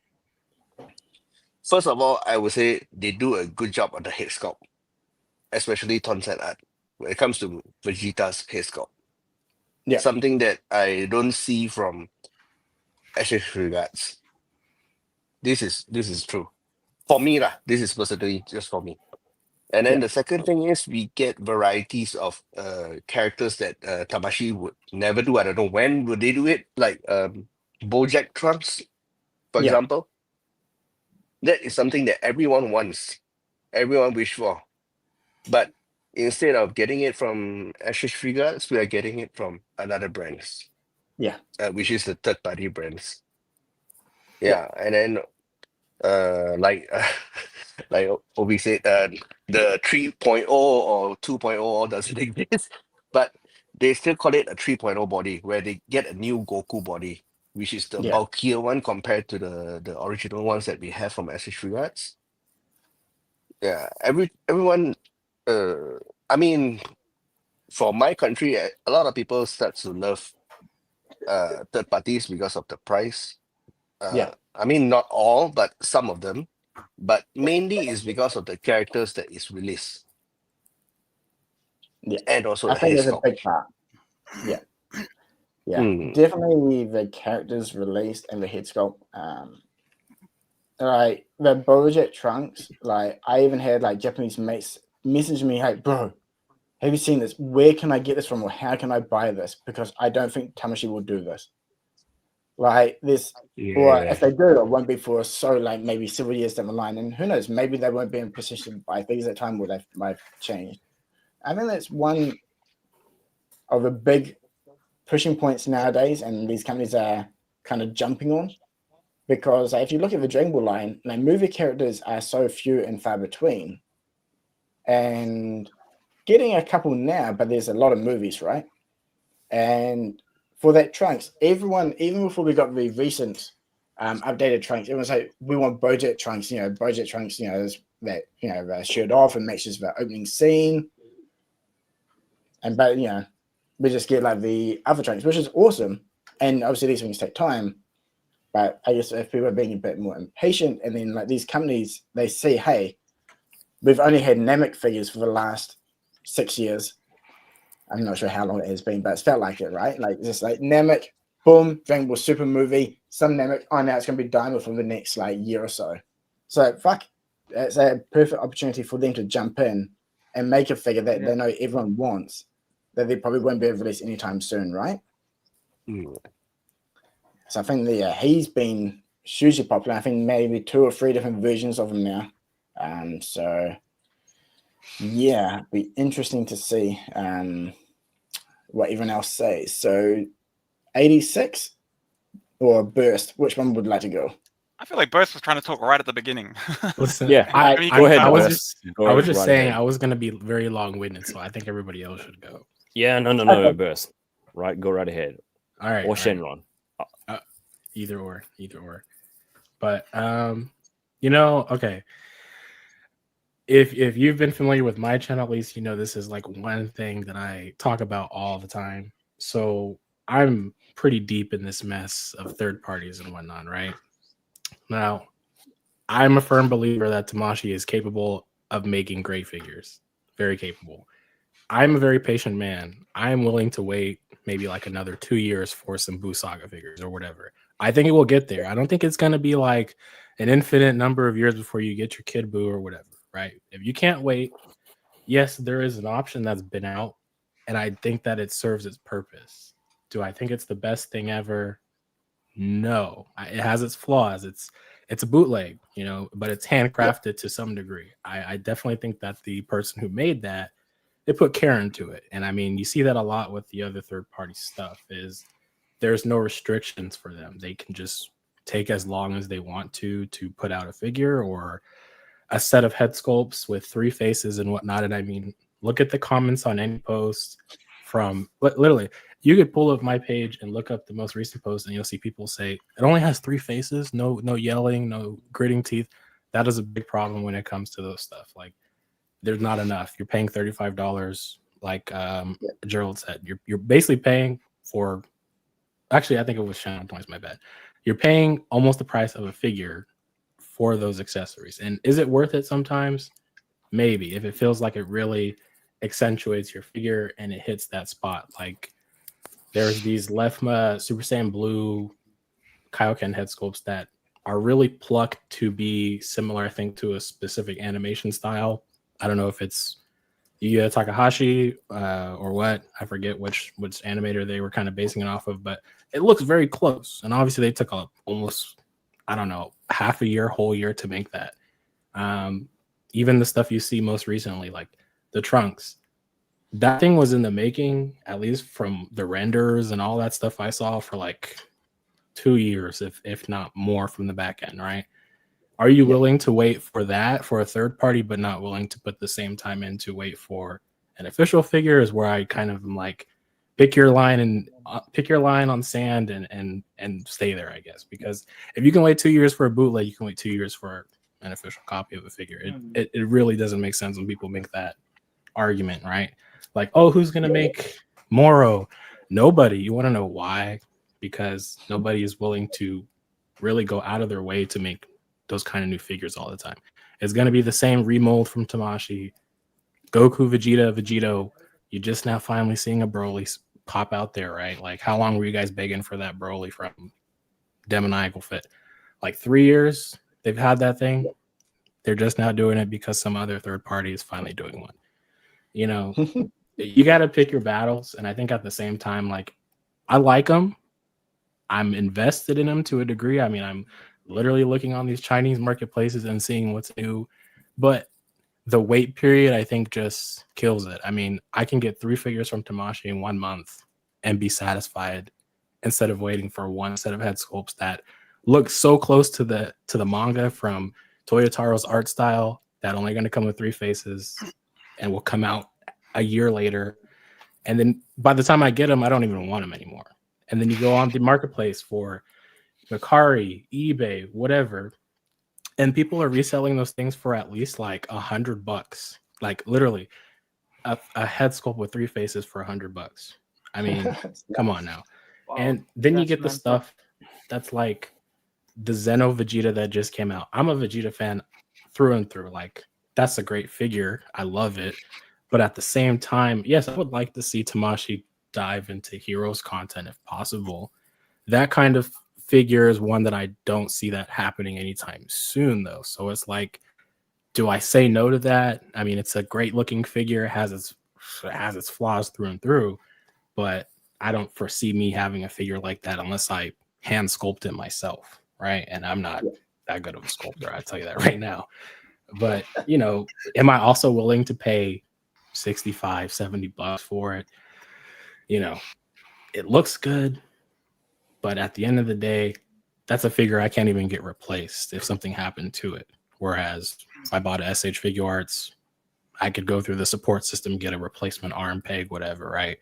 First of all, I would say they do a good job on the head sculpt, especially Tencent Art when it comes to Vegeta's head sculpt. Yeah. Something that I don't see from S.H.Figuarts. This is true. For me lah, this is personally just for me. And then Yeah. the second thing is we get varieties of characters that Tamashii would never do. I don't know when would they do it, like Bojack Trunks, for Yeah. example. That is something that everyone wants, everyone wish for. But instead of getting it from S.H.Figuarts, we are getting it from another brands. Yeah. Which is the third party brands. Yeah, and then like like Obi said, the 3.0 or 2.0 doesn't exist, but they still call it a 3.0 body, where they get a new Goku body, which is the Yeah. bulkier one compared to the original ones that we have from S.H.Figuarts. Yeah, everyone. I mean, for my country, a lot of people start to love third parties because of the price. Yeah. I mean, not all, but some of them. But mainly is because of the characters that is released. Yeah. And also I the think hair there's a sculpt. big part. Yeah. Yeah. Mm. Definitely the characters released and the head sculpt. Like the Bojack Trunks, like I even had like Japanese mates message me, hey bro, have you seen this? Where can I get this from, or how can I buy this? Because I don't think Tamashii will do this. Like this, or Yeah. if they do, it won't be for so like maybe several years down the line. And who knows, maybe they won't be in position to buy things at time where they might change. I think that's one of the big pushing points nowadays, and these companies are kind of jumping on. Because if you look at the Dragon Ball line, like movie characters are so few and far between. And getting a couple now, but there's a lot of movies, right? And for that Trunks, everyone, even before we got the recent updated Trunks, everyone's like, we want Bojack Trunks, Bojack Trunks, that shirt off and matches the opening scene. But we just get like the other Trunks, which is awesome. And obviously these things take time. But I guess if people are being a bit more impatient, and then like these companies, they see, hey, we've only had Namek figures for the last 6 years. I'm not sure how long it has been, but it's felt like it, right? Like just like Namek, boom, Dragon Ball Super movie, some Namek. Oh, now it's going to be Diamond for the next like year or so. So fuck, it's a perfect opportunity for them to jump in and make a figure that they know everyone wants, that they probably won't be released anytime soon, right? Mm. So I think he's been hugely popular. I think maybe 2 or 3 different versions of him now. So yeah, be interesting to see what everyone else says. So 86 or Burst, which one would you like to go? I feel like Burst was trying to talk right at the beginning. Listen, Yeah, Go ahead, I was Burst. just saying I was going to be very long-winded, so I think everybody else should go. Yeah, no, Burst. Right, go right ahead. All right. Or Shenron. Either or. But okay. If you've been familiar with my channel, at least this is like one thing that I talk about all the time. So I'm pretty deep in this mess of third parties and whatnot, right? Now, I'm a firm believer that Tamashii is capable of making great figures. Very capable. I'm a very patient man. I'm willing to wait maybe like another 2 years for some Buu Saga figures or whatever. I think it will get there. I don't think it's going to be like an infinite number of years before you get your Kid Buu or whatever, right? If you can't wait, yes, there is an option that's been out, and I think that it serves its purpose. Do I think it's the best thing ever? No. It has its flaws. it's a bootleg, you know, but it's handcrafted to some degree. I definitely think that the person who made that, they put care into it. And I mean, you see that a lot with the other third-party stuff is there's no restrictions for them. They can just take as long as they want to put out a figure or a set of head sculpts with 3 faces and whatnot. And I mean, look at the comments on any post from literally, you could pull up my page and look up the most recent post and you'll see people say it only has 3 faces, no yelling, no gritting teeth. That is a big problem when it comes to those stuff. Like, there's not enough. You're paying $35, like Gerald said. You're basically paying for, actually, I think it was Shenrontoyz, my bad. You're paying almost the price of a figure for those accessories. And is it worth it sometimes? Maybe, if it feels like it really accentuates your figure and it hits that spot. Like, there's these Lefma Super Saiyan Blue Kaioken head sculpts that are really plucked to be similar, I think, to a specific animation style. I don't know if it's Yuya Takahashi or what. I forget which animator they were kind of basing it off of, but it looks very close. And obviously they took almost, I don't know, half a year, whole year to make that. Even the stuff you see most recently, like the trunks, that thing was in the making, at least from the renders and all that stuff I saw, for like 2 years, if not more, from the back end, right? Are you willing to wait for that for a third party, but not willing to put the same time in to wait for an official figure? Is where I kind of am like, pick your line on sand and stay there, I guess. Because if you can wait 2 years for a bootleg, you can wait 2 years for an official copy of a figure. It really doesn't make sense when people make that argument, right? Like, oh, who's gonna make Moro? Nobody. You want to know why? Because nobody is willing to really go out of their way to make those kind of new figures all the time. It's going to be the same remold from Tamashii. Goku, Vegeta, Vegito. You just now finally seeing a Broly pop out there, right? Like, how long were you guys begging for that Broly from Demoniacal Fit? Like 3 years they've had that thing. They're just now doing it because some other third party is finally doing one. You know, you got to pick your battles. And I think at the same time, like, I like them. I'm invested in them to a degree. I mean, I'm literally looking on these Chinese marketplaces and seeing what's new, but the wait period, I think, just kills it. I mean, I can get 3 figures from Tamashii in 1 month and be satisfied instead of waiting for one set of head sculpts that look so close to the manga from Toyotaro's art style that only going to come with 3 faces and will come out a year later. And then by the time I get them, I don't even want them anymore. And then you go on the marketplace for Mercari, eBay, whatever, and people are reselling those things for at least like $100. Like, literally a head sculpt with 3 faces for $100. I mean, come on now. Wow. And then you get the stuff that's like the Zeno Vegeta that just came out. I'm a Vegeta fan through and through. Like, that's a great figure. I love it. But at the same time, yes, I would like to see Tamashii dive into Heroes content if possible. That kind of figure is one that I don't see that happening anytime soon, though. So it's like, do I say no to that? I mean, it's a great looking figure, it has its flaws through and through, but I don't foresee me having a figure like that unless I hand sculpt it myself, right? And I'm not that good of a sculptor, I'll tell you that right now. But, you know, am I also willing to pay $65-$70 for it? You know, it looks good, but at the end of the day, that's a figure I can't even get replaced if something happened to it. Whereas if I bought a S.H.Figuarts, I could go through the support system, get a replacement arm peg, whatever, right?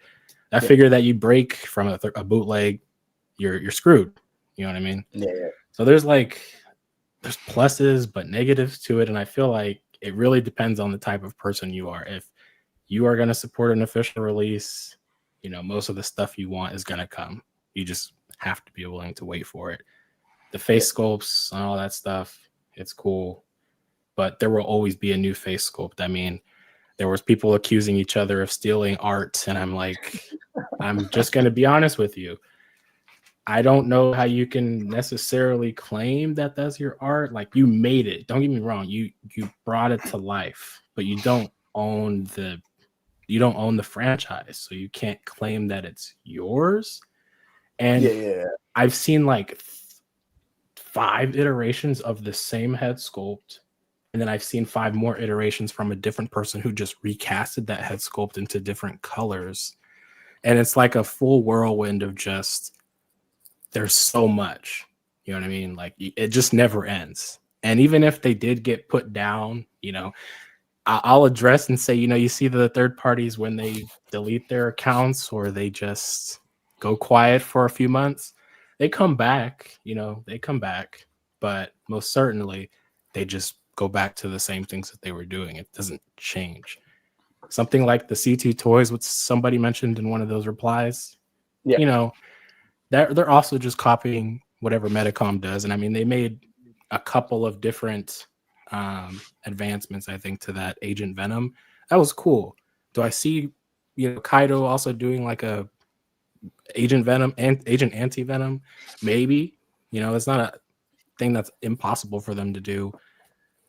That figure that you break from a bootleg, you're screwed. You know what I mean? Yeah. So there's pluses but negatives to it, and I feel like it really depends on the type of person you are. If you are going to support an official release, you know, most of the stuff you want is going to come. You just have to be willing to wait for it. The face sculpts and all that stuff, it's cool, but there will always be a new face sculpt. I mean, there was people accusing each other of stealing art, and I'm like, I'm just going to be honest with you. I don't know how you can necessarily claim that that's your art. Like, you made it. Don't get me wrong. You brought it to life, but you don't own the franchise, so you can't claim that it's yours. And I've seen like 5 iterations of the same head sculpt. And then I've seen 5 more iterations from a different person who just recasted that head sculpt into different colors. And it's like a full whirlwind of just, there's so much, you know what I mean? Like it just never ends. And even if they did get put down, you know, I'll address and say, you know, you see the third parties when they delete their accounts or they just go quiet for a few months, they come back, you know, they come back, but most certainly they just go back to the same things that they were doing. It doesn't change. Something like the C2 toys, which somebody mentioned in one of those replies, you know, they're also just copying whatever Medicom does. And I mean, they made a couple of different advancements, I think, to that Agent Venom. That was cool. Do I see, you know, Kaido also doing like a Agent Venom and Agent Anti-Venom? Maybe, you know, it's not a thing that's impossible for them to do.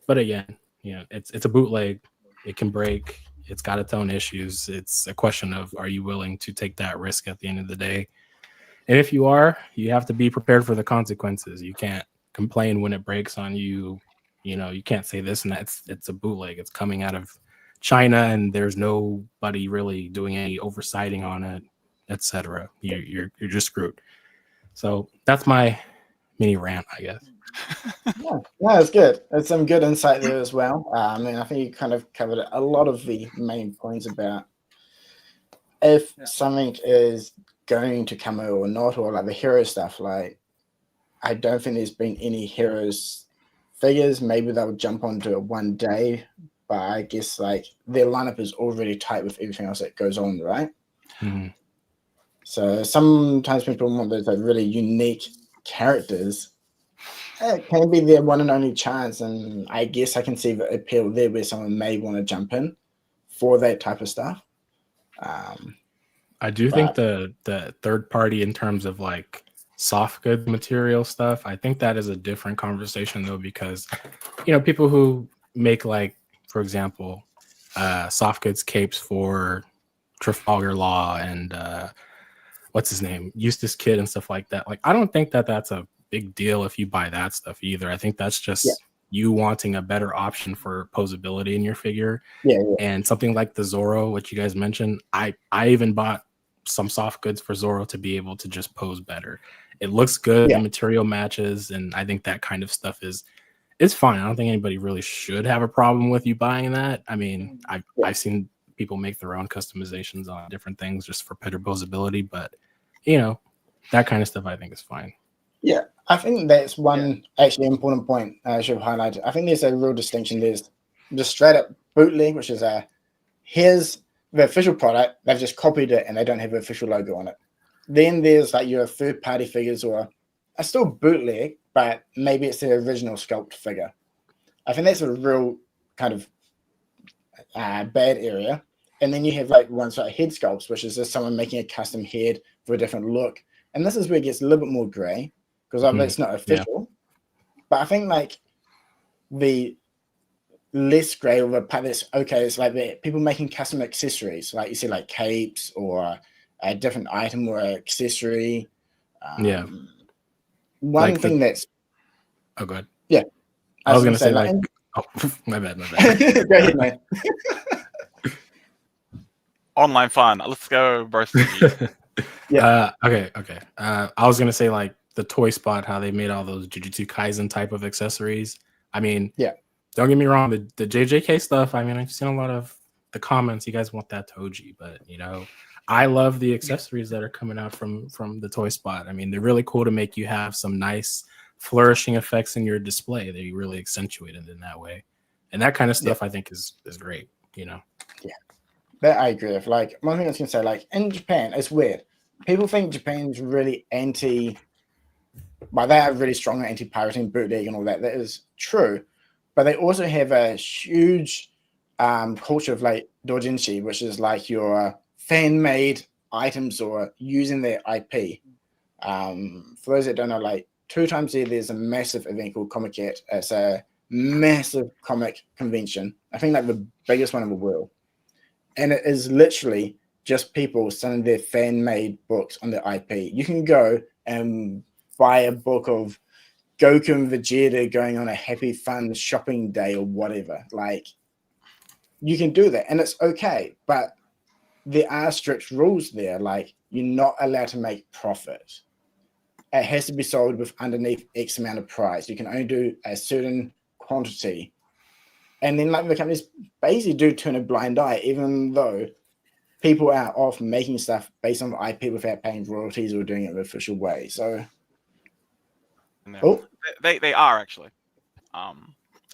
But again, you know, it's a bootleg. It can break. It's got its own issues. It's a question of, are you willing to take that risk at the end of the day? And if you are, you have to be prepared for the consequences. You can't complain when it breaks on you. You know, you can't say this and that. It's a bootleg. It's coming out of China, and there's nobody really doing any oversighting on it, etc. You're just screwed. So that's my mini rant, I guess. Yeah, no, it's good. It's some good insight there as well. And I think you kind of covered a lot of the main points about if something is going to come out or not, or like the hero stuff. Like, I don't think there's been any heroes figures. Maybe they'll jump onto it one day, but I guess like their lineup is already tight with everything else that goes on, right? Mm-hmm. So sometimes people want those like really unique characters. It can be their one and only chance, and I guess I can see the appeal there where someone may want to jump in for that type of stuff. I do think the third party in terms of like soft goods material stuff, I think that is a different conversation though, because, you know, people who make like, for example, soft goods capes for Trafalgar Law and what's his name, Eustace Kid and stuff like that. Like, I don't think that that's a big deal if you buy that stuff either. I think that's just you wanting a better option for posability in your figure. And something like the Zoro, which you guys mentioned, I even bought some soft goods for Zoro to be able to just pose better. It looks good, the material matches, and I think that kind of stuff is fine. I don't think anybody really should have a problem with you buying that. I mean, I've seen people make their own customizations on different things just for better posability, but you know, that kind of stuff I think is fine. Yeah, I think that's one actually important point I should have highlighted. I think there's a real distinction. There's just straight up bootleg, which is here's the official product, they've just copied it and they don't have the official logo on it. Then there's like your third party figures, or are still bootleg, but maybe it's the original sculpt figure. I think that's a real kind of bad area. And then you have like ones like head sculpts, which is just someone making a custom head for a different look. And this is where it gets a little bit more gray, because it's not official. But I think like the less gray or the part that's okay is like the people making custom accessories, like you see like capes or a different item or accessory. One like thing that's good. Yeah. I was gonna say like my bad. Go ahead, man. Online fun. Let's go, BurstZG. Okay. I was gonna say like the Toy Spot, how they made all those Jujutsu Kaisen type of accessories. I mean, don't get me wrong, the JJK stuff, I mean, I've seen a lot of the comments, you guys want that Toji, but you know, I love the accessories that are coming out from the Toy Spot. I mean, they're really cool to make you have some nice flourishing effects in your display. They really accentuate it in that way. And that kind of stuff I think is great, you know. Yeah. That I agree with. Like, one thing I was gonna say, like in Japan, it's weird. People think Japan's really they are really strong anti-pirating, bootleg and all that. That is true. But they also have a huge culture of like doujinshi, which is like your fan-made items or using their IP. For those that don't know, like 2 times a year, there's a massive event called Comic-Cat. It's a massive comic convention. I think like the biggest one in the world. And it is literally just people selling their fan-made books on their IP. You can go and buy a book of Goku and Vegeta going on a happy, fun shopping day or whatever. Like, you can do that, and it's okay, but there are strict rules there. Like, you're not allowed to make profit. It has to be sold with underneath X amount of price. You can only do a certain quantity. And then, like, the companies basically do turn a blind eye, even though people are off making stuff based on IP without paying royalties or doing it the official way. So, they are actually.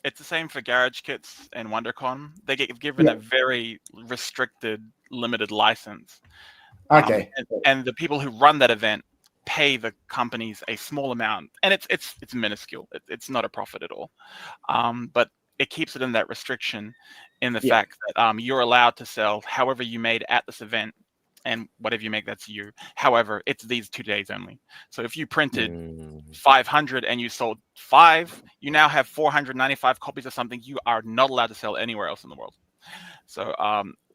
It's the same for garage kits and WonderCon. They get given a very restricted, limited license. Okay. And the people who run that event pay the companies a small amount, and it's minuscule. It's not a profit at all. But it keeps it in that restriction, in the fact that you're allowed to sell however you made at this event, and whatever you make, that's you. However, it's these 2 days only. So if you printed 500 and you sold 5, you now have 495 copies of something you are not allowed to sell anywhere else in the world. So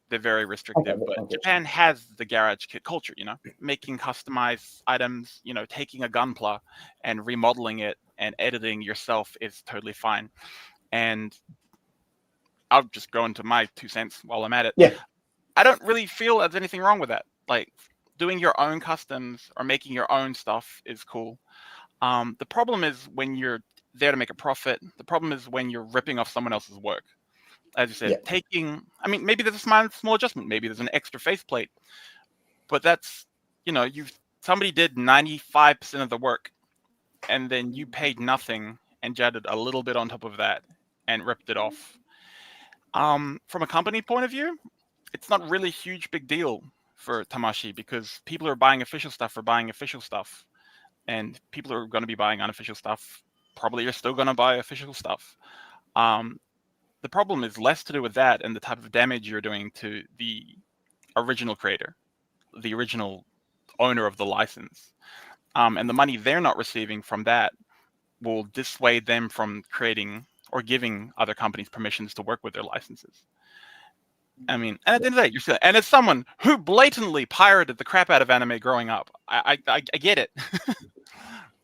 they're very restrictive. But Japan has the garage kit culture, you know, making customized items, you know, taking a Gunpla and remodeling it and editing yourself is totally fine. And I'll just go into my 2 cents while I'm at it. Yeah. I don't really feel there's anything wrong with that. Like, doing your own customs or making your own stuff is cool. The problem is when you're there to make a profit. The problem is when you're ripping off someone else's work. As you said, I mean, maybe there's a small adjustment. Maybe there's an extra faceplate. But that's, you know, somebody did 95% of the work, and then you paid nothing and added a little bit on top of that and ripped it off. From a company point of view, it's not really a huge big deal for Tamashii, because people who are buying official stuff are buying official stuff, and people who are going to be buying unofficial stuff probably are still going to buy official stuff. The problem is less to do with that and the type of damage you're doing to the original creator, the original owner of the license. And the money they're not receiving from that will dissuade them from creating or giving other companies permissions to work with their licenses. I mean, and at the end of the day, you're still, and as someone who blatantly pirated the crap out of anime growing up, I get it.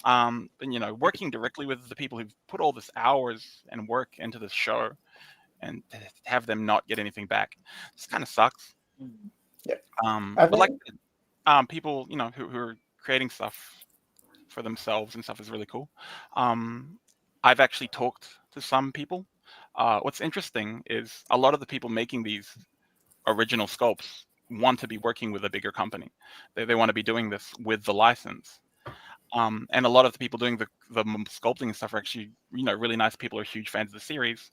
And, you know, working directly with the people who've put all this hours and work into this show, and to have them not get anything back, this kind of sucks. Yeah. But like, people, you know, who are creating stuff for themselves and stuff is really cool. I've actually talked to some people. What's interesting is a lot of the people making these original sculpts want to be working with a bigger company. They want to be doing this with the license. And a lot of the people doing the sculpting and stuff are actually, you know, really nice people who are huge fans of the series.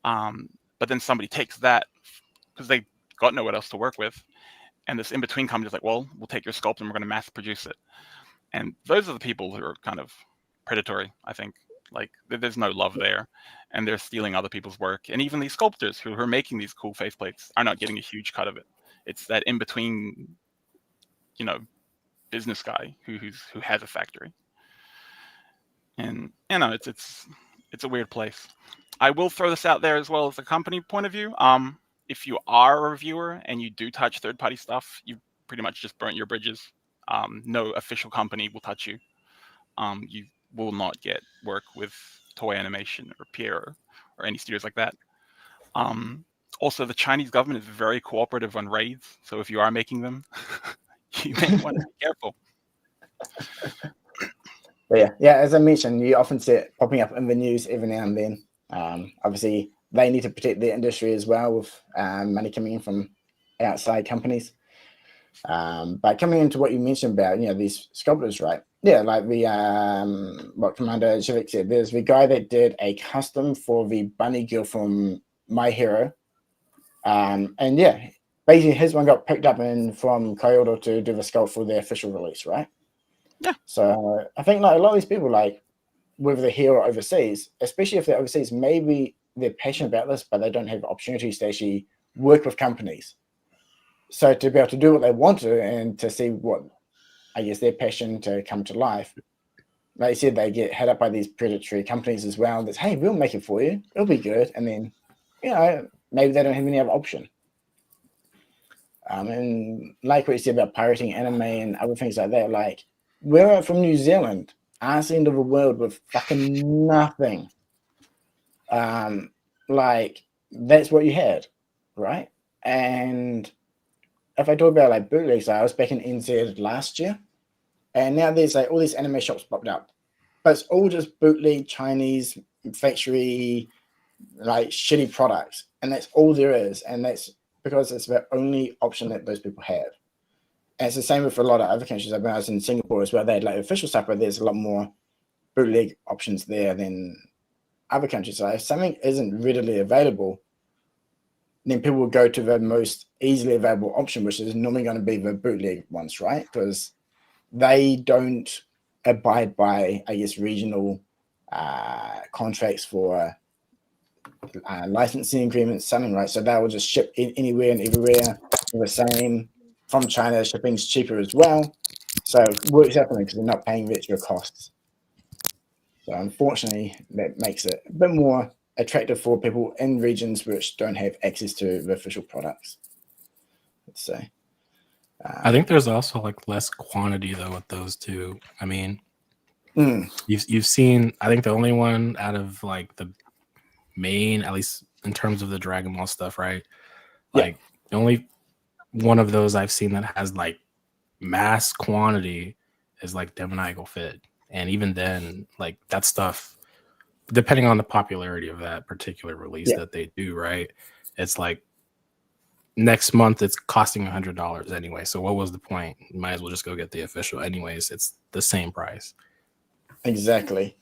But then somebody takes that because they got nowhere else to work with, and this in-between company is like, well, we'll take your sculpt and we're going to mass produce it. And those are the people who are kind of predatory, I think. Like, there's no love there, and they're stealing other people's work. And even these sculptors who are making these cool faceplates are not getting a huge cut of it. It's that in-between, you know, business guy who has a factory. And, you know, it's a weird place. I will throw this out there as well as a company point of view. If you are a reviewer and you do touch third-party stuff, you've pretty much just burnt your bridges. No official company will touch you. You will not get work with Toei Animation or Pierre or any studios like that. Also, the Chinese government is very cooperative on raids, so if you are making them, you may want to be careful. Yeah, as I mentioned, you often see it popping up in the news every now and then. Obviously, they need to protect their industry as well, with money coming in from outside companies. But coming into what you mentioned about, you know, these sculptors, right? Yeah, like the what Commander Shivik said, there's the guy that did a custom for the bunny girl from My Hero. And yeah, basically his one got picked up from Kyoto to do the sculpt for the official release, right? Yeah. So I think like a lot of these people, like whether they're here or overseas, especially if they're overseas, maybe they're passionate about this, but they don't have opportunities to actually work with companies. So to be able to do what they want to and to see what, I guess, their passion to come to life, like you said, they get hit up by these predatory companies as well. That's, hey, we'll make it for you. It'll be good. And then, you know, maybe they don't have any other option. And like what you said about pirating anime and other things like that, like we're from New Zealand. ass end of the world with fucking nothing. Like that's what you had, right? And if I talk about like bootlegs, I was back in NZ last year, and now there's like all these anime shops popped up, but it's all just bootleg Chinese factory, like shitty products, and that's all there is, and that's because it's the only option that those people have. And it's the same with a lot of other countries. I was in Singapore as well. They had like official stuff, but there's a lot more bootleg options there than other countries. So if something isn't readily available, then people will go to the most easily available option, which is normally going to be the bootleg ones, right? Because they don't abide by, I guess, regional contracts for licensing agreements, something, right? So they will just ship anywhere and everywhere the same. From China, shipping's cheaper as well. So it works out for them because they're not paying the extra costs. So unfortunately, that makes it a bit more attractive for people in regions which don't have access to the official products, let's say. I think there's also like less quantity though with those two. I mean, you've seen. I think the only one out of like the main, at least in terms of the Dragon Ball stuff, right? Like the only one of those I've seen that has like mass quantity is like Demon Eagle Fit, and even then, like that stuff, depending on the popularity of that particular release that they do, right? It's like next month it's costing $100 anyway. So what was the point? You might as well just go get the official. Anyways, it's the same price. Exactly.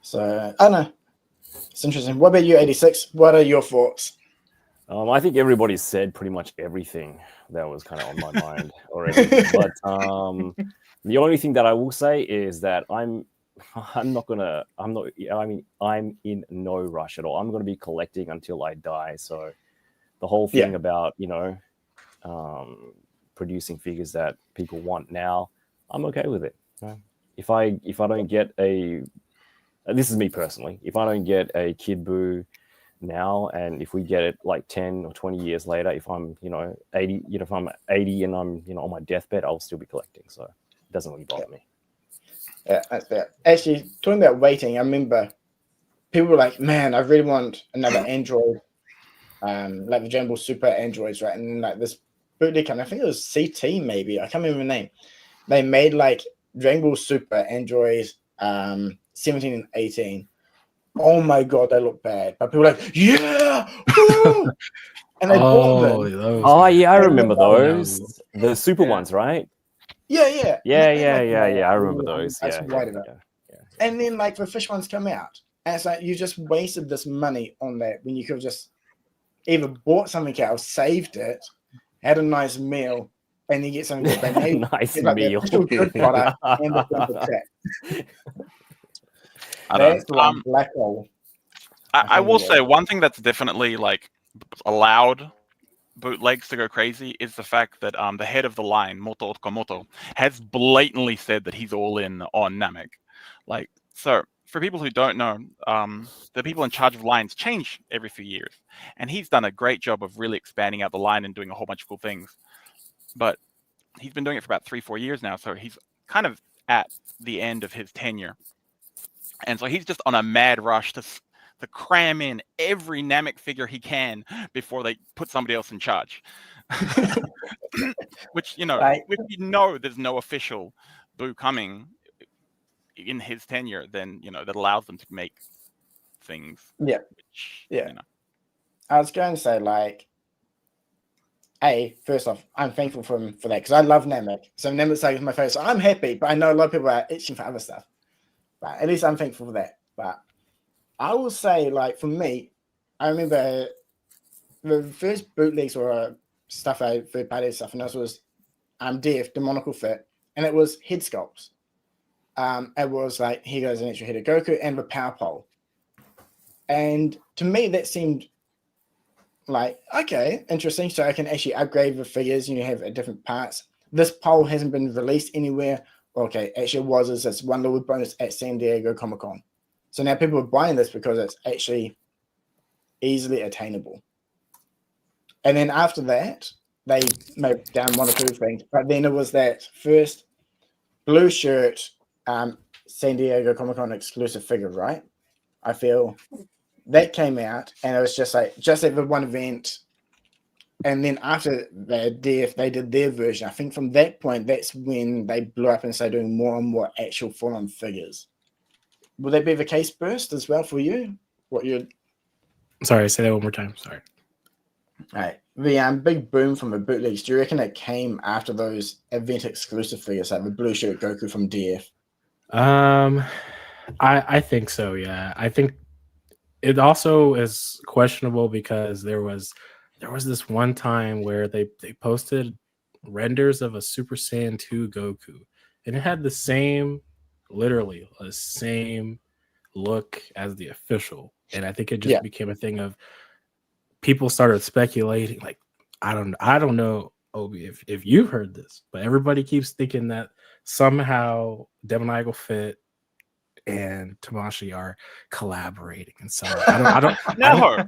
So I don't know. It's interesting. What about you, 86? What are your thoughts? I think everybody said pretty much everything that was kind of on my mind already. But the only thing that I will say is that I'm in no rush at all. I'm going to be collecting until I die. So the whole thing about, producing figures that people want now, I'm okay with it. If I don't get this is me personally, if I don't get a Kid Buu now, and if we get it like 10 or 20 years later, if I'm 80, if I'm 80 and I'm on my deathbed, I'll still be collecting. So it doesn't really bother me. Yeah, that's fair. Actually, talking about waiting, I remember people were like, man, I really want another Android, like the Dragon Ball Super Androids, right? And like this bootleg company, I think it was CT maybe, I can't remember the name. They made like Dragon Ball Super Android 17 and 18. Oh my god, they look bad. But people were like, yeah! Woo! And they bought them. Oh yeah, I remember those. The super ones, right? Yeah. I remember those. That's right about it. And then like the fish ones come out. And it's like you just wasted this money on that when you could have just either bought something else, saved it, had a nice meal, and you get something that they made. Nice like meal. Good product and the simple chat. That's black hole. I will say one thing that's definitely like allowed bootlegs to go crazy is the fact that the head of the line, Moto Okamoto, has blatantly said that he's all in on Namek. Like, so for people who don't know, the people in charge of lines change every few years, and he's done a great job of really expanding out the line and doing a whole bunch of cool things. But he's been doing it for about 3-4 years now, so he's kind of at the end of his tenure. And so he's just on a mad rush to cram in every Namek figure he can before they put somebody else in charge. Which, there's no official Buu coming in his tenure, then, that allows them to make things. Yeah. I was going to say, like, first off, I'm thankful for him for that because I love Namek. So Namek's like my favorite. So I'm happy, but I know a lot of people are itching for other stuff. But at least I'm thankful for that. But I will say, like, for me, I remember the first bootlegs were stuff third-party stuff, and this was Demonical Fit, and it was head sculpts. It was like, here goes an extra head of Goku and the power pole. And to me, that seemed like, okay, interesting. So I can actually upgrade the figures, have different parts. This pole hasn't been released anywhere. Okay, actually it was this one little bonus at San Diego Comic-Con. So now people are buying this because it's actually easily attainable. And then after that, they made down one or two things. But then it was that first blue shirt San Diego Comic-Con exclusive figure, right? I feel that came out, and it was just at the one event, and then after their death, they did their version. I think from that point, that's when they blew up and started doing more and more actual full-on figures. Will that be the case, Burst, as well for you? Sorry, say that one more time. Sorry. All right. The big boom from the bootlegs, do you reckon it came after those event exclusive figures, like the blue shirt Goku from DF? I think so, yeah. I think it also is questionable because there was this one time where they posted renders of a Super Saiyan 2 Goku, and it had literally the same look as the official. And I think it just became a thing of people started speculating, like, I don't know, Obi, if you've heard this, but everybody keeps thinking that somehow Demon Fit and Tamashi are collaborating, and so I don't For know.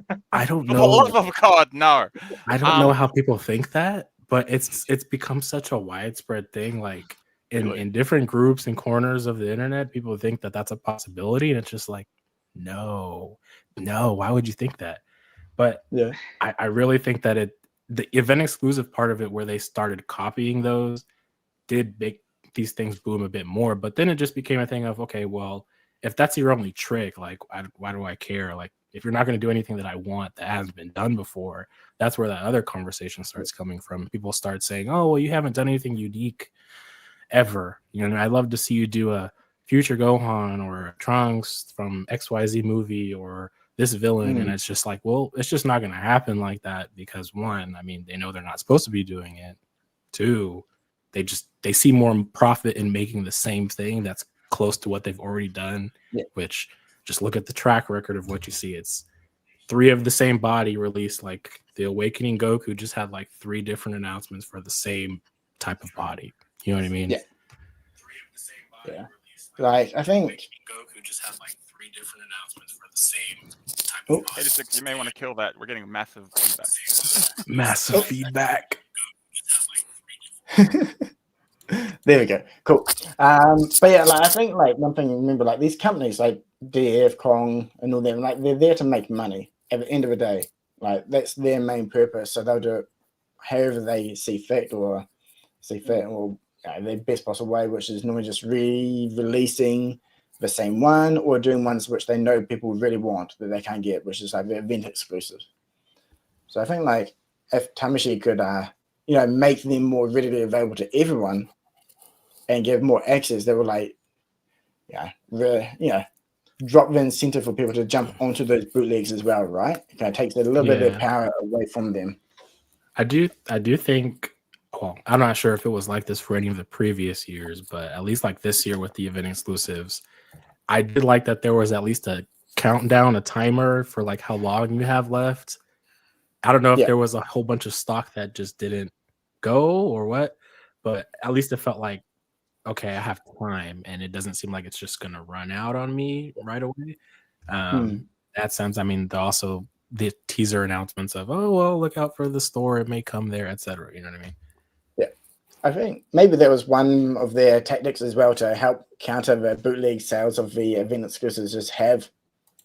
the love of God, no. I don't know how people think that, but it's become such a widespread thing. Like in different groups and corners of the internet, people think that that's a possibility, and it's just like, no, why would you think that? But yeah, I really think that the event exclusive part of it, where they started copying those, did make these things boom a bit more. But then it just became a thing of, okay, well, if that's your only trick, like, why do I care? Like, if you're not going to do anything that I want that hasn't been done before, that's where that other conversation starts coming from. People start saying, oh, well, you haven't done anything unique ever. You know, I'd love to see you do a future Gohan or a Trunks from XYZ movie or this villain. And it's just like, well, it's just not going to happen like that, because one, I mean, they know they're not supposed to be doing it. Two, they see more profit in making the same thing that's close to what they've already done, which, just look at the track record of what you see. It's 3 of the same body released. Like the Awakening Goku just had like 3 different announcements for the same type of body. You know what I mean? Yeah. Like, I think Goku just had like 3 different announcements for the same type of body. 86, you may want to kill that. We're getting massive feedback. Massive feedback. There we go. Cool. But yeah, like, I think like one thing, remember, like these companies like DF, Kong, and all them, like they're there to make money at the end of the day. Like that's their main purpose. So they'll do it however they see fit, or their best possible way, which is normally just re-releasing the same one, or doing ones which they know people really want that they can't get, which is like the event exclusives. So I think like if Tamashi could make them more readily available to everyone and give more access, they were like, drop the incentive for people to jump onto those bootlegs as well, right? It kind of takes a little bit of their power away from them. I do think, well, I'm not sure if it was like this for any of the previous years, but at least like this year with the event exclusives, I did like that there was at least a countdown, a timer for like how long you have left. I don't know if there was a whole bunch of stock that just didn't go or what, but at least it felt like, okay, I have time, and it doesn't seem like it's just going to run out on me right away. That sense, I mean, also the teaser announcements of, oh, well, look out for the store, it may come there, etc. You know what I mean? Yeah. I think maybe that was one of their tactics as well to help counter the bootleg sales of the event exclusives, just have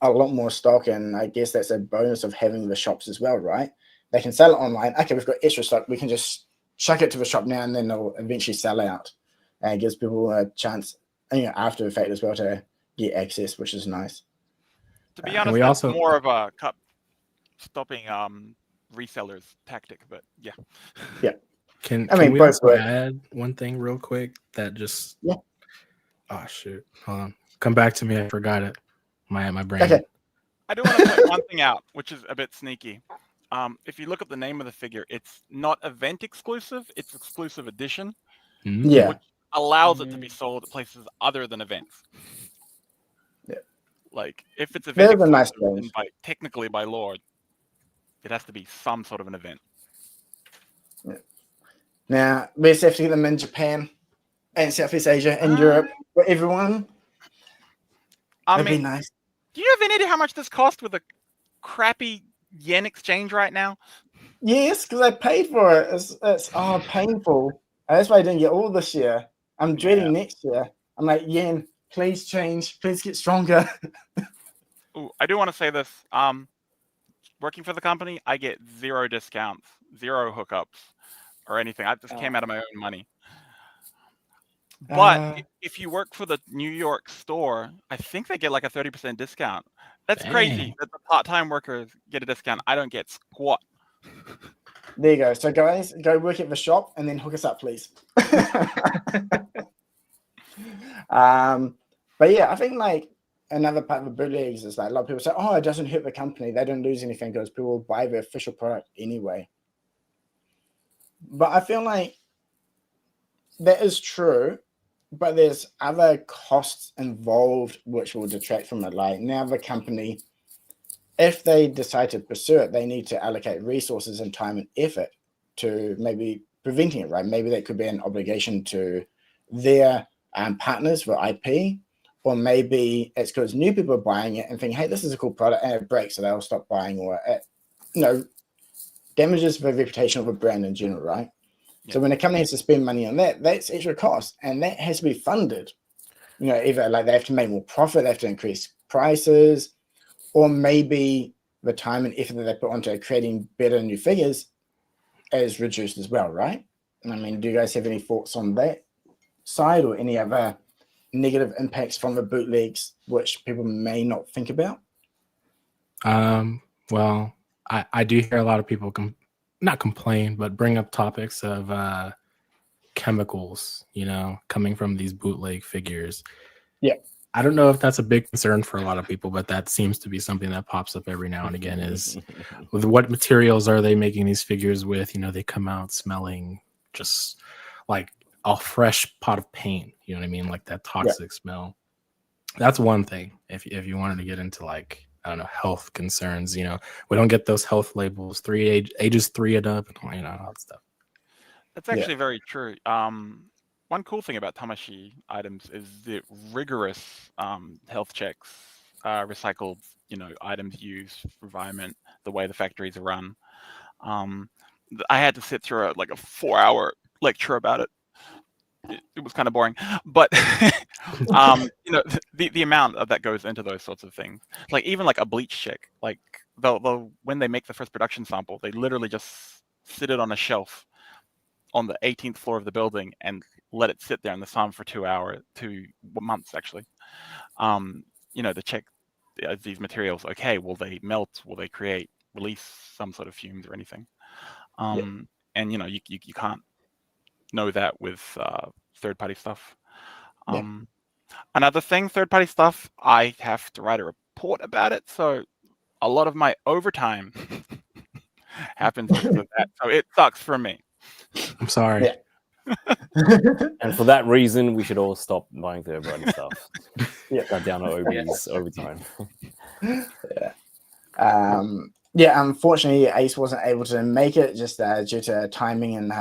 a lot more stock, and I guess that's a bonus of having the shops as well, right? They can sell it online. Okay, we've got extra stock. We can just chuck it to the shop now, and then they'll eventually sell out. And it gives people a chance, after the fact as well, to get access, which is nice. To be honest, that's more of a stopping resellers tactic, but yeah. Can we also add one thing real quick that just oh shoot, hold on, come back to me, I forgot it. My brain. Okay. I do want to point one thing out, which is a bit sneaky. If you look at the name of the figure, it's not event exclusive, it's exclusive edition. Which allows it to be sold at places other than events. Yeah. Like if it's event exclusive, nice technically by law, it has to be some sort of an event. Yeah. Now we just have to get them in Japan and Southeast Asia and Europe for everyone. That'd be nice. Do you have any idea how much this cost with a crappy yen exchange right now? Yes, because I paid for it. It's painful. That's why I didn't get all this year. I'm dreading next year. I'm like, yen, Please change. Please get stronger. Ooh, I do want to say this. Working for the company, I get 0 discounts, 0 hookups, or anything. I just came out of my own money. But if you work for the New York store, I think they get like a 30% discount. That's crazy that the part-time workers get a discount. I don't get squat. There you go. So guys, go work at the shop and then hook us up, please. But yeah, I think like another part of the bootlegs is like a lot of people say, oh, it doesn't hurt the company. They don't lose anything because people buy the official product anyway. But I feel like that is true, but there's other costs involved which will detract from it. Like now the company, if they decide to pursue it, they need to allocate resources and time and effort to maybe preventing it, right? Maybe that could be an obligation to their partners for IP, or maybe it's because new people are buying it and thinking, hey, this is a cool product, and it breaks, so they'll stop buying, or it, damages the reputation of a brand in general, right? Yeah. So when a company has to spend money on that, that's extra cost, and that has to be funded. Either like they have to make more profit, they have to increase prices, or maybe the time and effort that they put onto creating better new figures is reduced as well, right? I mean, do you guys have any thoughts on that side, or any other negative impacts from the bootlegs which people may not think about? Well, I do hear a lot of people not complain, but bring up topics of chemicals, coming from these bootleg figures. Yeah. I don't know if that's a big concern for a lot of people, but that seems to be something that pops up every now and again, is with what materials are they making these figures with? They come out smelling just like a fresh pot of paint, you know what I mean? Like that toxic smell. That's one thing. If you wanted to get into like, I don't know, health concerns, we don't get those health labels, ages 3 and up, and all that stuff. That's actually very true. One cool thing about Tamashi items is the rigorous health checks, recycled, items used, environment, the way the factories are run. I had to sit through a 4-hour lecture about it. It was kind of boring, but the amount of that goes into those sorts of things, like even like a bleach check, like they'll when they make the first production sample, they literally just sit it on a shelf on the 18th floor of the building and let it sit there in the sun for 2 months actually, to check these materials. Okay, will they melt? Will they release some sort of fumes or anything? And you can't know that with third-party stuff. Another thing, third-party stuff, I have to write a report about it, so a lot of my overtime happens because of that. So it sucks for me. I'm sorry. And for that reason, we should all stop buying third-party stuff. Cut down on OB's overtime. Unfortunately, Ace wasn't able to make it just due to timing and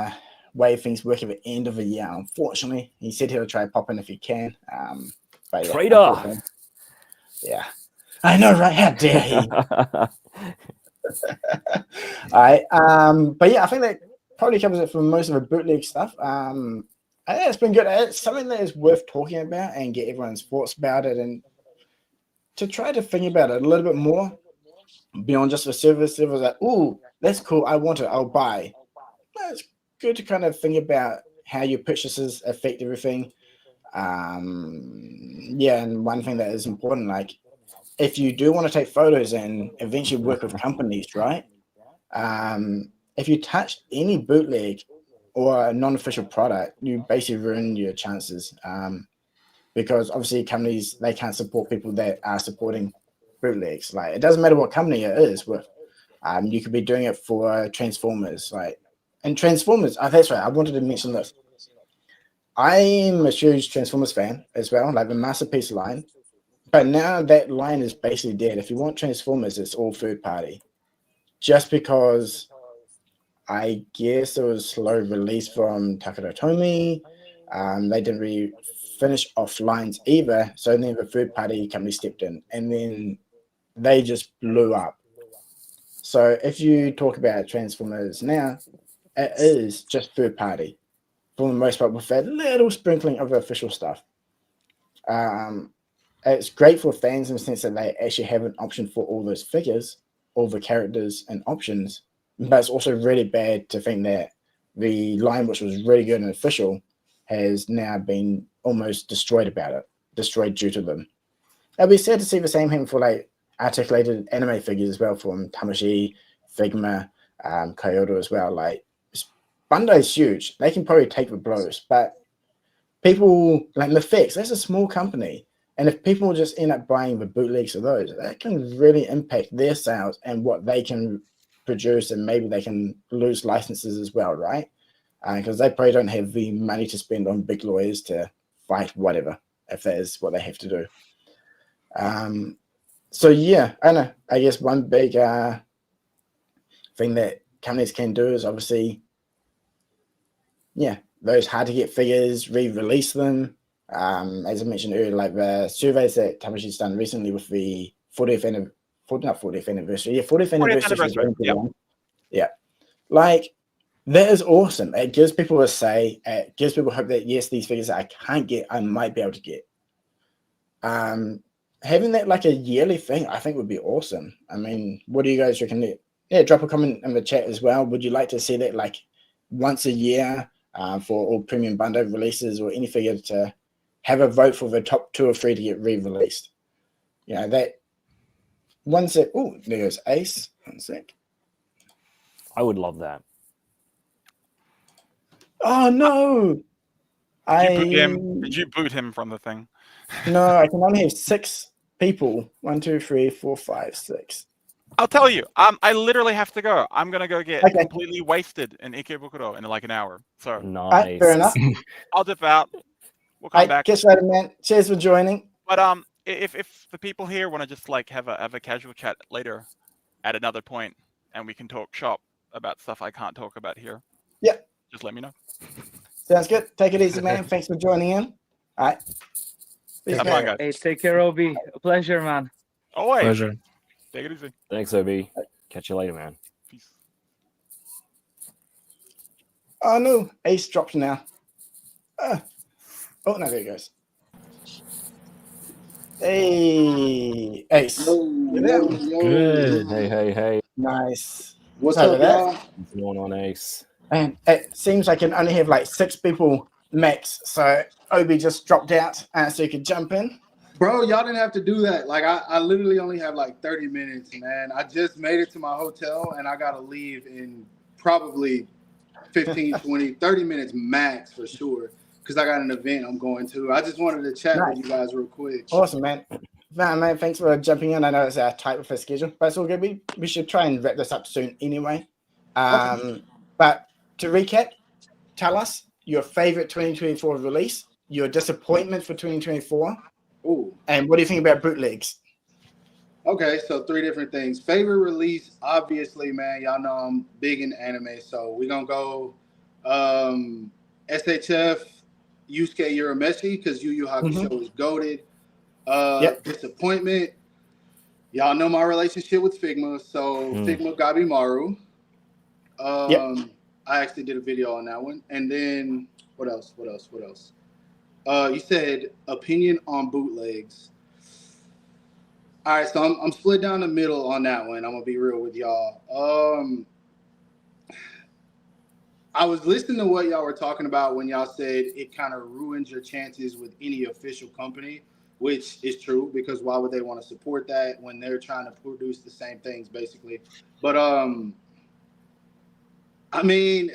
way things work at the end of the year. Unfortunately, he said he'll try pop in if he can. But Traitor. Yeah, I know, right? How dare he? All right. But yeah, I think that probably covers it for most of the bootleg stuff. I think it's been good. It's something that is worth talking about and get everyone's thoughts about it, and to try to think about it a little bit more beyond just the service. It was like, ooh, that's cool. I want it. I'll buy. It's good to kind of think about how your purchases affect everything. And one thing that is important, like if you do want to take photos and eventually work with companies, right? If you touch any bootleg or a non-official product, you basically ruin your chances, because obviously companies, they can't support people that are supporting bootlegs. Like it doesn't matter what company it is with. You could be doing it for Transformers, and Transformers. That's right. I wanted to mention this. I'm a huge Transformers fan as well, like the Masterpiece line. But now that line is basically dead. If you want Transformers, it's all third party. Just because I guess it was slow release from Takara Tomy. They didn't really finish off lines either. So then the third party company stepped in, and then they just blew up. So if you talk about Transformers now, it is just third party for the most part, with that little sprinkling of official stuff. It's great for fans in the sense that they actually have an option for all those figures, all the characters and options. But it's also really bad to think that the line, which was really good and official, has now been almost destroyed due to them. It'll be sad to see the same thing for like articulated anime figures as well, from Tamashii, Figma, Kyoto as well. Like Bandai's huge; they can probably take the blows, but people like Mafix, that's a small company. And if people just end up buying the bootlegs of those, that can really impact their sales and what they can produce, and maybe they can lose licenses as well, right? Because they probably don't have the money to spend on big lawyers to fight whatever, if that is what they have to do. So yeah, I know. I guess one big thing that companies can do is obviously, yeah, those hard to get figures, re-release them. As I mentioned earlier, like the surveys that Tamashi's done recently with the 40th anniversary. Yeah. Like, that is awesome. It gives people a say. It gives people hope that, yes, these figures that I can't get, I might be able to get. Having that like a yearly thing, I think would be awesome. I mean, what do you guys reckon? Yeah, drop a comment in the chat as well. Would you like to see that like once a year for all premium bundle releases, or any figure to have a vote for the top 2 or 3 to get re-released? You know, that one sec. Oh, there goes Ace. One sec. I would love that. Oh no! Did you boot him from the thing? No, I can only have 6 people. 1, 2, 3, 4, 5, 6. I'll tell you. I literally have to go. I'm gonna go get completely wasted in Ikebukuro in like an hour. So Nice. Fair enough. I'll dip out. We'll come back. Catch you later, man. Cheers for joining. But if the people here want to just like have a casual chat later at another point, and we can talk shop about stuff I can't talk about here. Yeah. Just let me know. Sounds good. Take it easy, man. Thanks for joining in. All right. Have fun, guys. Hey, take care, Obi. A pleasure, man. Always. Pleasure. Take it easy. Thanks, Obi. Catch you later, man. Peace. Oh no, Ace dropped now. Oh no, there he goes. Hey, Ace. Good. Hey. Nice. What's Sorry up, about y'all? What's going on, Ace? And it seems I can only have like 6 people max, so Obi just dropped out, so you could jump in. Bro, y'all didn't have to do that. Like, I literally only have like 30 minutes, man. I just made it to my hotel, and I got to leave in probably 15, 20, 30 minutes max for sure, because I got an event I'm going to. I just wanted to chat with you guys real quick. Awesome, man. Man, thanks for jumping in. I know it's tight with the schedule, but it's all good. We should try and wrap this up soon anyway. But to recap, tell us your favorite 2024 release, your disappointment for 2024, Ooh. and what do you think about bootlegs? Okay, so 3 different things. Favorite release, obviously, man, y'all know I'm big in anime, so we're going to go SHF, Yusuke Urameshi, because Yu Yu Hakusho is goated. Disappointment, y'all know my relationship with Figma, so Figma Gabimaru. I actually did a video on that one. And then what else? You said opinion on bootlegs. All right, so I'm split down the middle on that one. I'm gonna be real with y'all. I was listening to what y'all were talking about when y'all said it kind of ruins your chances with any official company, which is true, because why would they want to support that when they're trying to produce the same things, basically? But I mean,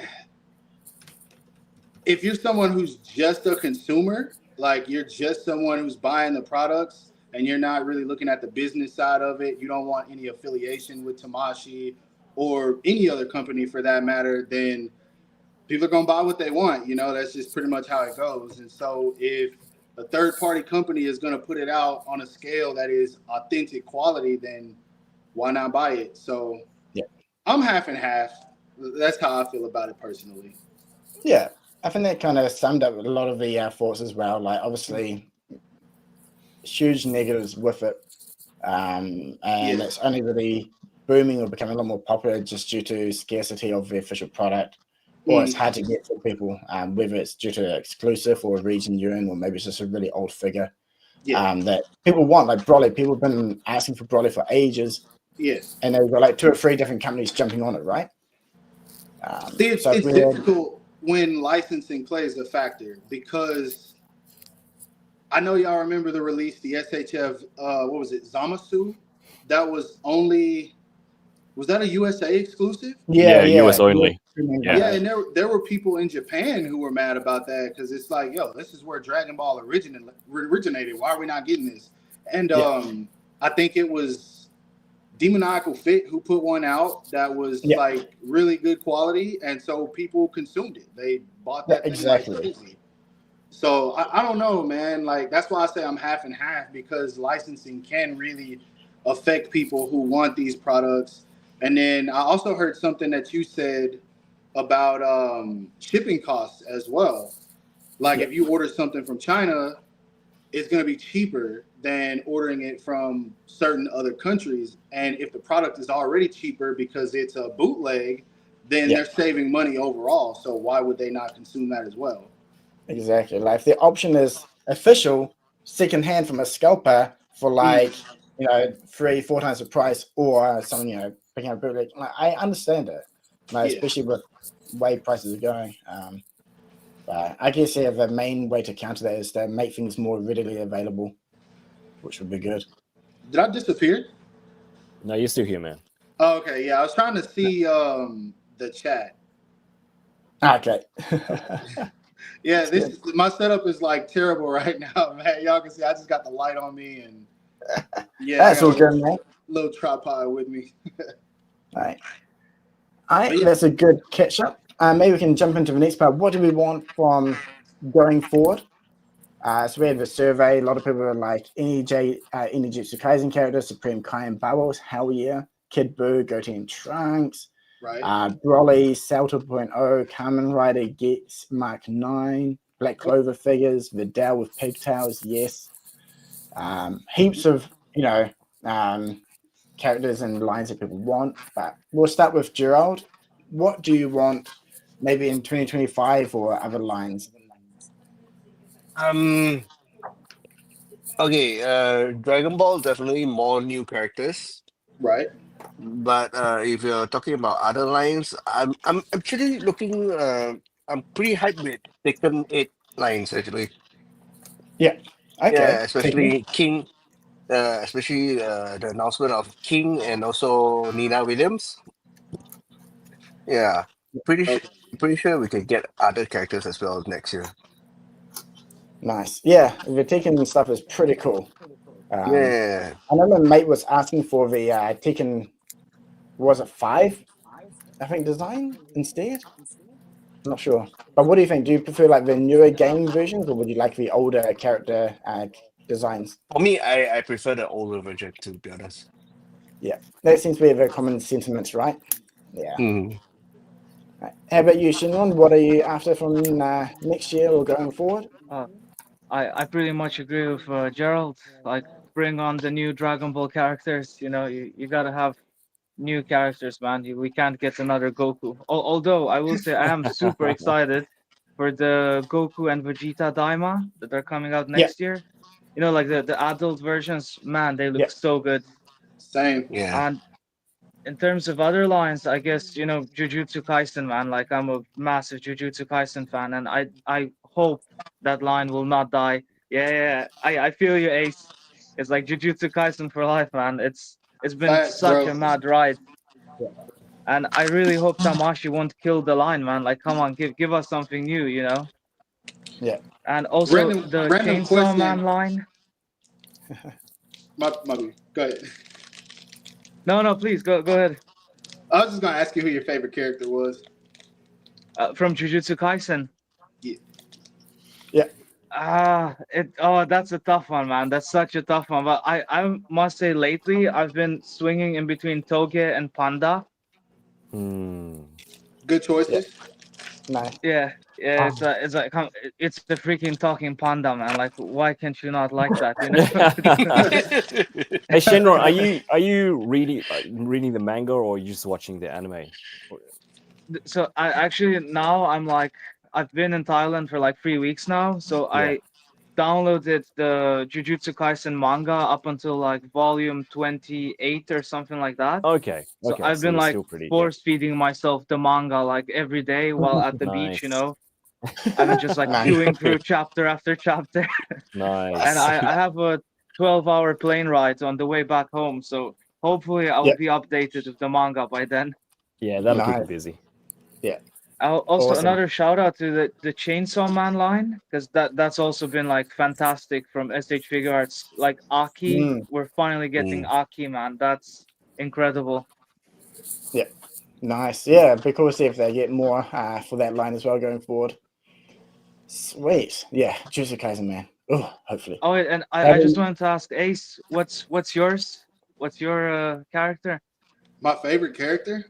if you're someone who's just a consumer, like you're just someone who's buying the products and you're not really looking at the business side of it, you don't want any affiliation with Tamashii or any other company for that matter, then people are going to buy what they want. You know, that's just pretty much how it goes. And so if a third-party company is going to put it out on a scale that is authentic quality, then why not buy it? So I'm half and half. That's how I feel about it personally. Yeah, I think that kind of summed up a lot of the thoughts as well. Like, obviously, huge negatives with it. And it's only really booming or becoming a lot more popular just due to scarcity of the official product. Or it's hard to get for people, whether it's due to exclusive or a region you're in, or maybe it's just a really old figure. that people want, like Broly. People have been asking for Broly for ages. Yes. And they've got like 2 or 3 different companies jumping on it, right? See, it's difficult when licensing plays a factor because I know y'all remember the release, the SHF, what was it, Zamasu? That was that a USA exclusive? Yeah, US only. Yeah, and there were people in Japan who were mad about that because it's like, yo, this is where Dragon Ball originated. Why are we not getting this? And I think it was Demoniacal Fit who put one out that was like really good quality, and so people consumed it. They bought that thing like crazy. So I don't know, man. Like that's why I say I'm half and half, because licensing can really affect people who want these products. And then I also heard something that you said about shipping costs as well. Like if you order something from China, it's going to be cheaper than ordering it from certain other countries. And if the product is already cheaper because it's a bootleg, then they're saving money overall. So why would they not consume that as well? Exactly. Like if the option is official, secondhand from a scalper for like, 3-4 times the price, or someone, picking up bootleg, like, I understand it. Like, especially with the way prices are going. But I guess the main way to counter that is to make things more readily available, which would be good. Did I disappear? No, you're still here, man. Oh, okay, yeah, I was trying to see the chat. Okay. Yeah, my setup is like terrible right now, man. Y'all can see I just got the light on me, and that's all good, man. Little tripod with me. All right, that's a good catch up. Maybe we can jump into the next part. What do we want from going forward? So we have a survey. A lot of people are like Eightysixed Kaisen characters, Supreme Kai and Bubbles, hell yeah. Kid Buu, Goatee and Trunks. Right. Broly, Salto 2.0, Kamen Rider gets Mark 9, Black Clover figures, Vidal with pigtails, yes. Heaps of, characters and lines that people want. But we'll start with Gerald. What do you want maybe in 2025 or other lines? Okay, Dragon Ball, definitely more new characters. Right. But if you're talking about other lines, I'm actually looking. I'm pretty hyped with Taken 8 lines actually. Yeah. Okay. Yeah, especially King. Especially the announcement of King and also Nina Williams. Yeah, pretty sure we can get other characters as well next year. Nice. Yeah, the Tekken stuff is pretty cool. Yeah. I know my mate was asking for the Tekken, was it 5? I think design instead. I'm not sure. But what do you think? Do you prefer like the newer game versions, or would you like the older character designs? For me, I prefer the older version, to be honest. Yeah, that seems to be a very common sentiment, right? Yeah. Mm. Right. How about you, Shenron? What are you after from next year or going forward? I pretty much agree with Gerald. Like, bring on the new Dragon Ball characters. You gotta have new characters, man. We can't get another Goku. Although I will say I am super excited for the Goku and Vegeta Daima that are coming out next year. Like the adult versions, man, they look so good. Same. Yeah. And in terms of other lines, I guess, Jujutsu Kaisen, man. Like, I'm a massive Jujutsu Kaisen fan, and I hope that line will not die. Yeah. I feel you, Ace. It's like Jujutsu Kaisen for life, man. It's been such a mad ride. And I really hope Tamashi won't kill the line, man. Like, come on, give us something new, Yeah. And also the Chainsaw question. Man line. My go ahead. No, please go ahead. I was just gonna ask you who your favorite character was. From Jujutsu Kaisen. Yeah. That's a tough one, man. That's such a tough one. But I must say, lately I've been swinging in between Toge and Panda. Good choices. Nice. Yeah. It's the freaking talking panda, man. Like, why can't you not like that? Hey Shenron, are you reading the manga, or are you just watching the anime? So I actually now I've been in Thailand for like 3 weeks now. So downloaded the Jujutsu Kaisen manga up until like volume 28 or something like that. Okay. So Okay. I've been it's like still pretty. force feeding myself the manga like every day while at the beach, you Nice. know. I've been just like Nice. chewing through chapter after chapter. Nice. And I have a 12-hour plane ride on the way back home. So hopefully I will Yep. be updated with the manga by then. Yeah, that'll keep you Nice. busy. Also, Awesome. another shout out to the Chainsaw Man line, because that's also been like fantastic from S.H.Figuarts. Like Aki, Mm. we're finally getting Aki, man. That's incredible. Nice. Yeah, because if they get more for that line as well going forward. Sweet. Yeah, Jujutsu Kaisen, man. Oh, hopefully. Oh, and How I do just you- wanted to ask Ace, what's yours? What's your character? My favorite character?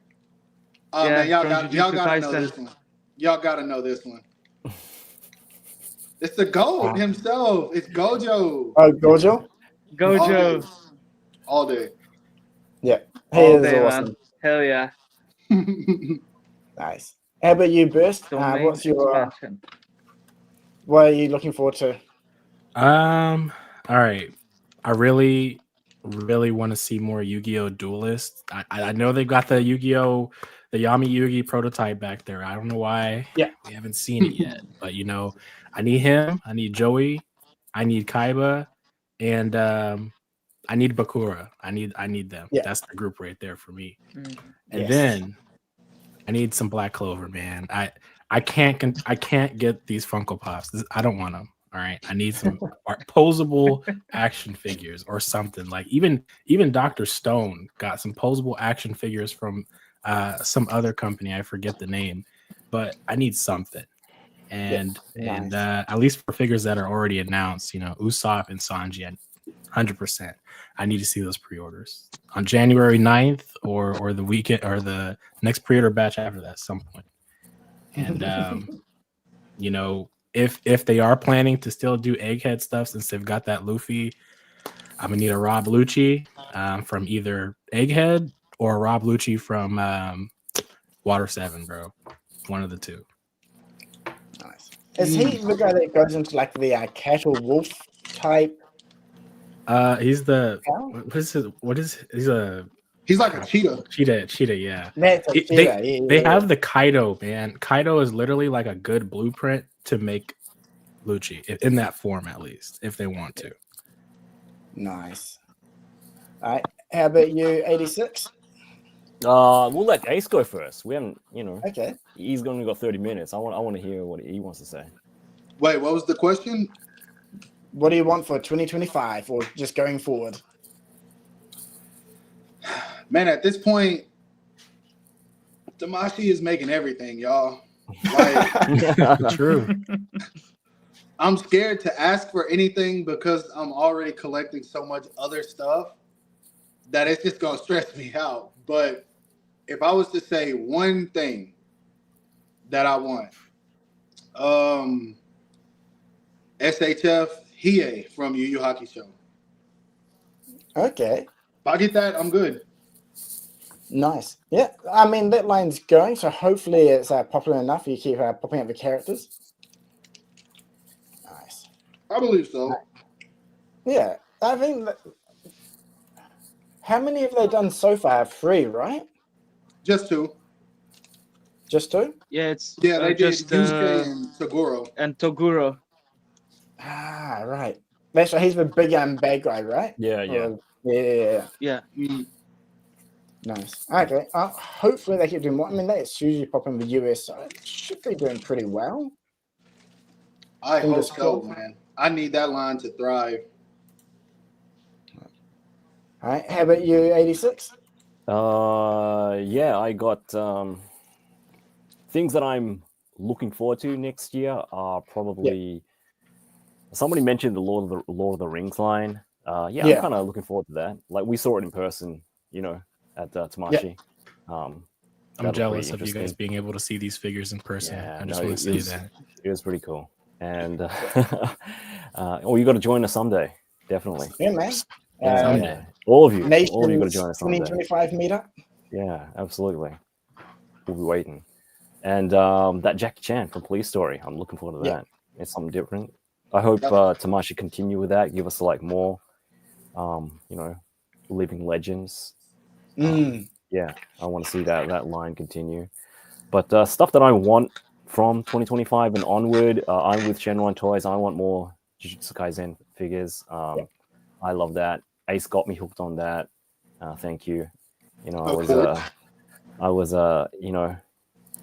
Oh Yeah, man, y'all from gotta Jujutsu know Kaisen. this one. Y'all gotta know this one. It's the GOAT himself. It's Gojo. Oh, Gojo? Gojo, All day. Yeah. He all is day, awesome. man. Hell yeah. Nice. How about you, Burst? Domain What's your expansion. what are you looking forward to? All right. I really want to see more Yu-Gi-Oh! Duelists. I know they've got the Yu-Gi-Oh! The Yami Yugi prototype back there. I don't know why we haven't seen it yet. But you know, I need him, I need Joey, I need Kaiba, and I need Bakura. I need them. Yeah. That's the group right there for me. Mm. And Yes. then I need some Black Clover, man. I can't get these Funko Pops. I don't want them. All right, I need some posable action figures or something. Like even Dr. Stone got some posable action figures from some other company. I forget the name, but I need something. And nice. at least for figures that are already announced, you know, Usopp and Sanji, 100%. I need to see those pre-orders on January 9th or the weekend or the next pre-order batch after that at some point. And you know, if they are planning to still do Egghead stuff, since they've got that Luffy, I'm gonna need a Rob Lucci from either Egghead or Rob Lucci from Water 7, bro. One of the two. Nice. Is he the guy that goes into like the cattle wolf type? He's the Cow? He's like a cheetah. Cheetah, yeah. That's a cheetah. They have the Kaido, man. Kaido is literally like a good blueprint to make Lucci in that form, at least, if they want to. Nice. All right. How about you, 86? We'll let Ace go first. We haven't, you know, Okay. he's only got 30 minutes. I want to hear what he wants to say. Wait, what was the question? What do you want for 2025 or just going forward? Man, at this point, Tamashi is making everything, y'all. Like, True. I'm scared to ask for anything because I'm already collecting so much other stuff that it's just gonna stress me out. But if I was to say one thing that I want, SHF Hiei from Yu Yu Hakusho. Okay. If I get that, I'm good. Nice. Yeah. I mean, that line's going, so hopefully it's popular enough. You keep popping up the characters. Nice. I believe so. Yeah. I think that. How many have they done so far? 3, right? Just 2. Just 2? Yeah, it's Yeah, they just did Yusuke and Toguro. and Toguro. Ah, right. That's right. He's the big bad guy, right? Yeah. Yeah. Yeah. Nice. Okay. Hopefully they keep doing more. I mean, that's usually popping in the US, so it should be doing pretty well. I hope Fingers so, crossed. man. I need that line to thrive. All right. How about you, 86? Yeah, I got things that I'm looking forward to next year are probably somebody mentioned the Lord of the Rings line. I'm kind of looking forward to that. Like we saw it in person, you know, at Tamashi. I'm jealous of you guys being able to see these figures in person. Yeah, I just want to say that. It was pretty cool. And you got to join us someday, definitely. Yeah, man. Yeah. All of you got to join us someday. 2025 meetup. Yeah, absolutely. We'll be waiting. And that Jackie Chan from Police Story, I'm looking forward to that. It's something different. I hope Tamashi continue with that. Give us like more, living legends. Yeah, I want to see that line continue. But stuff that I want from 2025 and onward, I'm with Shenrontoys. I want more Jujutsu Kaisen figures. I love that. Ace got me hooked on that. Thank you. I was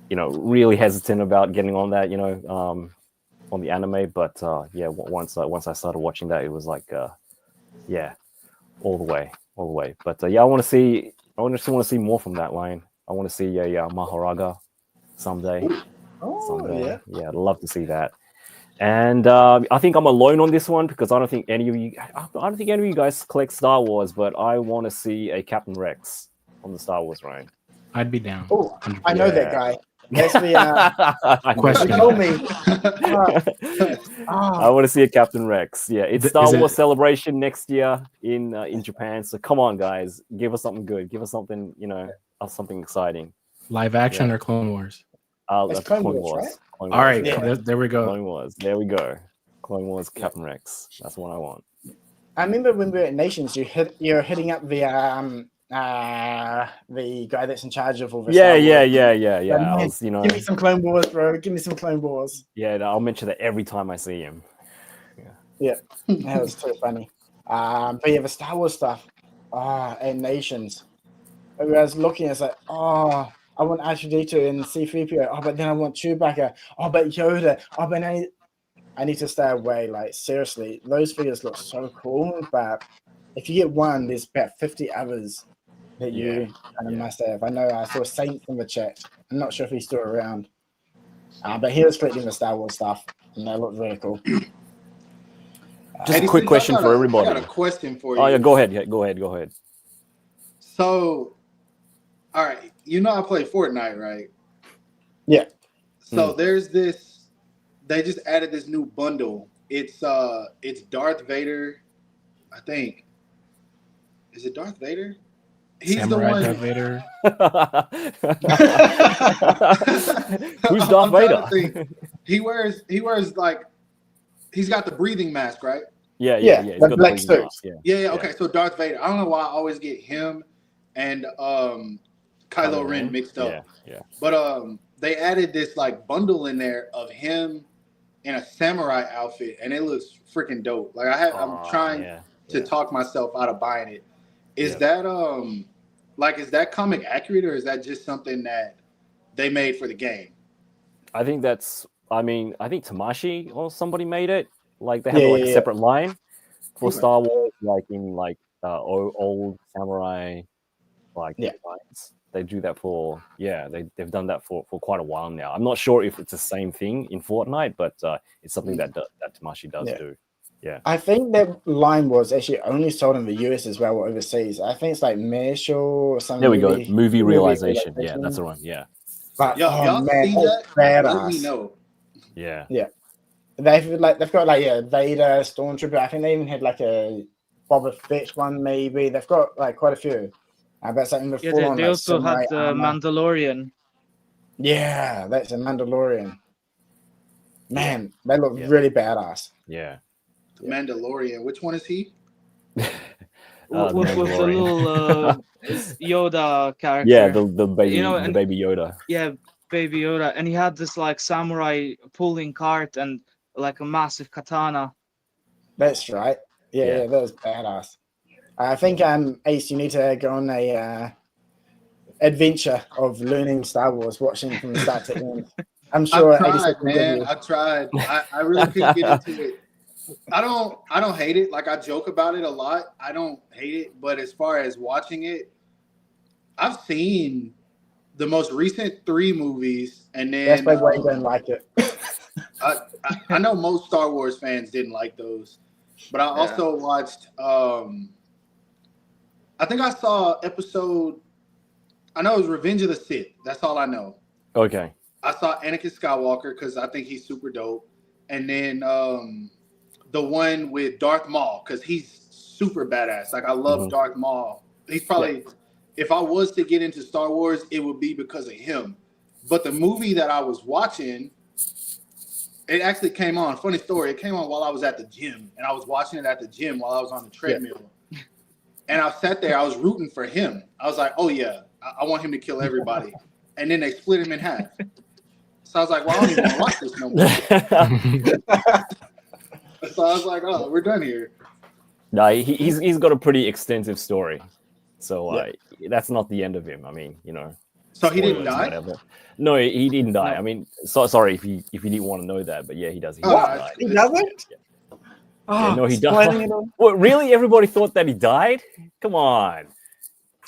really hesitant about getting on that, on the anime, but once I started watching that, it was like all the way. But I want to see more from that line. I want to see a Maharaga someday. Yeah. Yeah, I'd love to see that. And I think I'm alone on this one because I don't think any of you guys collect Star Wars, but I want to see a Captain Rex on the Star Wars line. I'd be down. Oh, I know that guy. That's the Question. You told me. I want to see a Captain Rex. Yeah, it's Star Wars Celebration next year in Japan. So come on, guys, give us something good. Give us something, something exciting. Live action or Clone Wars? That's Clone Wars, right? All right, there we go. Clone Wars. There we go. Clone Wars, Captain Rex. That's what I want. I remember when we were at Nations, you're hitting up the guy that's in charge of all the Star Wars. Yeah. Man, give me some Clone Wars, bro. Give me some Clone Wars. Yeah, I'll mention that every time I see him. Yeah, that was too funny. But yeah, the Star Wars stuff. And Nations. I was looking, it's like, I want R2-D2 and C-3PO. But then I want Chewbacca. But Yoda. But I need to stay away. Like, seriously, those figures look so cool. But if you get one, there's about 50 others that you must have. I know I saw Saint in the chat. I'm not sure if he's still around. But he was collecting the Star Wars stuff. And they look really cool. Just a quick question for everybody. I got a question for you. Oh, yeah, go ahead. Yeah, go ahead. So, all right, I play Fortnite, right? Yeah. So there's this. They just added this new bundle. It's Darth Vader. I think. Is it Darth Vader? He's Samurai the one. Darth Vader. Who's Darth Vader? He wears like. He's got the breathing mask, right? Yeah. He's got the black suit. Yeah. Okay, so Darth Vader. I don't know why I always get him and Kylo Ren mixed up. Yeah. But they added this like bundle in there of him in a samurai outfit, and it looks freaking dope. Like I'm trying to talk myself out of buying it. Is that is that comic accurate, or is that just something that they made for the game? I think Tamashi or somebody made it. Like they have a separate line for Star Wars, like in old samurai lines. They do that for they've done that for quite a while now. I'm not sure if it's the same thing in Fortnite, but it's something that Tamashi does do. Yeah, I think that line was actually only sold in the US as well, or overseas. I think it's like Marshall or something. There we go. Movie realization. Yeah, that's the one. Yeah. But y'all man, see that? Let me know. Yeah. They've got Vader, Stormtrooper. I think they even had like a Boba Fett one, maybe. They've got like quite a few. But something before they also had the Mandalorian. Yeah, that's a Mandalorian. Man, they look really badass. Yeah. The Mandalorian. Which one is he? With the little Yoda character. Yeah, the baby, the baby Yoda. Yeah, baby Yoda, and he had this like samurai pulling cart and like a massive katana. That's right. Yeah, that was badass. I think Ace, you need to go on a adventure of learning Star Wars, watching from start to end. I'm sure. I tried. I really couldn't get into it. I don't hate it. Like I joke about it a lot. I don't hate it, but as far as watching it, I've seen the most recent 3 movies, and then that's why you didn't like it. I know most Star Wars fans didn't like those, but I also watched. I think I saw episode. I know it was Revenge of the Sith. That's all I know. Okay. I saw Anakin Skywalker because I think he's super dope, and then the one with Darth Maul because he's super badass. Like I love Darth Maul. He's probably if I was to get into Star Wars, it would be because of him. But the movie that I was watching, It actually came on. Funny story. It came on while I was at the gym, and I was watching it at the gym while I was on the treadmill. Yeah. And I sat there. I was rooting for him. I was like, "Oh yeah, I want him to kill everybody." And then they split him in half. So I was like, "Well, I don't even want to watch this no more." So I was like, "Oh, we're done here." No, he's got a pretty extensive story. So that's not the end of him. I mean, you know. So he didn't die? Whatever. No, he didn't die. I mean, sorry if you didn't want to know that, but yeah, he does. He what? He doesn't? Yeah. Yeah, no, he died. What, really? Everybody thought that he died? Come on.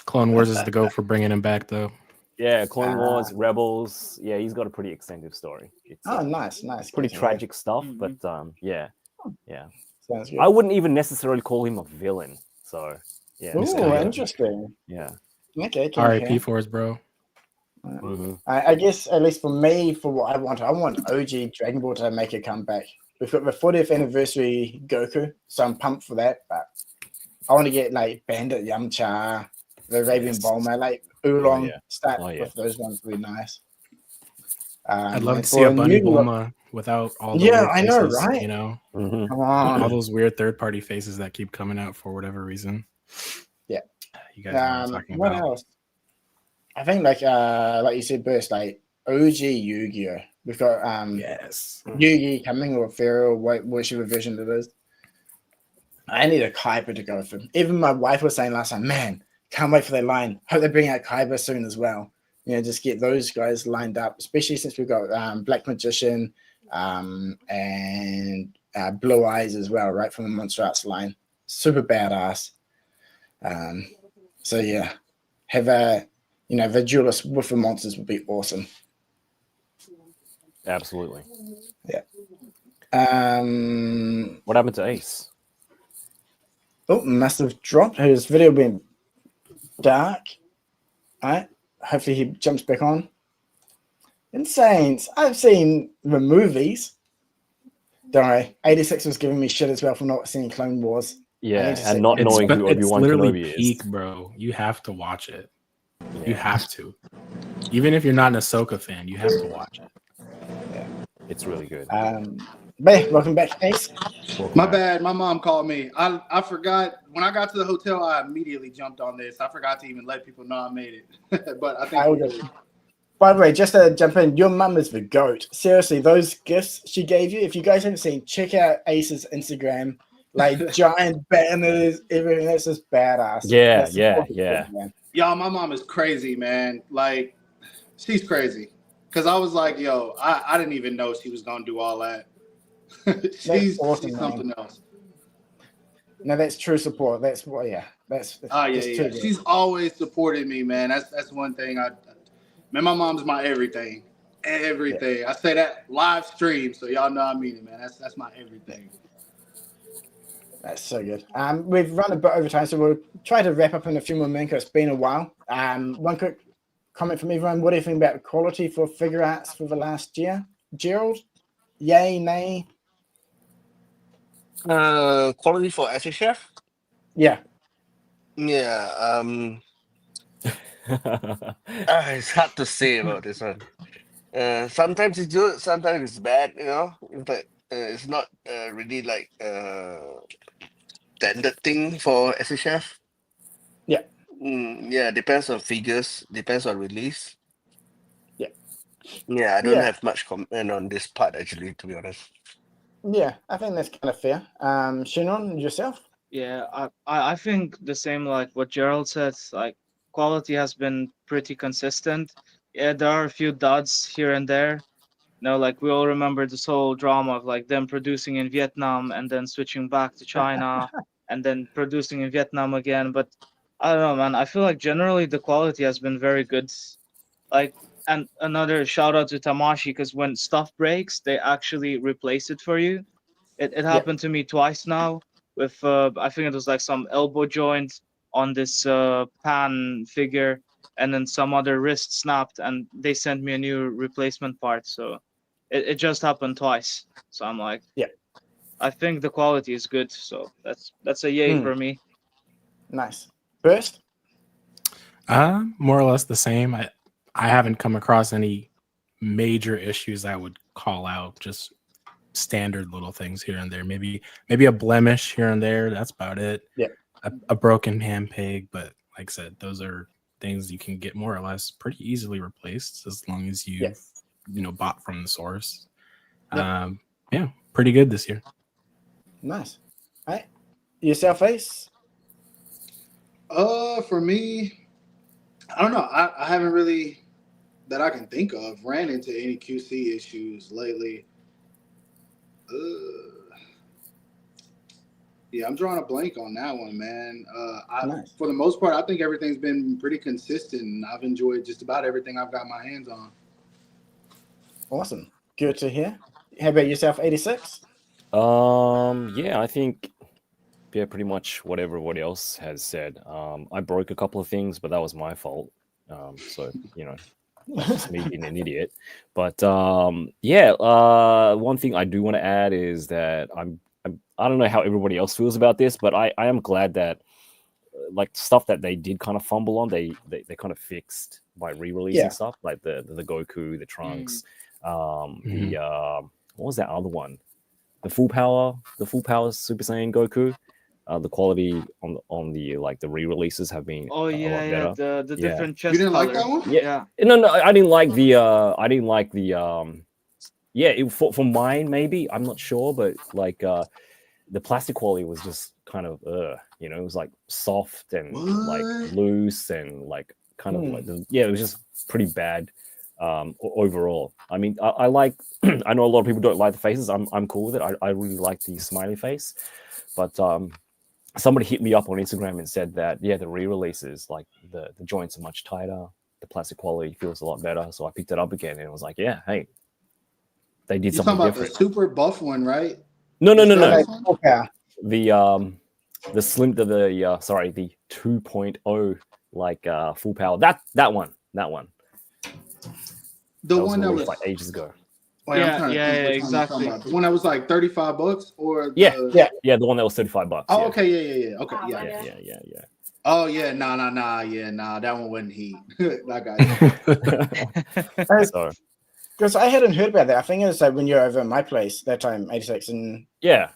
Clone Wars is the go for bringing him back, though. Yeah, Clone Wars, Rebels. Yeah, he's got a pretty extensive story. It's, nice. Pretty tragic stuff, but yeah. Sounds good. I wouldn't even necessarily call him a villain. So yeah. Ooh, interesting. Yeah. Okay. R.I.P. for us, bro. I guess at least for me, for what I want OG Dragon Ball to make a comeback. We've got the 40th anniversary Goku, so I'm pumped for that. But I want to get like Bandit Yamcha, the Raven Bulma, like Oolong. Start with those ones. Really nice. I'd love to see a Bunny Bulma without all the weird I know, faces, right? You know, Come on. all those weird third-party faces that keep coming out for whatever reason. Yeah, you guys know what I'm talking what about. else? I think like you said, Burst, like OG Yu-Gi-Oh. We've got Yu-Gi coming, or Pharaoh, whichever version it is. I need a Kaiba to go through. Even my wife was saying last time, man, can't wait for their line. Hope they bring out Kaiba soon as well. You know, just get those guys lined up, especially since we've got Black Magician and Blue Eyes as well, right, from the Monster Arts line. Super badass. So yeah, have a the duelist with the monsters would be awesome. Absolutely. Yeah. What happened to Ace? Oh, must have dropped. His video been dark. All right. Hopefully he jumps back on. Insane. I've seen the movies. Don't worry. 86 was giving me shit as well for not seeing Clone Wars. Yeah, and not knowing who Obi-Wan Kenobi is. Peak, bro. You have to watch it. Yeah. You have to. Even if you're not an Ahsoka fan, you have to watch it. Yeah. It's really good. But welcome back, Ace. My bad. My mom called me. I forgot. When I got to the hotel, I immediately jumped on this. I forgot to even let people know I made it. But I think. By the way, just to jump in, your mum is the GOAT. Seriously, those gifts she gave you, if you guys haven't seen, check out Ace's Instagram. Like giant banners, everything. That's just badass. Yeah. Y'all, my mom is crazy, man. Like, she's crazy. Because I was like, yo, I didn't even know she was going to do all that. she's something else. No, that's true support. That's what, That's She's always supported me, man. That's one thing. Man, my mom's my everything. Everything. Yeah. I say that live stream, so y'all know I mean it, man. That's my everything. That's so good. We've run a bit over time, so we'll try to wrap up in a few more minutes. It's been a while. One quick comment from everyone. What do you think about quality for figure arts for the last year? Gerald? Yay, nay? Quality for SHF? Yeah. Yeah. It's hard to say about this one. Sometimes it's good, sometimes it's bad, but it's not really like standard thing for SHF. Yeah. Depends on figures, depends on release. Yeah. I don't have much comment on this part, actually, to be honest. Yeah, I think that's kind of fair. Shenron, yourself? Yeah, I think the same like what Gerald said. Like, quality has been pretty consistent. Yeah, there are a few duds here and there. Like we all remember this whole drama of like them producing in Vietnam and then switching back to China and then producing in Vietnam again. But I don't know, man. I feel like generally the quality has been very good. Like, and another shout out to Tamashi, because when stuff breaks, they actually replace it for you. It happened to me twice now with I think it was like some elbow joint on this pan figure, and then some other wrist snapped, and they sent me a new replacement part. So it just happened twice. So I'm like, I think the quality is good. So that's a yay for me. Nice. Burst? More or less the same. I haven't come across any major issues I would call out. Just standard little things here and there. Maybe a blemish here and there. That's about it. Yeah. A broken hand peg, but like I said, those are things you can get more or less pretty easily replaced as long as you've bought from the source. Yeah, pretty good this year. Nice. All right. Yourself, Ace? For me, I don't know. I haven't really, that I can think of, ran into any QC issues lately. Yeah, I'm drawing a blank on that one, man. Nice. For the most part, I think everything's been pretty consistent, and I've enjoyed just about everything I've got my hands on. Awesome. Good to hear. How about yourself, 86? Yeah, I think pretty much what everybody else has said. I broke a couple of things, but that was my fault. So that's just me being an idiot. But one thing I do want to add is that I don't know how everybody else feels about this, but I am glad that like stuff that they did kind of fumble on, they kind of fixed by re-releasing stuff like the Goku, the Trunks, the what was that other one? The full power Super Saiyan Goku. The quality on the like the re-releases have been a lot better. The different chest You didn't color. like that one? Yeah. No, I didn't like the for mine maybe, I'm not sure, but like the plastic quality was just kind of it was like soft and like loose and like kind of like it was just pretty bad overall. I mean, I like I know a lot of people don't like the faces. I'm cool with it. I really like the smiley face, but somebody hit me up on Instagram and said that the re-releases, like the joints are much tighter, the plastic quality feels a lot better. So I picked it up again and it was like, hey, they did something different. You're talking about the super buff one, right? No. Okay. The slim the 2.0 like full power. That one. The one that was like ages ago. Wait, Exactly. The one that was like $35, or the one that was $35. Oh, okay, yeah. Okay, yeah. Oh yeah, nah, that one wasn't heat. That guy. So, because I hadn't heard about that. I think it was like when you were over at my place that time, 86, and we did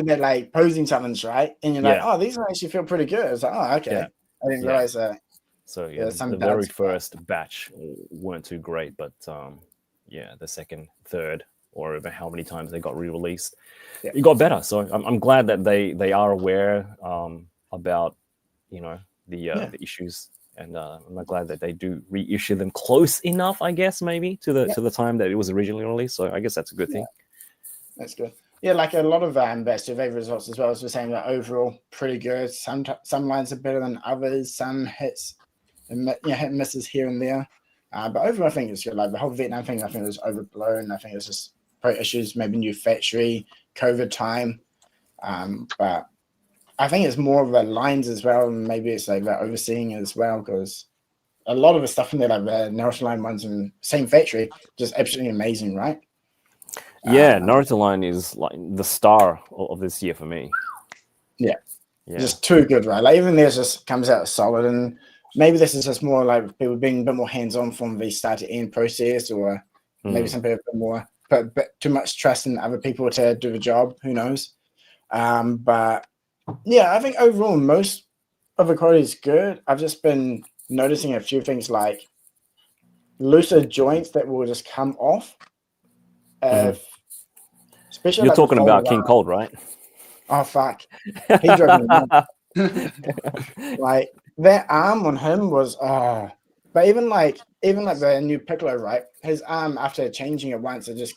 that like posing challenge, right? And you're like, oh, these actually feel pretty good. I was like, oh, okay. Yeah. I didn't realize that. So the very first batch weren't too great, but the second, third, or even how many times they got re-released, it got better. So I'm glad that they are aware about the issues, and I'm glad that they do reissue them close enough, I guess, maybe to the time that it was originally released. So I guess that's a good thing. That's good. Yeah, like a lot of best survey results as well as we're saying that overall pretty good. Some lines are better than others. Some hits and hit and misses here and there. But overall, I think it's good. Like the whole Vietnam thing, I think it was overblown. I think it's just probably issues, maybe new factory, COVID time. But I think it's more of the lines as well, and maybe it's like that overseeing as well, because a lot of the stuff in there, like the Naruto line ones in same factory, just absolutely amazing, right? Yeah, Naruto line is like the star of this year for me. Yeah. Just too good, right? Like even theirs just comes out solid, and maybe this is just more like people being a bit more hands-on from the start to end process, or maybe some people put a bit too much trust in other people to do the job. Who knows? But yeah, I think overall most of the quality is good. I've just been noticing a few things like looser joints that will just come off. Especially you're talking about King Cold, right? Oh fuck! He drove me nuts. Like that arm on him was but even like the new Piccolo, right? His arm after changing it once, it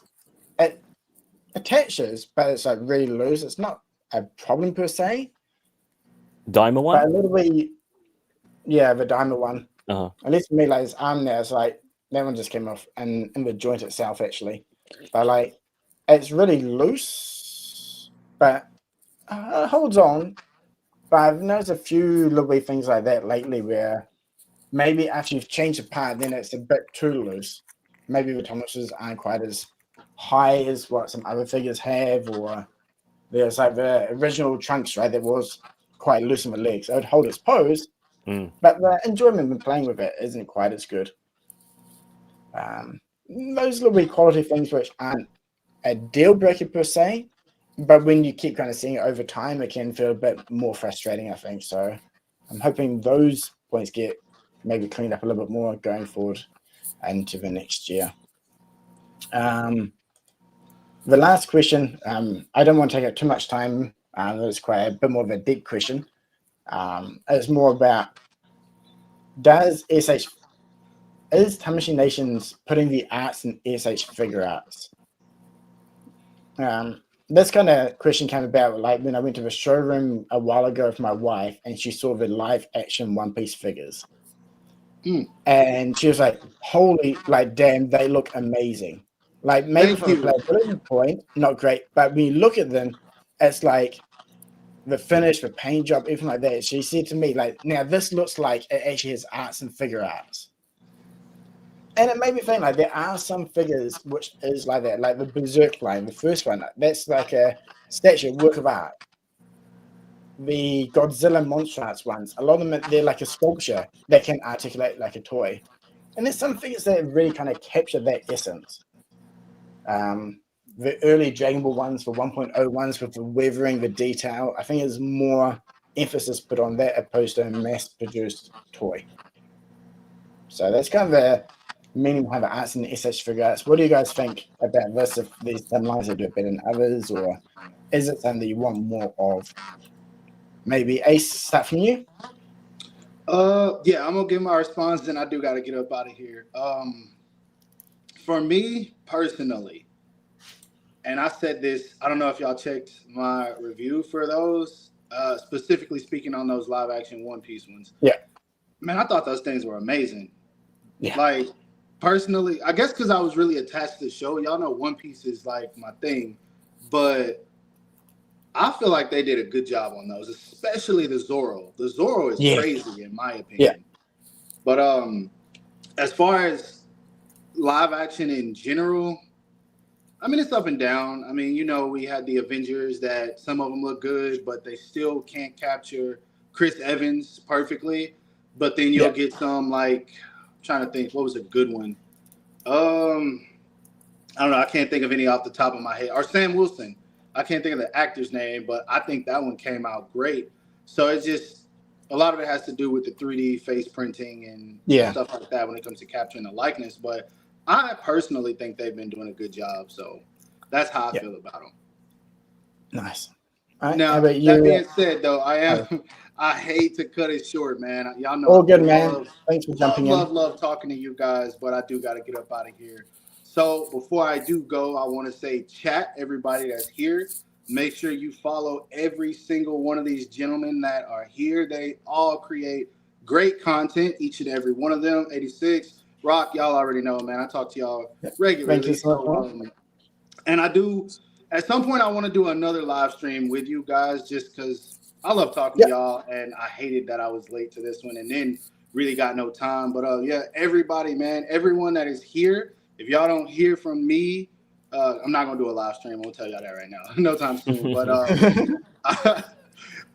attaches, but it's like really loose. It's not a problem per se. Diamond one? But a little bit, the diamond one. At least for me, like his arm there, it's like that one just came off, and in the joint itself actually. But like it's really loose, but it holds on. But I've noticed a few little wee things like that lately where maybe after you've changed the part, then it's a bit too loose. Maybe the tolerances aren't quite as high as what some other figures have, or there's like the original Trunks, right? That was quite loose in the legs. It would hold its pose, but the enjoyment of playing with it isn't quite as good. Those little wee quality things which aren't a deal breaker per se, but when you keep kind of seeing it over time, it can feel a bit more frustrating, I think. So I'm hoping those points get maybe cleaned up a little bit more going forward into the next year. The last question, I don't want to take up too much time. It's quite a bit more of a deep question. It's more about, is Tamashii Nations putting the arts in S.H.Figuarts? This kind of question came about like when I went to the showroom a while ago with my wife, and she saw the live action One Piece figures. And she was like, holy, like, damn, they look amazing. Like, maybe from a playability point, not great, but when you look at them, it's like the finish, the paint job, everything like that. She said to me, like, now this looks like it actually has arts and figure arts. And it made me think, like, there are some figures which is like that, like the Berserk line, the first one, that's like a statue, work of art. The Godzilla Monster Arts ones, a lot of them, they're like a sculpture that can articulate like a toy. And there's some figures that really kind of capture that essence. The early Dragon Ball ones, the 1.0 ones with the weathering, the detail, I think there's more emphasis put on that opposed to a mass-produced toy. So that's kind of the meaning behind the arts and the S.H.Figuarts. What do you guys think about this? If there's some lines that do it better than others, or is it something that you want more of? Maybe Ace, start from you. Yeah, I'm gonna give my response, then I do gotta get up out of here. For me personally, and I said this, I don't know if y'all checked my review for those, specifically speaking on those live action One Piece ones. Yeah. Man, I thought those things were amazing. Yeah. Like, personally, I guess because I was really attached to the show. Y'all know One Piece is like my thing, but I feel like they did a good job on those, especially the Zoro. The Zoro is crazy in my opinion. Yeah. But as far as live action in general, I mean, it's up and down. I mean, you know, we had the Avengers that some of them look good, but they still can't capture Chris Evans perfectly. But then you'll get some like, I'm trying to think, what was a good one? I don't know. I can't think of any off the top of my head. Or Sam Wilson. I can't think of the actor's name, but I think that one came out great. So it's just, a lot of it has to do with the 3D face printing and stuff like that when it comes to capturing the likeness. But I personally think they've been doing a good job. So that's how I feel about them. Nice. Now, that being said, though, I hate to cut it short, man. Y'all know. Oh, good, man. Thanks for jumping in. Love talking to you guys, but I do got to get up out of here. So before I do go, I want to say, chat, everybody that's here, make sure you follow every single one of these gentlemen that are here. They all create great content, each and every one of them. 86, Rock, y'all already know, man. I talk to y'all regularly. Thank you so much. And I do, at some point, I want to do another live stream with you guys just because I love talking to y'all, and I hated that I was late to this one and then really got no time. But everybody, man, everyone that is here, if y'all don't hear from me, I'm not going to do a live stream. I'm going to tell y'all that right now. No time soon. But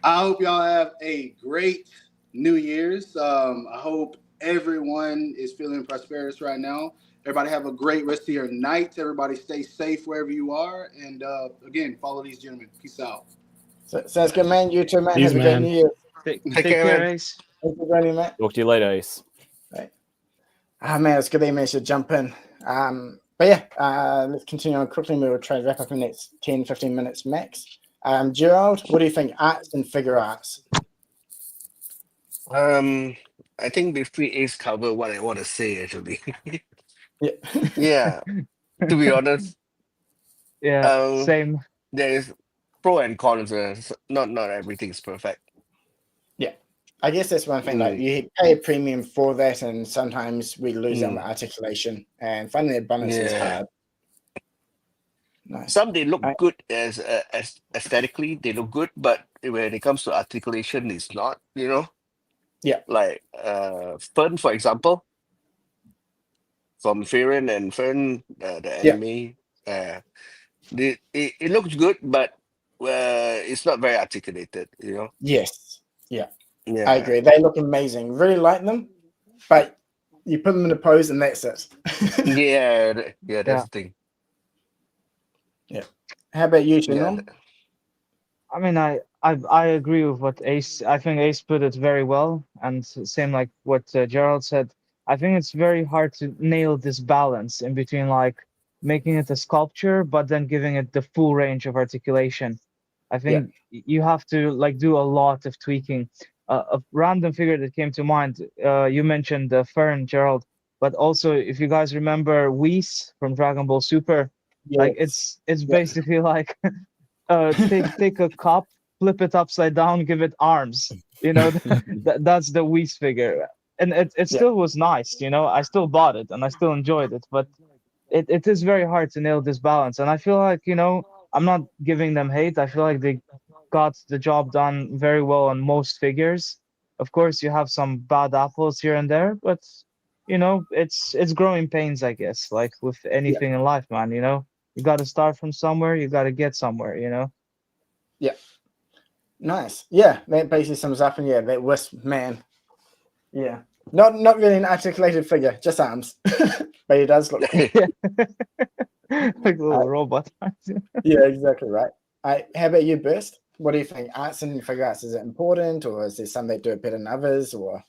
I hope y'all have a great New Year's. I hope everyone is feeling prosperous right now. Everybody have a great rest of your night. Everybody stay safe wherever you are. And again, follow these gentlemen. Peace out. Sounds good, man. You too, man. Peace, have a great New Year. Take care, Ace. Thanks for joining, man. Talk to you later, Ace. Right. Man, it's good that you managed to jump in. But yeah, let's continue on quickly. We'll try to wrap up in the next 10, 15 minutes max. Gerald, what do you think? Arts and figure arts? I think basically Ace covered what I want to say, actually. Yeah. To be honest. Same. There is pro and cons. Not everything is perfect. Yeah. I guess that's one thing. Like, you pay a premium for that, and sometimes we lose on the articulation, and finding a balance is hard. Nice. Some they look good as aesthetically, they look good, but when it comes to articulation, it's not. You know. Yeah. Like Fern, for example, from Fairen and Fern, the anime. It looks good, but it's not very articulated. You know. Yes. Yeah. I agree. They look amazing. Really like them, but you put them in a pose and that's it. yeah, that's the thing. Yeah. How about you, Yeah. Shenron? I mean, I agree with what Ace. I think Ace put it very well, and same like what Gerald said. I think it's very hard to nail this balance in between like making it a sculpture, but then giving it the full range of articulation. I think you have to like do a lot of tweaking. A random figure that came to mind. You mentioned Fern, Gerald, but also if you guys remember Whis from Dragon Ball Super, like Yes. it's basically like take a cup, flip it upside down, give it arms. You know, that's the Whis figure, and it still was nice. You know, I still bought it and I still enjoyed it, but it is very hard to nail this balance. And I feel like, you know, I'm not giving them hate. I feel like they got the job done very well on most figures. Of course, you have some bad apples here and there, but you know, it's growing pains, I guess, like with anything in life, man. You know, you got to start from somewhere, you got to get somewhere, you know. Yeah. Nice. Yeah, that basically sums up. And yeah, that Wisp man. Yeah. Not really an articulated figure, just arms. But he does look cool. Like little robot arms. Yeah, exactly right. How about you, Burst? What do you think? Arts and figure arts, is it important, or is there some that do it better than others, or?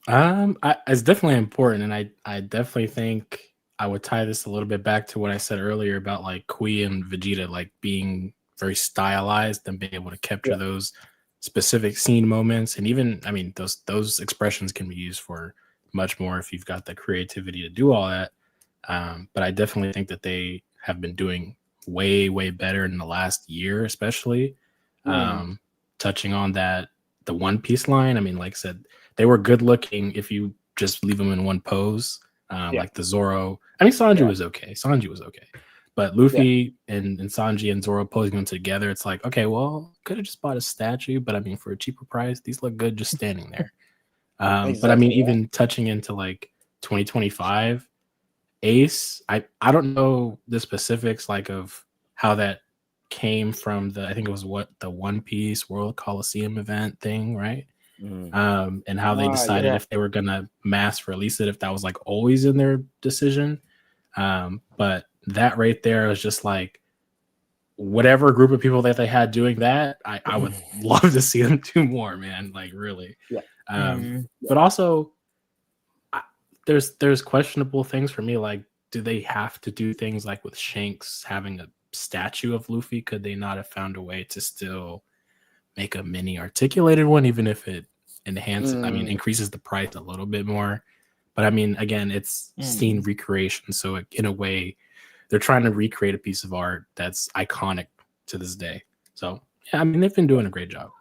It's definitely important, and I definitely think I would tie this a little bit back to what I said earlier about like Kui and Vegeta like being very stylized and being able to capture those specific scene moments, and even I mean those expressions can be used for much more if you've got the creativity to do all that. But I definitely think that they have been doing way better in the last year, especially touching on that the One Piece line. I mean, like I said, they were good looking if you just leave them in one pose, like the Zoro. I mean, Sanji was okay. Sanji was okay. But Luffy and Sanji and Zoro posing them together, it's like, okay, well, could have just bought a statue, but I mean, for a cheaper price, these look good just standing there. But I mean, even touching into like 2025, Ace, I don't know the specifics like of how that came from I think it was the One Piece World Coliseum event thing, right? And how they decided if they were gonna mass release it, if that was like always in their decision. But that right there was just like whatever group of people that they had doing that, I would love to see them do more, man. Like really. But also there's questionable things for me. Like, do they have to do things like with Shanks having a statue of Luffy? Could they not have found a way to still make a mini articulated one, even if it increases the price a little bit more? But I mean, again, it's scene recreation, so in a way, they're trying to recreate a piece of art that's iconic to this day. So yeah, I mean, they've been doing a great job.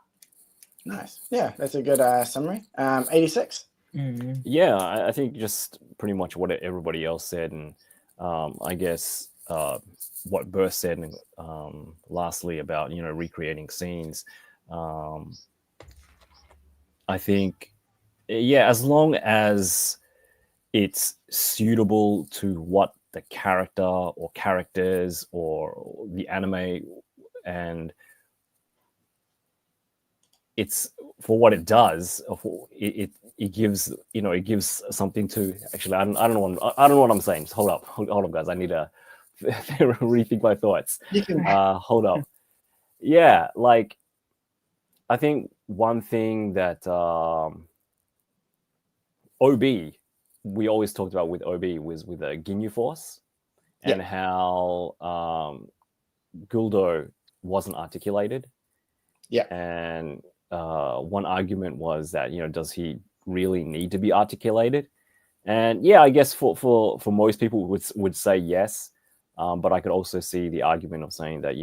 Nice. Yeah, that's a good summary. 86. Yeah, I think just pretty much what everybody else said, and I guess what Burst said, and lastly about recreating scenes. I think, yeah, as long as it's suitable to what the character or characters or the anime, and it's for what it does. It gives it gives something to actually. I don't know what I'm saying. Just hold up, guys. I need to rethink my thoughts. Hold up. Yeah, like I think one thing that OB we always talked about with OB was with the Ginyu Force and how Guldo wasn't articulated. Yeah, and one argument was that does he really need to be articulated? And yeah, I guess for most people would say yes, but I could also see the argument of saying that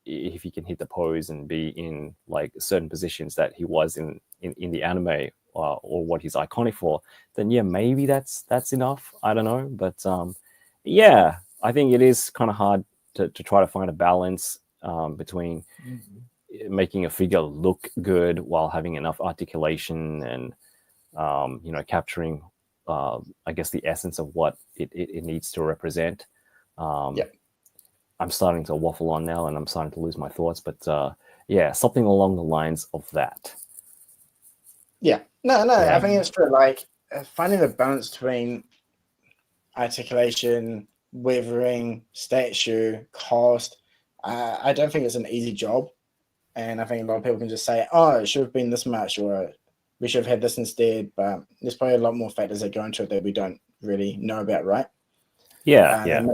if he can hit the pose and be in like certain positions that he was in the anime or what he's iconic for, then yeah, maybe that's enough. I don't know, but yeah, I think it is kind of hard to try to find a balance between making a figure look good while having enough articulation and capturing I guess the essence of what it needs to represent. I'm starting to waffle on now and I'm starting to lose my thoughts, but yeah, something along the lines of that. No, I think it's true. Like finding the balance between articulation, weathering, statue, cost. I don't think it's an easy job. And I think a lot of people can just say, oh, it should have been this much, or we should have had this instead. But there's probably a lot more factors that go into it that we don't really know about, right? Yeah,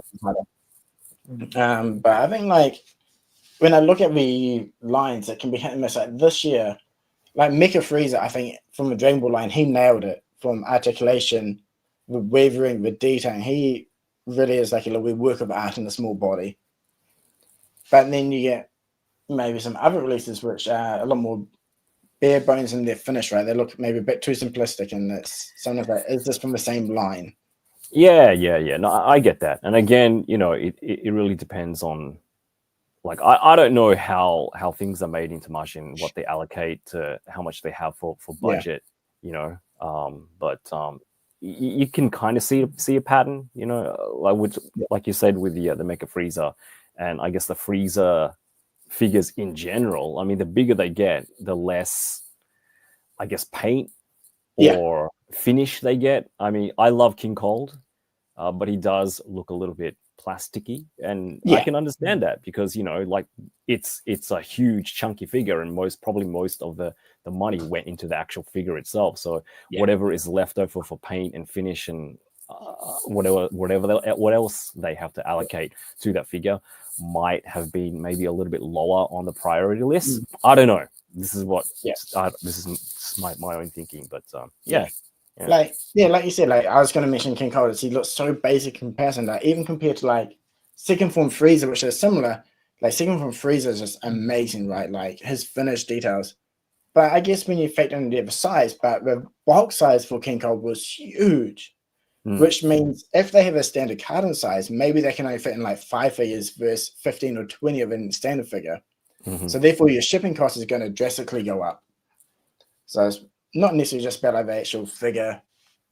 But I think, like, when I look at the lines, it can be hit and miss. Like this year, like Mecha Freezer, I think from the Dragon Ball line, he nailed it from articulation, the weathering, the detailing. He really is like a little work of art in a small body. But then you get maybe some other releases which are a lot more bare bones in their finish, right? They look maybe a bit too simplistic, and it's something like, is this from the same line? Yeah. No, I get that. And again, you know, it really depends on, like, I don't know how things are made in Tamashii and what they allocate to how much they have for budget, you know. But you can kind of see a pattern, you know, like you said with the Mecha Freezer, and I guess the Freezer figures in general. I mean, the bigger they get, the less, I guess, paint or finish they get. I mean, I love King Cold, but he does look a little bit plasticky, and I can understand that because, you know, like it's a huge chunky figure, and most of the money went into the actual figure itself. So whatever is left over for paint and finish and what else they have to allocate to that figure might have been maybe a little bit lower on the priority list. I don't know. This is what this is my own thinking, but like you said, like I was going to mention King Cold. He looks so basic in comparison that even compared to like Second Form Freezer, which is similar, like Second Form Freezer is just amazing, right? Like his finish details. But I guess when you factor in the size, but the bulk size for King Cold was huge, which means if they have a standard carton size, maybe they can only fit in like 5 figures versus 15 or 20 of a standard figure. So therefore your shipping cost is going to drastically go up. So it's not necessarily just about like the actual figure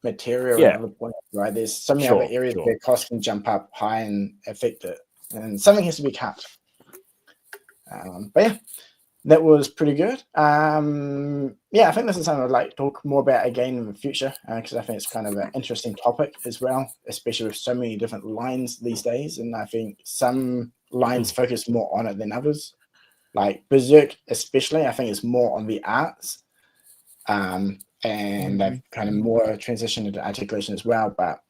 material and other points, right? There's so many other areas where costs can jump up high and affect it, and something has to be cut. But yeah, that was pretty good. I think this is something I'd like to talk more about again in the future, because I think it's kind of an interesting topic as well, especially with so many different lines these days. And I think some lines focus more on it than others. Like Berserk, especially, I think it's more on the arts, and they've kind of more transitioned into articulation as well. But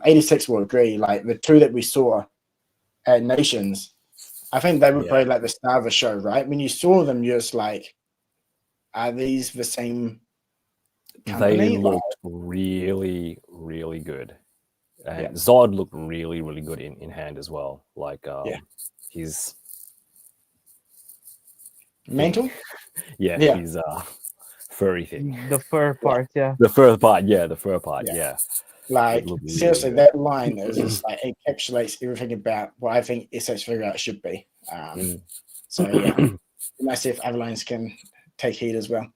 86 will agree. Like the two that we saw at Nations, I think they were probably like the star of the show, right? When you saw them, you're just like, are these the same company? They looked really, really good. And Zod looked really, really good in hand as well. Like his mantle? His furry thing. The fur part, The fur part, Like, seriously, that line is just like encapsulates everything about what I think S.H.Figuarts should be. So yeah, nice if other lines can take heed as well.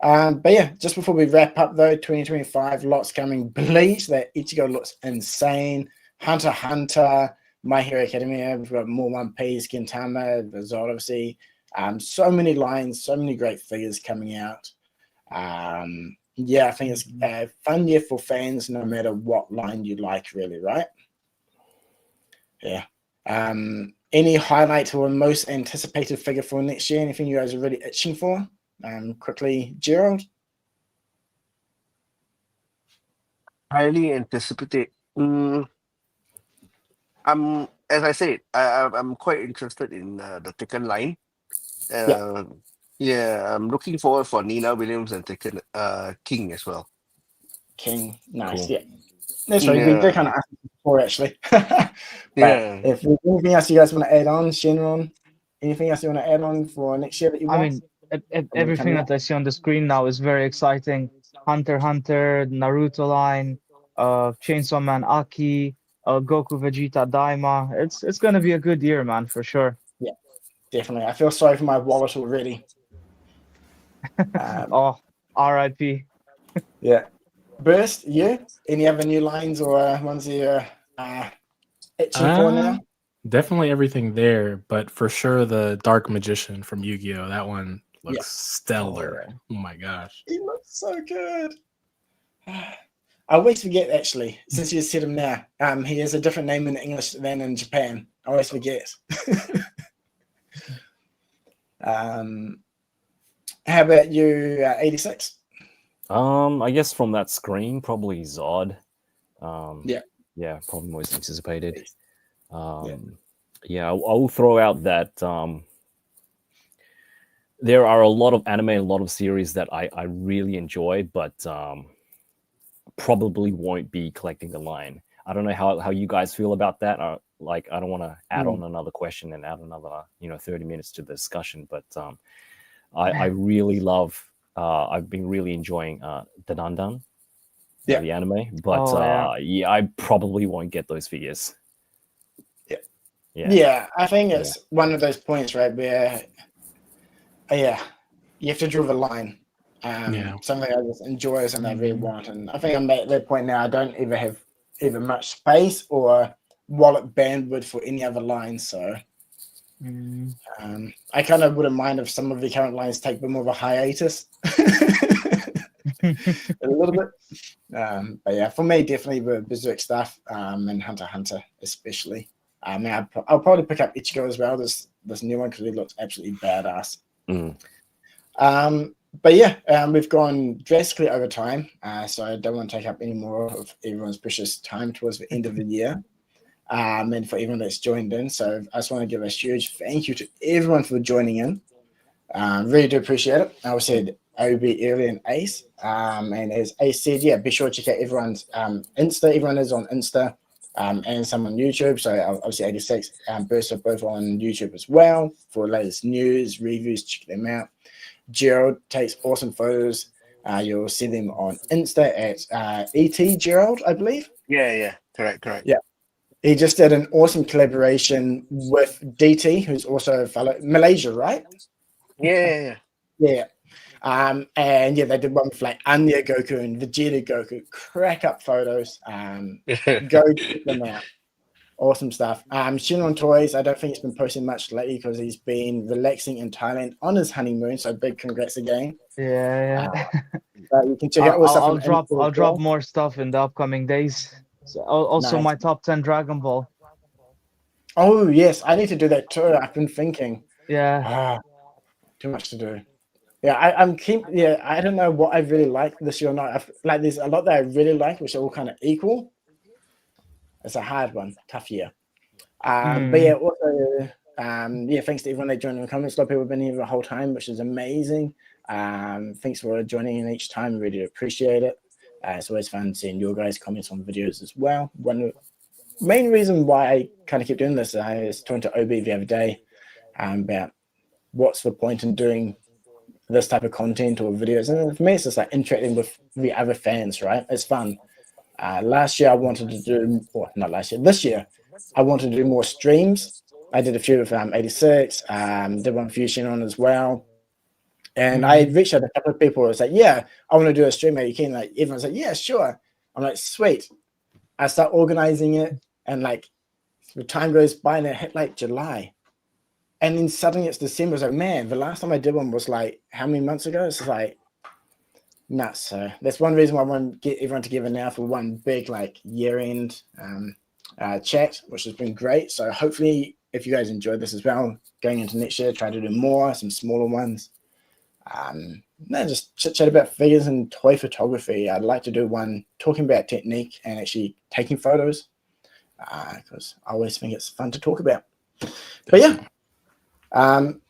But yeah, just before we wrap up though, 2025, lots coming. Bleach, that Ichigo looks insane. Hunter x Hunter, My Hero Academia, we've got more One Piece, Gintama, the Zod, obviously. So many lines, so many great figures coming out. I think it's a fun year for fans, no matter what line you like, really, right? Yeah. Any highlight or most anticipated figure for next year? Anything you guys are really itching for? Quickly, Gerald. Highly anticipated. As I said, I'm quite interested in the Tekken line. I'm looking forward for Nina Williams and Tekken King as well. King, nice, cool. That's right. We did kind of ask before, actually. If there's anything else you guys want to add on, Shenron, anything else you want to add on for next year that you want? I mean, everything that I see on the screen now is very exciting. Hunter x Hunter, Naruto line, Chainsaw Man Aki, Goku Vegeta Daima. It's gonna be a good year, man, for sure. Yeah, definitely. I feel sorry for my wallet already. R.I.P. Yeah. Burst, you? Any other new lines or ones you're itching for now? Definitely everything there, but for sure the Dark Magician from Yu-Gi-Oh! That one looks stellar. Oh my gosh. He looks so good. I always forget, actually, since you said him now. He has a different name in English than in Japan. I always forget. How about you, 86? I guess from that screen, probably Zod. Yeah. Yeah, probably most anticipated. Yeah, I will throw out that there are a lot of anime, a lot of series that I really enjoy, but probably won't be collecting the line. I don't know how you guys feel about that. Like, I don't want to add on another question and add another 30 minutes to the discussion, but I really love. I've been really enjoying the Dandan, the anime, but I probably won't get those figures. Yeah, I think it's one of those points, right, where you have to draw the line. Something I just enjoy, something I really want, and I think I'm at that point now. I don't either have much space or wallet bandwidth for any other lines, so I kind of wouldn't mind if some of the current lines take a bit more of a hiatus. A little bit. But yeah, for me, definitely the Berserk stuff, and Hunter x Hunter especially. I'll probably pick up Ichigo as well, this new one, because it looks absolutely badass. But yeah, we've gone drastically over time, so I don't want to take up any more of everyone's precious time towards the end of the year. And for everyone that's joined in, so I just want to give a huge thank you to everyone for joining in. Really do appreciate it. I said OB earlier and Ace, and as Ace said, yeah, be sure to check out everyone's Insta. Everyone is on Insta, and some on YouTube. So obviously 86 Burst are both on YouTube as well for the latest news, reviews. Check them out. Gerald takes awesome photos. You'll see them on Insta at ET Gerald, I believe. Yeah, correct. Yeah. He just did an awesome collaboration with DT, who's also a fellow Malaysia, right? Yeah. And yeah, they did one with like Anya Goku and Vegeta Goku. Crack up photos. Go check them out. Awesome stuff. ShenronToyz, I don't think he's been posting much lately because he's been relaxing in Thailand on his honeymoon. So big congrats again. Yeah. But you can check out all stuff. I'll drop more stuff in the upcoming days. So also my top 10 Dragon Ball. Oh yes, I need to do that too. I've been thinking. Yeah. Too much to do. Yeah, I don't know what I really like this year or not. There's a lot that I really like, which are all kind of equal. It's a hard one, tough year. But yeah, also thanks to everyone that joined in the comments. A lot of people have been here the whole time, which is amazing. Thanks for joining in each time. Really appreciate it. It's always fun seeing your guys' comments on videos as well. One main reason why I kind of keep doing this, I was talking to OB the other day about what's the point in doing this type of content or videos. And for me, it's just like interacting with the other fans, right? It's fun. This year, I wanted to do more streams. I did a few with 86, did one for you, Shenron, as well. And I reached out to a couple of people. It's like, yeah, I want to do a stream. Are you keen? Like, everyone's like, yeah, sure. I'm like, sweet. I start organizing it, and like the time goes by, and it hit like July. And then suddenly it's December. It's like, man, the last time I did one was like how many months ago? It's like nuts. So that's one reason why I want to get everyone together now for one big like year-end chat, which has been great. So hopefully, if you guys enjoyed this as well, going into next year, try to do more, some smaller ones. Just chit-chat about figures and toy photography. I'd like to do one talking about technique and actually taking photos, because I always think it's fun to talk about. But yeah,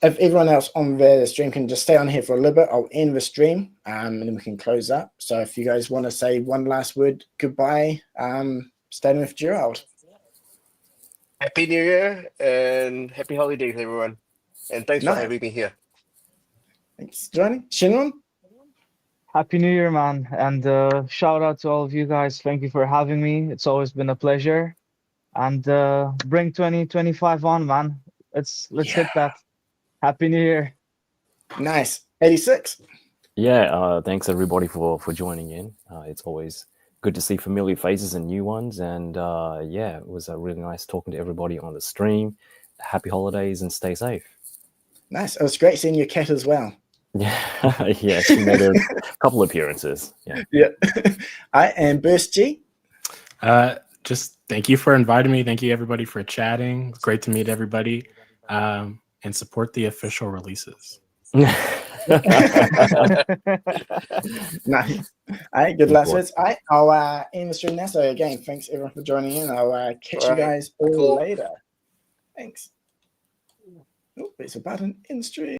if everyone else on the stream can just stay on here for a little bit, I'll end the stream, and then we can close up. So if you guys want to say one last word goodbye, starting with Gerald. Happy New Year and happy holidays, everyone. And thanks for having me here. Thanks for joining. Shenron? Happy New Year, man. And shout out to all of you guys. Thank you for having me. It's always been a pleasure. And bring 2025 on, man. Let's hit that. Happy New Year. Nice. 86. Yeah, thanks everybody for joining in. It's always good to see familiar faces and new ones. And yeah, it was really nice talking to everybody on the stream. Happy holidays and stay safe. Nice. It was great seeing your cat as well. Yeah, she made a couple appearances. Yeah. Yeah. I am BurstZG. Just thank you for inviting me. Thank you everybody for chatting. It's great to meet everybody. And support the official releases. Nice. All right, good last words. All right, I'll end the stream now. So again, thanks everyone for joining in. I'll catch you guys all later. Thanks. Oh, there's a button in stream.